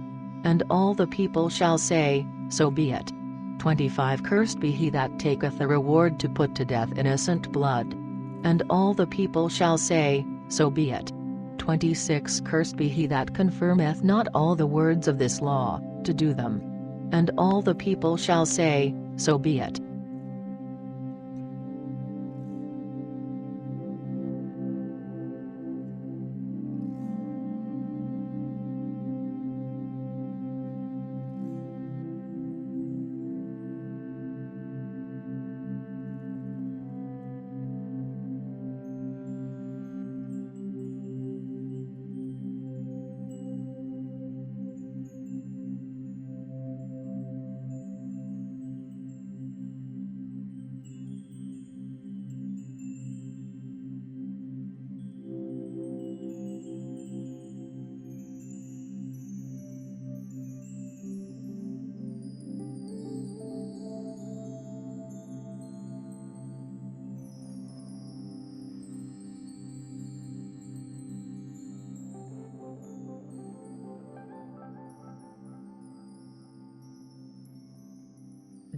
And all the people shall say, So be it. 25 Cursed be he that taketh a reward to put to death innocent blood. And all the people shall say, So be it. 26 Cursed be he that confirmeth not all the words of this law, to do them. And all the people shall say, So be it.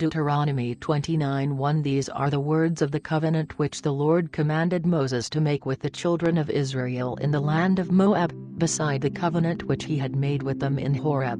Deuteronomy 29:1 These are the words of the covenant which the Lord commanded Moses to make with the children of Israel in the land of Moab, beside the covenant which he had made with them in Horeb.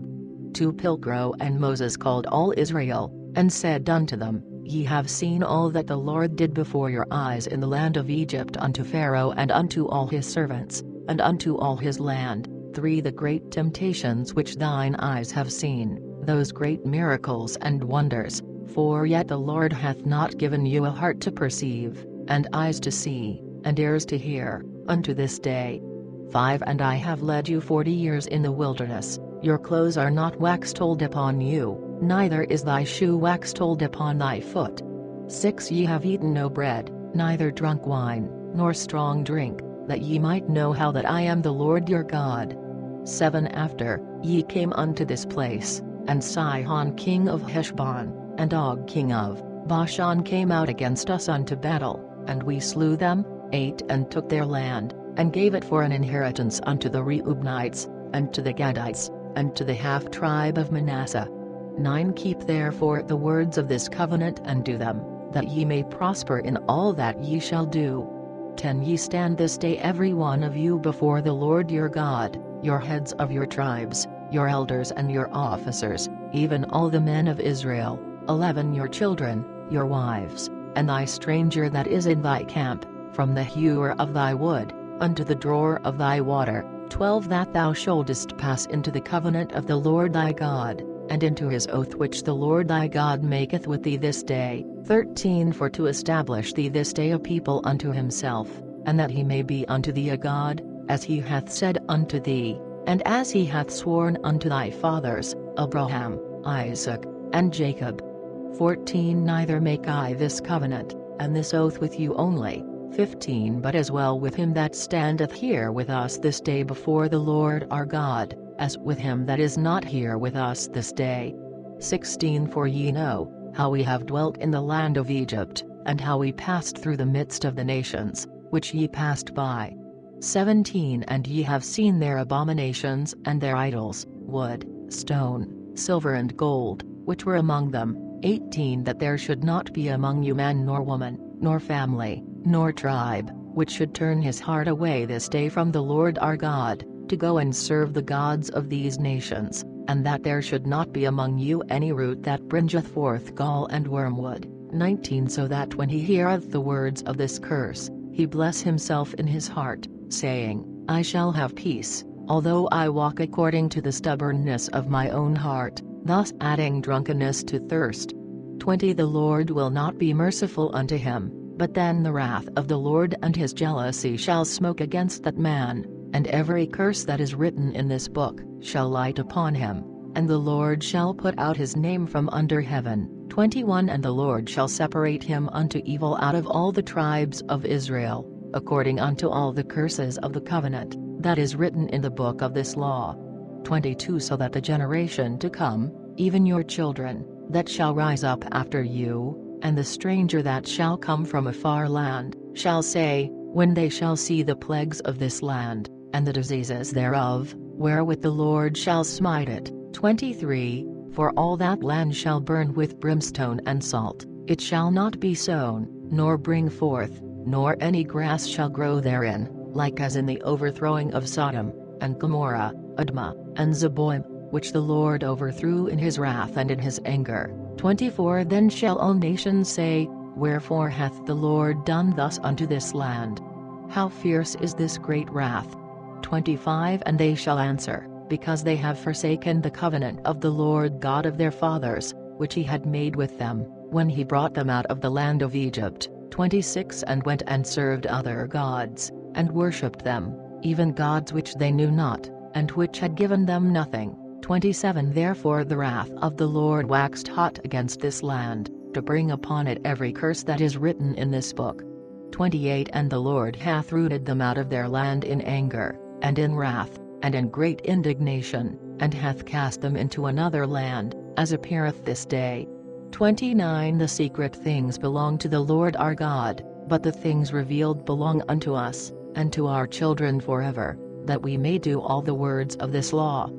2 Pilcrow And Moses called all Israel, and said unto them, Ye have seen all that the Lord did before your eyes in the land of Egypt unto Pharaoh and unto all his servants, and unto all his land. 3 The great temptations which thine eyes have seen, those great miracles and wonders. 4 Yet the Lord hath not given you a heart to perceive, and eyes to see, and ears to hear, unto this day. 5 And I have led you 40 years in the wilderness, your clothes are not waxed old upon you, neither is thy shoe waxed old upon thy foot. 6 Ye have eaten no bread, neither drunk wine, nor strong drink, that ye might know how that I am the Lord your God. 7 After ye came unto this place, and Sihon king of Heshbon, and Og king of Bashan came out against us unto battle, and we slew them. 8 And took their land, and gave it for an inheritance unto the Reubenites, and to the Gadites, and to the half-tribe of Manasseh. 9 Keep therefore the words of this covenant and do them, that ye may prosper in all that ye shall do. 10 Ye stand this day every one of you before the Lord your God, your heads of your tribes, your elders and your officers, even all the men of Israel. 11 Your children, your wives, and thy stranger that is in thy camp, from the hewer of thy wood, unto the drawer of thy water. 12 That thou shouldest pass into the covenant of the Lord thy God, and into his oath which the Lord thy God maketh with thee this day. 13 For to establish thee this day a people unto himself, and that he may be unto thee a God, as he hath said unto thee. and as he hath sworn unto thy fathers, Abraham, Isaac, and Jacob. 14 Neither make I this covenant, and this oath with you only, 15 but as well with him that standeth here with us this day before the Lord our God, as with him that is not here with us this day. 16 For ye know, how we have dwelt in the land of Egypt, and how we passed through the midst of the nations, which ye passed by. 17 And ye have seen their abominations and their idols, wood, stone, silver and gold, which were among them. 18 That there should not be among you man nor woman, nor family, nor tribe, which should turn his heart away this day from the Lord our God, to go and serve the gods of these nations, and that there should not be among you any root that bringeth forth gall and wormwood. 19 So that when he heareth the words of this curse, he bless himself in his heart, saying, I shall have peace, although I walk according to the stubbornness of my own heart, thus adding drunkenness to thirst. 20 The Lord will not be merciful unto him, but then the wrath of the Lord and his jealousy shall smoke against that man, and every curse that is written in this book shall light upon him, and the Lord shall put out his name from under heaven. 21 And the Lord shall separate him unto evil out of all the tribes of Israel, according unto all the curses of the covenant, that is written in the book of this law. 22 So that the generation to come, even your children, that shall rise up after you, and the stranger that shall come from a far land, shall say, when they shall see the plagues of this land, and the diseases thereof, wherewith the Lord shall smite it. 23 For all that land shall burn with brimstone and salt, it shall not be sown, nor bring forth, nor any grass shall grow therein, like as in the overthrowing of Sodom, and Gomorrah, Admah, and Zeboim, which the Lord overthrew in his wrath and in his anger. 24 Then shall all nations say, Wherefore hath the Lord done thus unto this land? How fierce is this great wrath? 25 And they shall answer, because they have forsaken the covenant of the Lord God of their fathers, which he had made with them, when he brought them out of the land of Egypt. 26 And went and served other gods, and worshipped them, even gods which they knew not, and which had given them nothing. 27 Therefore the wrath of the Lord waxed hot against this land, to bring upon it every curse that is written in this book. 28 And the Lord hath rooted them out of their land in anger, and in wrath, and in great indignation, and hath cast them into another land, as appeareth this day. 29 The secret things belong to the Lord our God, but the things revealed belong unto us, and to our children forever, that we may do all the words of this law.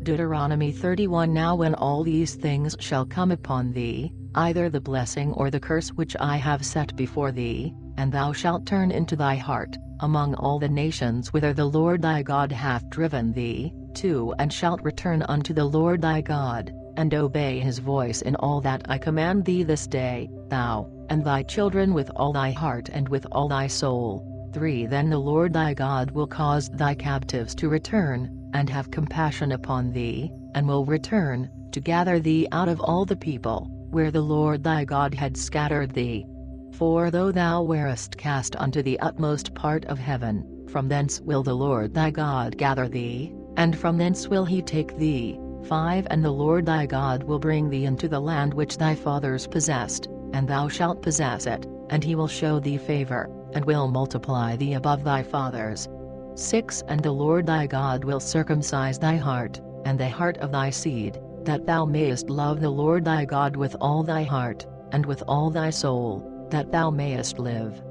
Deuteronomy 31 Now when all these things shall come upon thee, either the blessing or the curse which I have set before thee, and thou shalt turn into thy heart, among all the nations whither the Lord thy God hath driven thee, to and shalt return unto the Lord thy God, and obey his voice in all that I command thee this day, thou, and thy children with all thy heart and with all thy soul. 3 Then the Lord thy God will cause thy captives to return, and have compassion upon thee, and will return, to gather thee out of all the people, where the Lord thy God had scattered thee. For though thou wast cast unto the utmost part of heaven, from thence will the Lord thy God gather thee, and from thence will he take thee. 5 And the Lord thy God will bring thee into the land which thy fathers possessed, and thou shalt possess it, and he will show thee favor, and will multiply thee above thy fathers. 6 And the Lord thy God will circumcise thy heart, and the heart of thy seed, that thou mayest love the Lord thy God with all thy heart, and with all thy soul, that thou mayest live.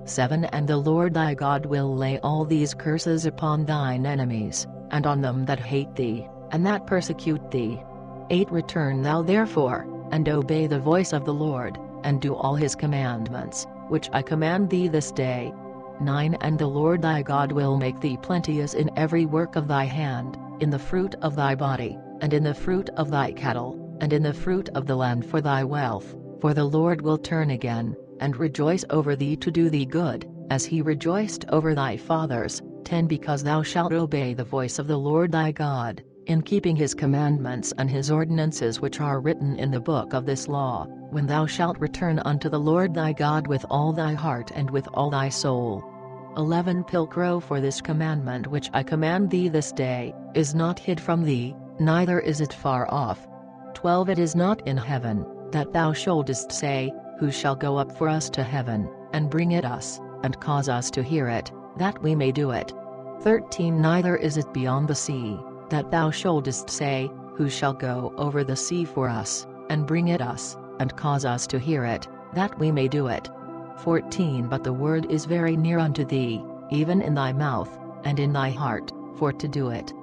7 And the Lord thy God will lay all these curses upon thine enemies, and on them that hate thee, and that persecute thee. 8 Return thou therefore, and obey the voice of the Lord, and do all his commandments, which I command thee this day. 9 And the Lord thy God will make thee plenteous in every work of thy hand, in the fruit of thy body, and in the fruit of thy cattle, and in the fruit of the land for thy wealth, for the Lord will turn again, and rejoice over thee to do thee good, as he rejoiced over thy fathers. 10 Because thou shalt obey the voice of the Lord thy God, in keeping his commandments and his ordinances which are written in the book of this law, when thou shalt return unto the Lord thy God with all thy heart and with all thy soul. 11 Pilcrow, for this commandment which I command thee this day, is not hid from thee, neither is it far off. 12 It is not in heaven, that thou shouldest say, Who shall go up for us to heaven, and bring it us, and cause us to hear it, that we may do it. 13 Neither is it beyond the sea, that thou shouldest say, Who shall go over the sea for us, and bring it us, and cause us to hear it, that we may do it. 14 But the word is very near unto thee, even in thy mouth, and in thy heart, for to do it.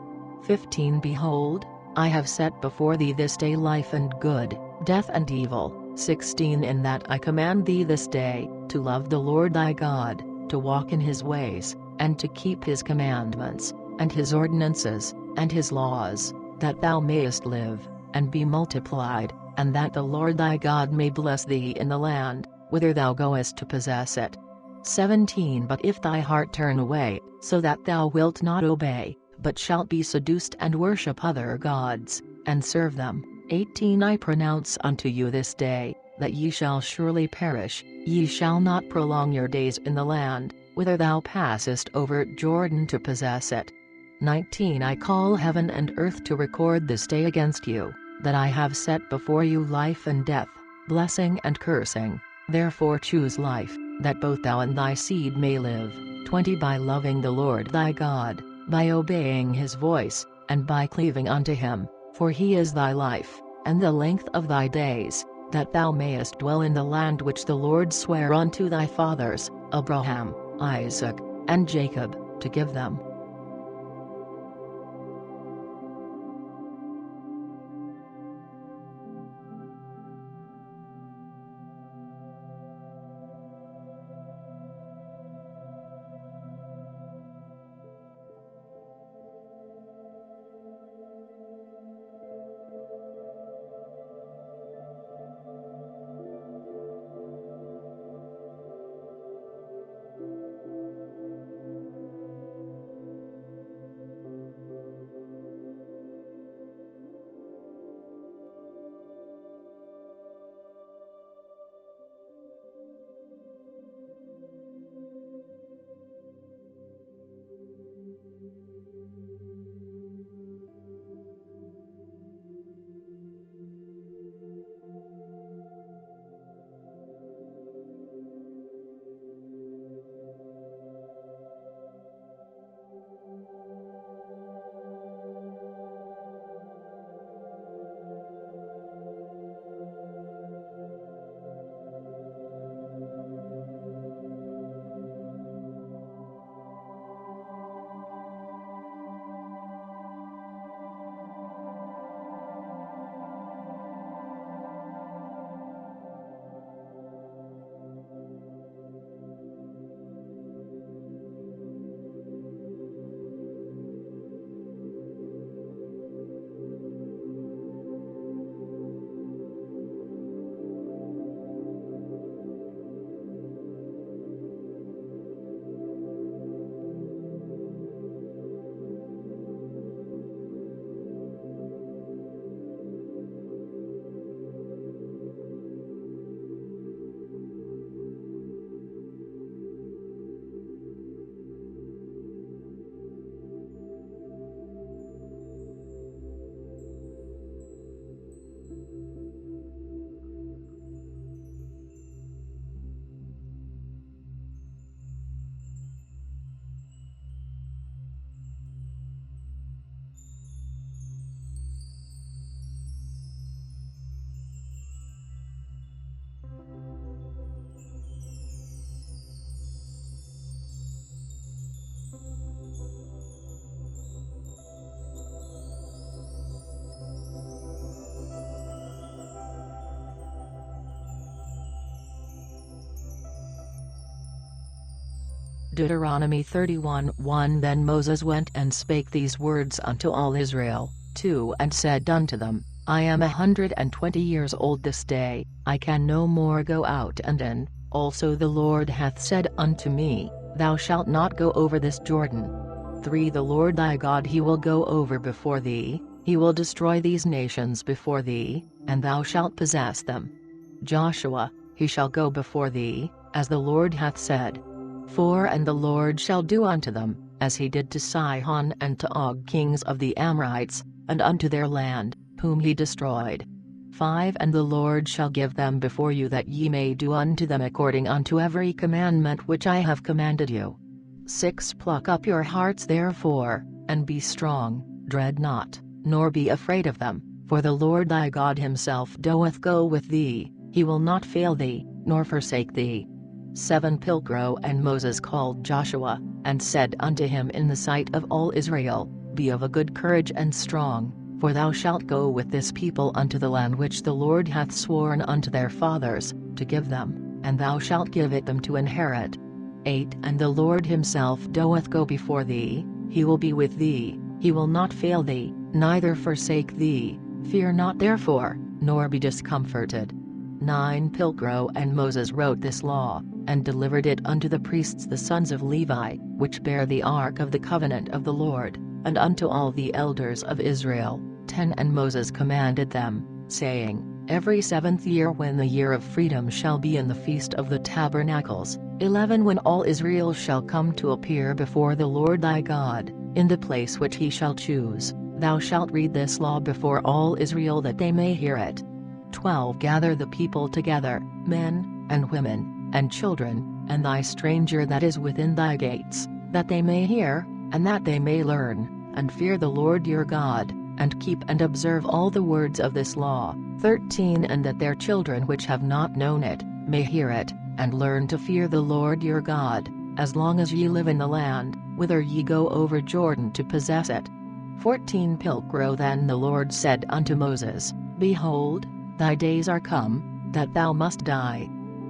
15 Behold, I have set before thee this day life and good, death and evil. 16 In that I command thee this day, to love the Lord thy God, to walk in his ways, and to keep his commandments, and his ordinances, and his laws, that thou mayest live, and be multiplied, and that the Lord thy God may bless thee in the land, whither thou goest to possess it. 17 But if thy heart turn away, so that thou wilt not obey, but shalt be seduced and worship other gods, and serve them. 18 I pronounce unto you this day, that ye shall surely perish, ye shall not prolong your days in the land, whither thou passest over Jordan to possess it. 19 I call heaven and earth to record this day against you, that I have set before you life and death, blessing and cursing. Therefore choose life, that both thou and thy seed may live. 20 By loving the Lord thy God, by obeying his voice, and by cleaving unto him, for he is thy life, and the length of thy days, that thou mayest dwell in the land which the Lord sware unto thy fathers, Abraham, Isaac, and Jacob, to give them. Deuteronomy 31:1 Then Moses went and spake these words unto all Israel, 2 And said unto them, I am 120 years old this day, I can no more go out and in, also the Lord hath said unto me, Thou shalt not go over this Jordan. 3 The Lord thy God he will go over before thee, he will destroy these nations before thee, and thou shalt possess them. Joshua, he shall go before thee, as the Lord hath said. 4 And the Lord shall do unto them, as he did to Sihon and to Og kings of the Amorites, and unto their land, whom he destroyed. 5 And the Lord shall give them before you that ye may do unto them according unto every commandment which I have commanded you. 6 Pluck up your hearts therefore, and be strong, dread not, nor be afraid of them, for the Lord thy God himself doeth go with thee, he will not fail thee, nor forsake thee. 7 Pilgro And Moses called Joshua, and said unto him in the sight of all Israel, Be of a good courage and strong, for thou shalt go with this people unto the land which the Lord hath sworn unto their fathers, to give them, and thou shalt give it them to inherit. 8 And the Lord himself doeth go before thee, he will be with thee, he will not fail thee, neither forsake thee, fear not therefore, nor be discomforted. 9 Pilgro And Moses wrote this law, and delivered it unto the priests the sons of Levi, which bear the ark of the covenant of the Lord, and unto all the elders of Israel. 10 And Moses commanded them, saying, Every 7th year when the year of freedom shall be in the feast of the tabernacles, 11 When all Israel shall come to appear before the Lord thy God, in the place which he shall choose, thou shalt read this law before all Israel that they may hear it. 12 Gather the people together, men, and women, and children, and thy stranger that is within thy gates, that they may hear, and that they may learn, and fear the Lord your God, and keep and observe all the words of this law. 13 And that their children which have not known it, may hear it, and learn to fear the Lord your God, as long as ye live in the land, whither ye go over Jordan to possess it. 14 Pilgro Then the Lord said unto Moses, Behold, thy days are come, that thou must die.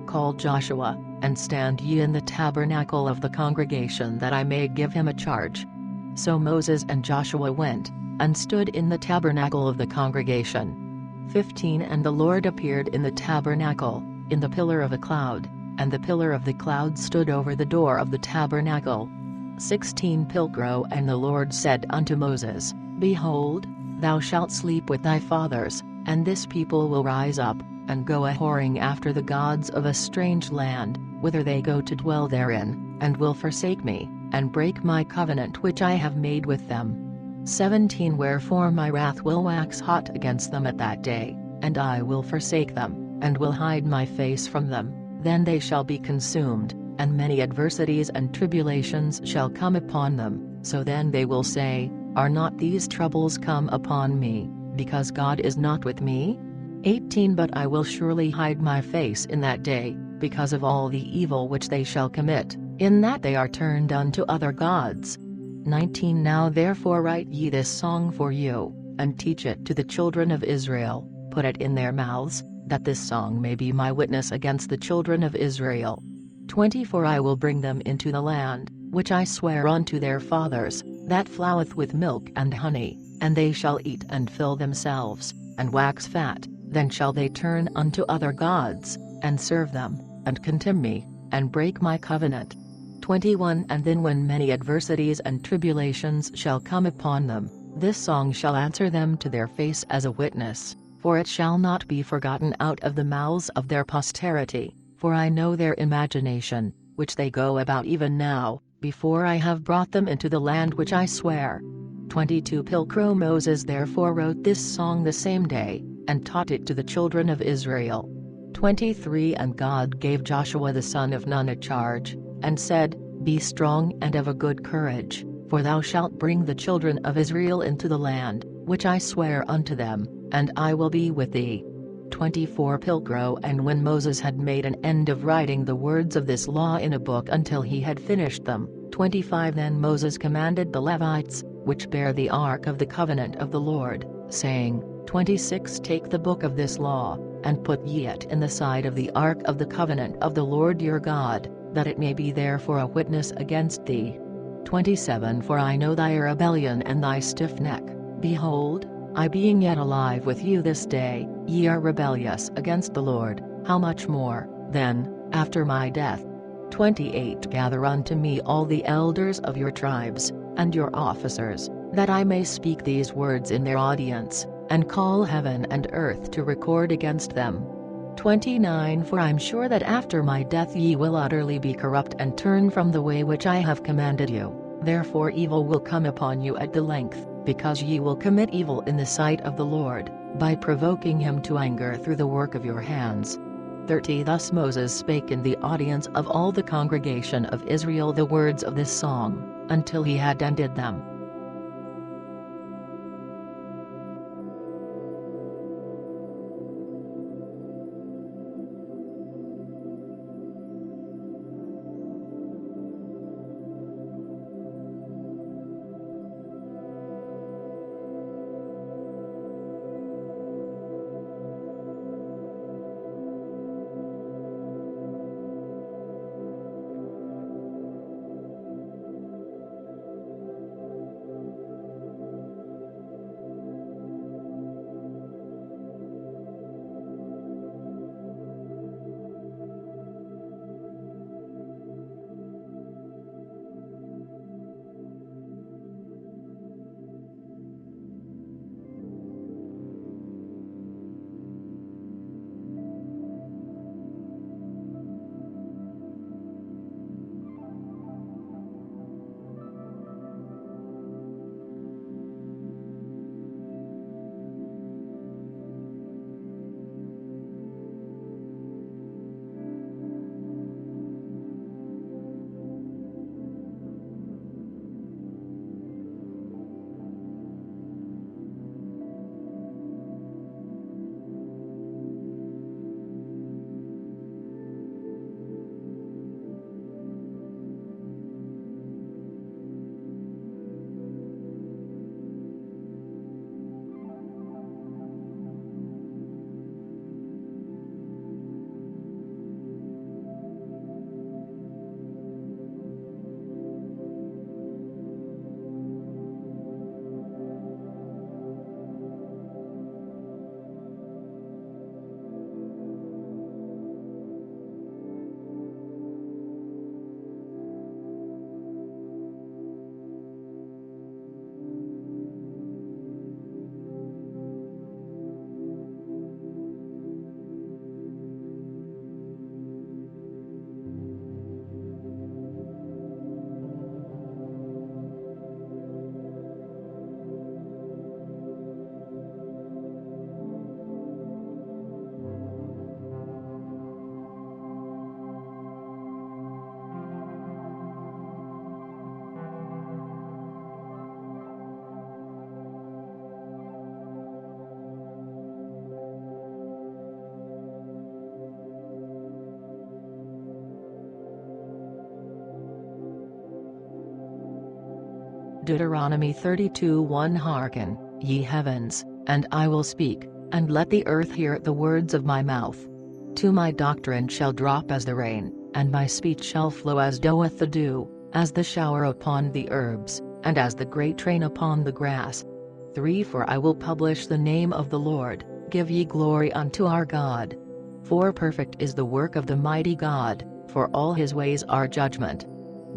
Call Joshua, and stand ye in the tabernacle of the congregation that I may give him a charge. So Moses and Joshua went, and stood in the tabernacle of the congregation. 15 And the Lord appeared in the tabernacle, in the pillar of a cloud, and the pillar of the cloud stood over the door of the tabernacle. 16 Pilgro And the Lord said unto Moses, Behold, thou shalt sleep with thy fathers, and this people will rise up, and go a-whoring after the gods of a strange land, whither they go to dwell therein, and will forsake me, and break my covenant which I have made with them. 17 Wherefore my wrath will wax hot against them at that day, and I will forsake them, and will hide my face from them, then they shall be consumed, and many adversities and tribulations shall come upon them, so then they will say, Are not these troubles come upon me, because God is not with me? 18 But I will surely hide my face in that day, because of all the evil which they shall commit, in that they are turned unto other gods. 19 Now therefore write ye this song for you, and teach it to the children of Israel, put it in their mouths, that this song may be my witness against the children of Israel. 20 For I will bring them into the land, which I swear unto their fathers, that floweth with milk and honey, and they shall eat and fill themselves, and wax fat, then shall they turn unto other gods, and serve them, and contemn me, and break my covenant. 21 And then when many adversities and tribulations shall come upon them, this song shall answer them to their face as a witness, for it shall not be forgotten out of the mouths of their posterity, for I know their imagination, which they go about even now, before I have brought them into the land which I swear. 22 Pilgro Moses therefore wrote this song the same day, and taught it to the children of Israel. 23 And God gave Joshua the son of Nun a charge, and said, Be strong and of a good courage, for thou shalt bring the children of Israel into the land, which I swear unto them, and I will be with thee. 24 Pilgro And when Moses had made an end of writing the words of this law in a book until he had finished them, 25 Then Moses commanded the Levites, which bear the ark of the covenant of the Lord, saying, 26 Take the book of this law, and put ye it in the side of the ark of the covenant of the Lord your God, that it may be there for a witness against thee. 27 For I know thy rebellion and thy stiff neck. Behold, I being yet alive with you this day, ye are rebellious against the Lord. How much more, then, after my death? 28 Gather unto me all the elders of your tribes, and your officers, that I may speak these words in their audience, and call heaven and earth to record against them. 29 For I am sure that after my death ye will utterly be corrupt and turn from the way which I have commanded you, therefore evil will come upon you at the length, because ye will commit evil in the sight of the Lord, by provoking him to anger through the work of your hands. 30 Thus Moses spake in the audience of all the congregation of Israel the words of this song, until he had ended them. Deuteronomy 32:1 Hearken, ye heavens, and I will speak, and let the earth hear the words of my mouth. To my doctrine shall drop as the rain, and my speech shall flow as doeth the dew, as the shower upon the herbs, and as the great rain upon the grass. 3 For I will publish the name of the Lord, give ye glory unto our God. 4 Perfect is the work of the mighty God, for all his ways are judgment.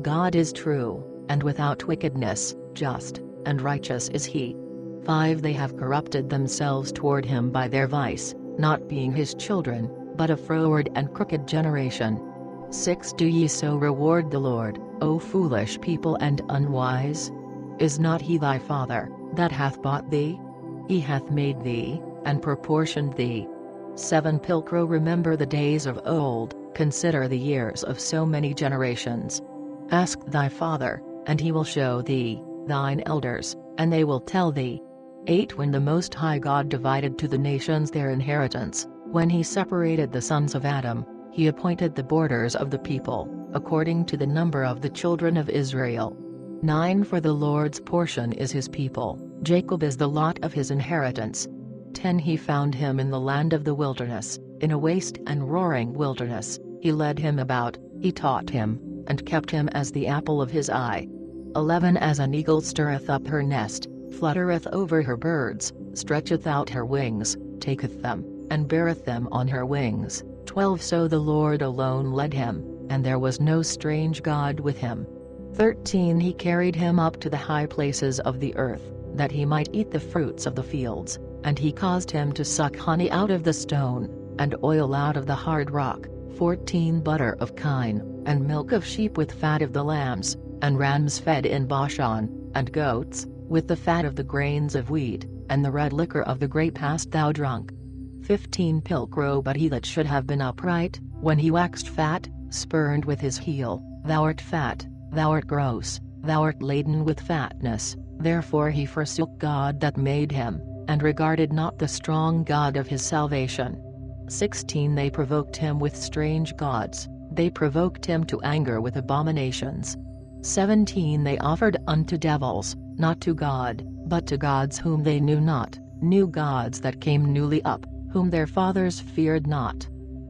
God is true, and without wickedness, just, and righteous is he. 5 They have corrupted themselves toward him by their vice, not being his children, but a froward and crooked generation. 6 Do ye so reward the Lord, O foolish people and unwise? Is not he thy father, that hath bought thee? He hath made thee, and proportioned thee. 7 Pilcrow Remember the days of old, consider the years of so many generations. Ask thy father, and he will show thee, thine elders, and they will tell thee. 8 When the Most High God divided to the nations their inheritance, when he separated the sons of Adam, he appointed the borders of the people, according to the number of the children of Israel. 9 For the Lord's portion is his people, Jacob is the lot of his inheritance. 10 He found him in the land of the wilderness, in a waste and roaring wilderness, he led him about, He taught him, and kept him as the apple of his eye. 11 As an eagle stirreth up her nest, fluttereth over her birds, stretcheth out her wings, taketh them, and beareth them on her wings. 12 So the Lord alone led him, and there was no strange God with him. 13 He carried him up to the high places of the earth, that he might eat the fruits of the fields, and he caused him to suck honey out of the stone, and oil out of the hard rock. 14 Butter of kine, and milk of sheep with fat of the lambs, and rams fed in Bashan, and goats, with the fat of the grains of wheat, and the red liquor of the grape hast thou drunk. 15 Pilcrow But he that should have been upright, when he waxed fat, spurned with his heel, Thou art fat, thou art gross, thou art laden with fatness. Therefore he forsook God that made him, and regarded not the strong God of his salvation. 16 They provoked him with strange gods, they provoked him to anger with abominations. 17 They offered unto devils, not to God, but to gods whom they knew not, new gods that came newly up, whom their fathers feared not.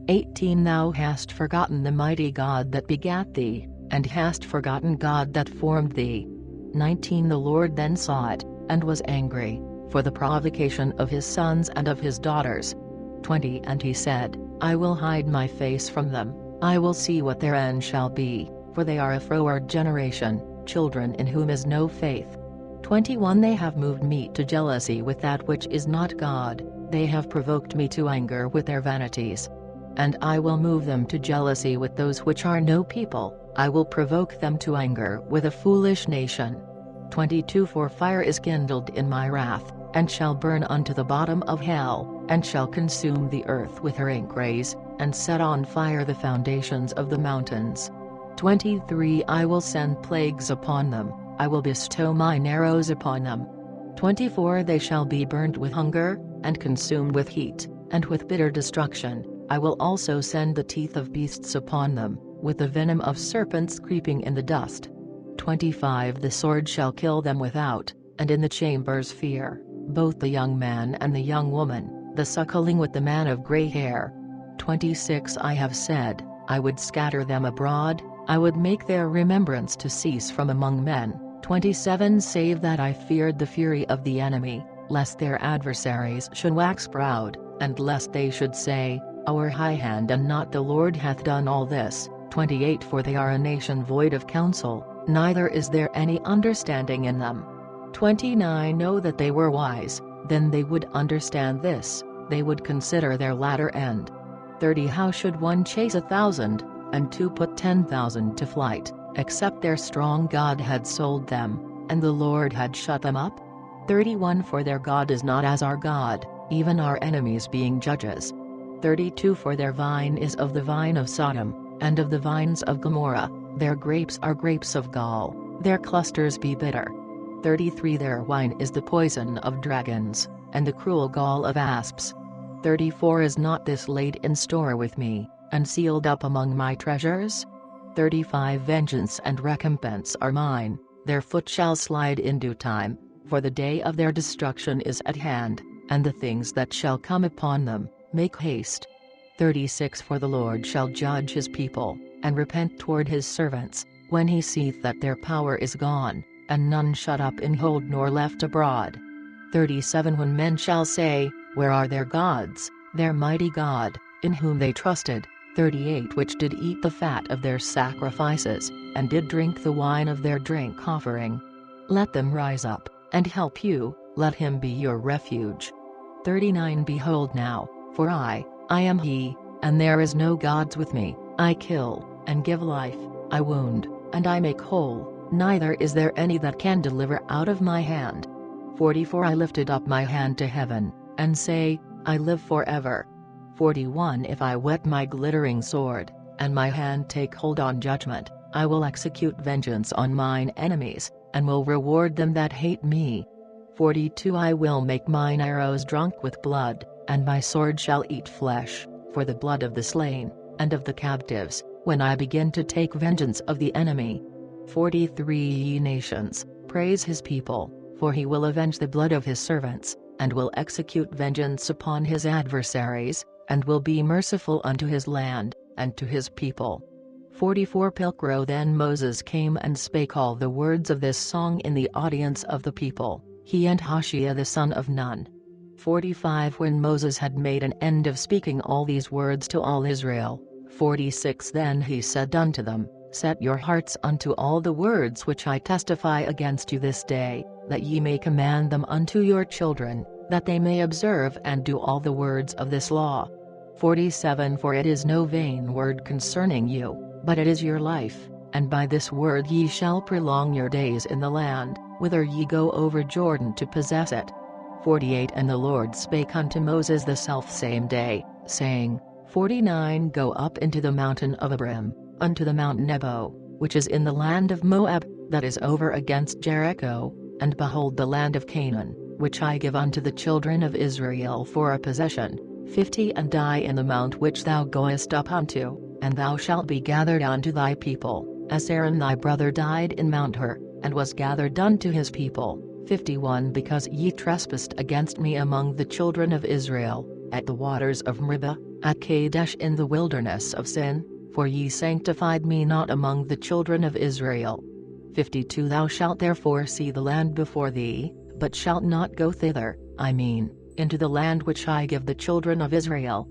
18 Thou hast forgotten the mighty God that begat thee, and hast forgotten God that formed thee. 19 The Lord then saw it, and was angry, for the provocation of his sons and of his daughters. 20 And he said, I will hide my face from them, I will see what their end shall be, for they are a froward generation, children in whom is no faith. 21 They have moved me to jealousy with that which is not God, they have provoked me to anger with their vanities. And I will move them to jealousy with those which are no people, I will provoke them to anger with a foolish nation. 22 For fire is kindled in my wrath, and shall burn unto the bottom of hell, and shall consume the earth with her inkrays, and set on fire the foundations of the mountains. 23 I will send plagues upon them, I will bestow mine arrows upon them. 24 They shall be burnt with hunger, and consumed with heat, and with bitter destruction. I will also send the teeth of beasts upon them, with the venom of serpents creeping in the dust. 25 The sword shall kill them without, and in the chambers fear, both the young man and the young woman, the suckling with the man of gray hair. 26 I have said, I would scatter them abroad, I would make their remembrance to cease from among men. 27 Save that I feared the fury of the enemy, lest their adversaries should wax proud, and lest they should say, Our high hand and not the Lord hath done all this. 28 For they are a nation void of counsel, neither is there any understanding in them. 29 Know that they were wise, then they would understand this, they would consider their latter end. 30 How should one chase 1,000, and two put 10,000 to flight, except their strong God had sold them, and the Lord had shut them up? 31 For their God is not as our God, even our enemies being judges. 32 For their vine is of the vine of Sodom, and of the vines of Gomorrah, their grapes are grapes of gall, their clusters be bitter. 33 Their wine is the poison of dragons, and the cruel gall of asps. 34 Is not this laid in store with me, and sealed up among my treasures? 35 Vengeance and recompense are mine, their foot shall slide in due time, for the day of their destruction is at hand, and the things that shall come upon them, make haste. 36 For the Lord shall judge his people, and repent toward his servants, when he seeth that their power is gone, and none shut up in hold nor left abroad. 37 When men shall say, Where are their gods, their mighty God, in whom they trusted? 38 Which did eat the fat of their sacrifices, and did drink the wine of their drink offering. Let them rise up, and help you, let him be your refuge. 39 Behold now, for I am he, and there is no gods with me, I kill, and give life, I wound, and I make whole, neither is there any that can deliver out of my hand. 44 I lifted up my hand to heaven, and say, I live forever. 41 If I whet my glittering sword, and my hand take hold on judgment, I will execute vengeance on mine enemies, and will reward them that hate me. 42 I will make mine arrows drunk with blood, and my sword shall eat flesh, for the blood of the slain, and of the captives, when I begin to take vengeance of the enemy. 43 Ye nations, praise his people, for he will avenge the blood of his servants, and will execute vengeance upon his adversaries, and will be merciful unto his land, and to his people. 44 Pilcrow. Then Moses came and spake all the words of this song in the audience of the people, he and Hoshea the son of Nun. 45 When Moses had made an end of speaking all these words to all Israel, 46 Then he said unto them, Set your hearts unto all the words which I testify against you this day, that ye may command them unto your children, that they may observe and do all the words of this law. 47 For it is no vain word concerning you, but it is your life, and by this word ye shall prolong your days in the land, whither ye go over Jordan to possess it. 48 And the Lord spake unto Moses the selfsame day, saying, 49 Go up into the mountain of Abiram, unto the mount Nebo, which is in the land of Moab, that is over against Jericho, and behold the land of Canaan, which I give unto the children of Israel for a possession. 50 And die in the mount which thou goest up unto, and thou shalt be gathered unto thy people, as Aaron thy brother died in Mount Hor, and was gathered unto his people. 51 Because ye trespassed against me among the children of Israel, at the waters of Meribah, at Kadesh in the wilderness of Sin, for ye sanctified me not among the children of Israel. 52 Thou shalt therefore see the land before thee, but shalt not go thither, I mean, into the land which I give the children of Israel.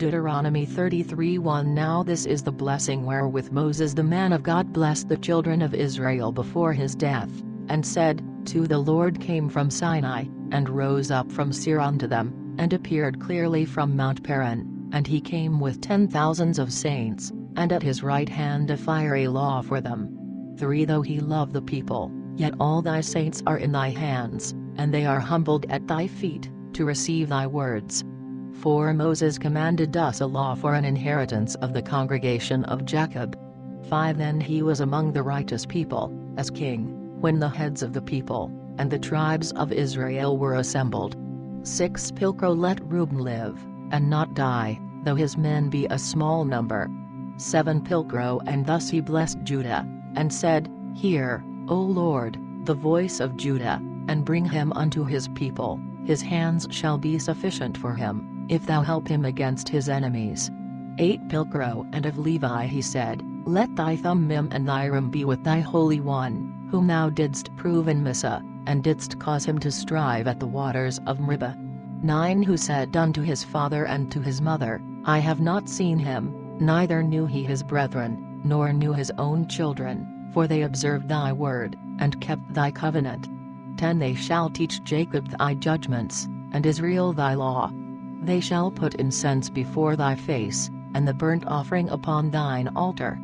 Deuteronomy 33:1 Now this is the blessing wherewith Moses the man of God blessed the children of Israel before his death, and said, To the Lord came from Sinai, and rose up from Seir unto them, and appeared clearly from Mount Paran, and he came with 10,000s of saints, and at his right hand a fiery law for them. 3 Though he love the people, yet all thy saints are in thy hands, and they are humbled at thy feet, to receive thy words. 4 Moses commanded us a law for an inheritance of the congregation of Jacob. 5 Then he was among the righteous people, as king, when the heads of the people, and the tribes of Israel were assembled. 6 Pilcrow Let Reuben live, and not die, though his men be a small number. 7 Pilcrow And thus he blessed Judah, and said, Hear, O Lord, the voice of Judah, and bring him unto his people, his hands shall be sufficient for him, if thou help him against his enemies. 8 Pilcrow And of Levi he said, Let thy Thummim and thy Urim be with thy Holy One, whom thou didst prove in Missa, and didst cause him to strive at the waters of Meribah. 9 Who said unto his father and to his mother, I have not seen him, neither knew he his brethren, nor knew his own children, for they observed thy word, and kept thy covenant. 10 They shall teach Jacob thy judgments, and Israel thy law. They shall put incense before thy face, and the burnt offering upon thine altar.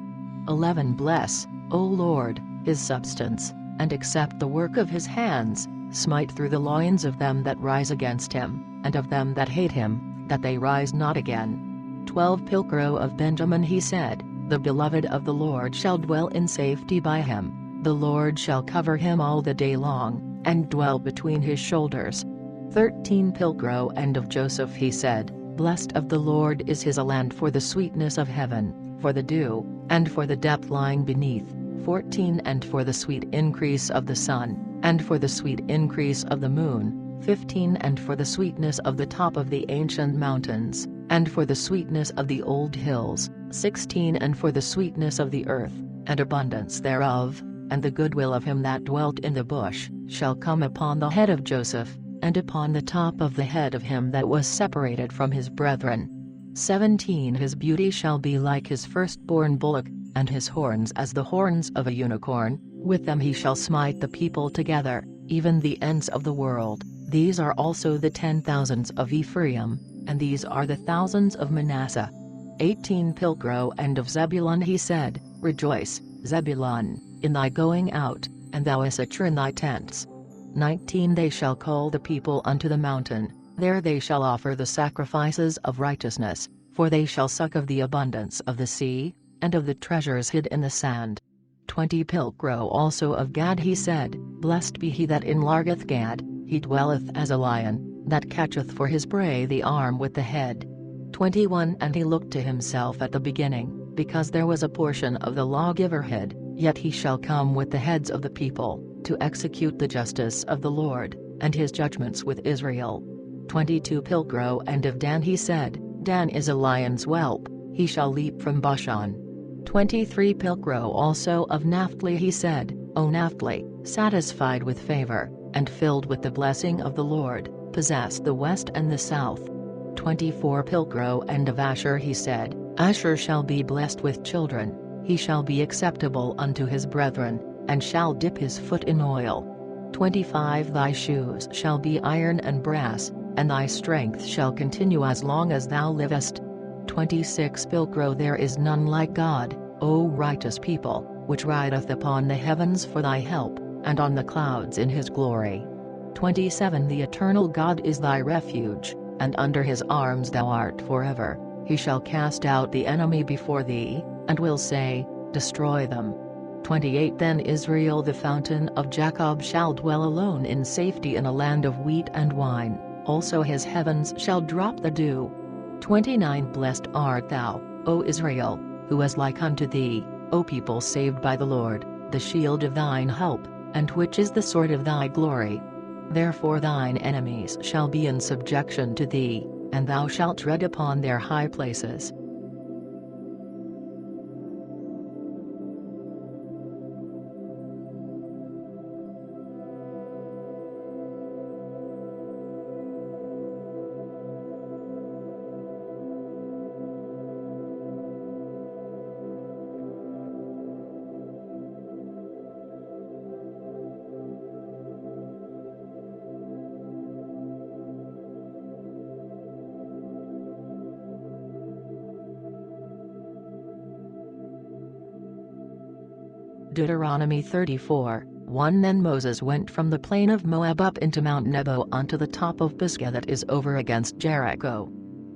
11 Bless, O Lord, his substance, and accept the work of his hands, smite through the loins of them that rise against him, and of them that hate him, that they rise not again. 12 Pilcrow of Benjamin he said, The beloved of the Lord shall dwell in safety by him, the Lord shall cover him all the day long, and dwell between his shoulders. 13 Pilgro and of Joseph he said, Blessed of the Lord is his land for the sweetness of heaven, for the dew, and for the depth lying beneath. 14 And for the sweet increase of the sun, and for the sweet increase of the moon. 15 And for the sweetness of the top of the ancient mountains, and for the sweetness of the old hills. 16 And for the sweetness of the earth, and abundance thereof, and the goodwill of him that dwelt in the bush, shall come upon the head of Joseph, and upon the top of the head of him that was separated from his brethren. 17 His beauty shall be like his firstborn bullock, and his horns as the horns of a unicorn. With them he shall smite the people together, even the ends of the world. These are also the 10,000s of Ephraim, and these are the thousands of Manasseh. 18 Pilgro and of Zebulun he said, Rejoice, Zebulun, in thy going out, and thou Issachar in thy tents. 19 They shall call the people unto the mountain, there they shall offer the sacrifices of righteousness, for they shall suck of the abundance of the sea, and of the treasures hid in the sand. 20 Pilgro also of Gad he said, Blessed be he that enlargeth Gad, he dwelleth as a lion, that catcheth for his prey the arm with the head. 21 And he looked to himself at the beginning, because there was a portion of the lawgiver hid, yet he shall come with the heads of the people, to execute the justice of the Lord, and his judgments with Israel. 22 Pilgro and of Dan he said, Dan is a lion's whelp, he shall leap from Bashan. 23 Pilgro also of Naphtali he said, O Naphtali, satisfied with favor, and filled with the blessing of the Lord, possess the west and the south. 24 Pilgro and of Asher he said, Asher shall be blessed with children, he shall be acceptable unto his brethren, and shall dip his foot in oil. 25 Thy shoes shall be iron and brass, and thy strength shall continue as long as thou livest. 26 Pilgro There is none like God, O righteous people, which rideth upon the heavens for thy help, and on the clouds in his glory. 27 The eternal God is thy refuge, and under his arms thou art forever. He shall cast out the enemy before thee, and will say, Destroy them. 28 Then Israel the fountain of Jacob shall dwell alone in safety in a land of wheat and wine, also his heavens shall drop the dew. 29 Blessed art thou, O Israel, who is like unto thee, O people saved by the Lord, the shield of thine help, and which is the sword of thy glory. Therefore thine enemies shall be in subjection to thee, and thou shalt tread upon their high places. Deuteronomy 34:1 Then Moses went from the plain of Moab up into Mount Nebo unto the top of Pisgah that is over against Jericho.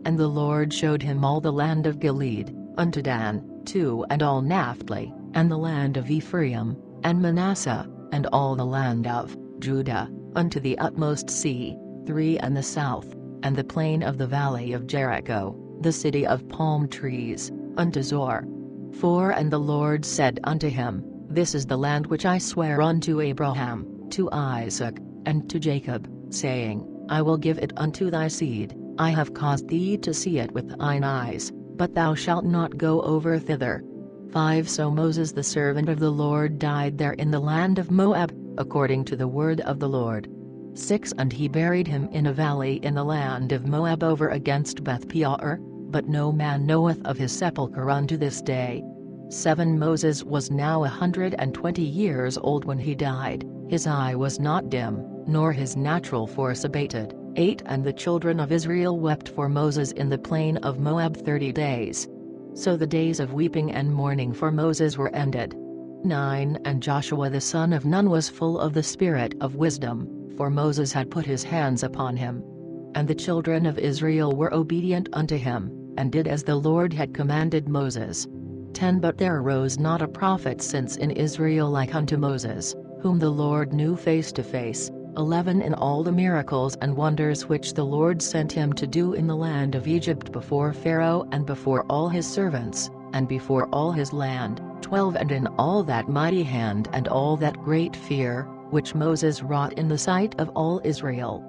And the Lord showed him all the land of Gilead, unto Dan, too, and all Naphtali, and the land of Ephraim, and Manasseh, and all the land of Judah, unto the utmost sea, 3 And the south, and the plain of the valley of Jericho, the city of palm trees, unto Zor. 4 And the Lord said unto him, This is the land which I swear unto Abraham, to Isaac, and to Jacob, saying, I will give it unto thy seed. I have caused thee to see it with thine eyes, but thou shalt not go over thither. 5 So Moses the servant of the Lord died there in the land of Moab, according to the word of the Lord. 6 And he buried him in a valley in the land of Moab over against Beth Peor, but no man knoweth of his sepulchre unto this day. 7 Moses was now 120 years old when he died, his eye was not dim, nor his natural force abated. 8 And the children of Israel wept for Moses in the plain of Moab 30 days. So the days of weeping and mourning for Moses were ended. 9 And Joshua the son of Nun was full of the spirit of wisdom, for Moses had put his hands upon him. And the children of Israel were obedient unto him, and did as the Lord had commanded Moses. 10 But there arose not a prophet since in Israel like unto Moses, whom the Lord knew face to face. 11 In all the miracles and wonders which the Lord sent him to do in the land of Egypt before Pharaoh and before all his servants, and before all his land. 12 And in all that mighty hand and all that great fear, which Moses wrought in the sight of all Israel,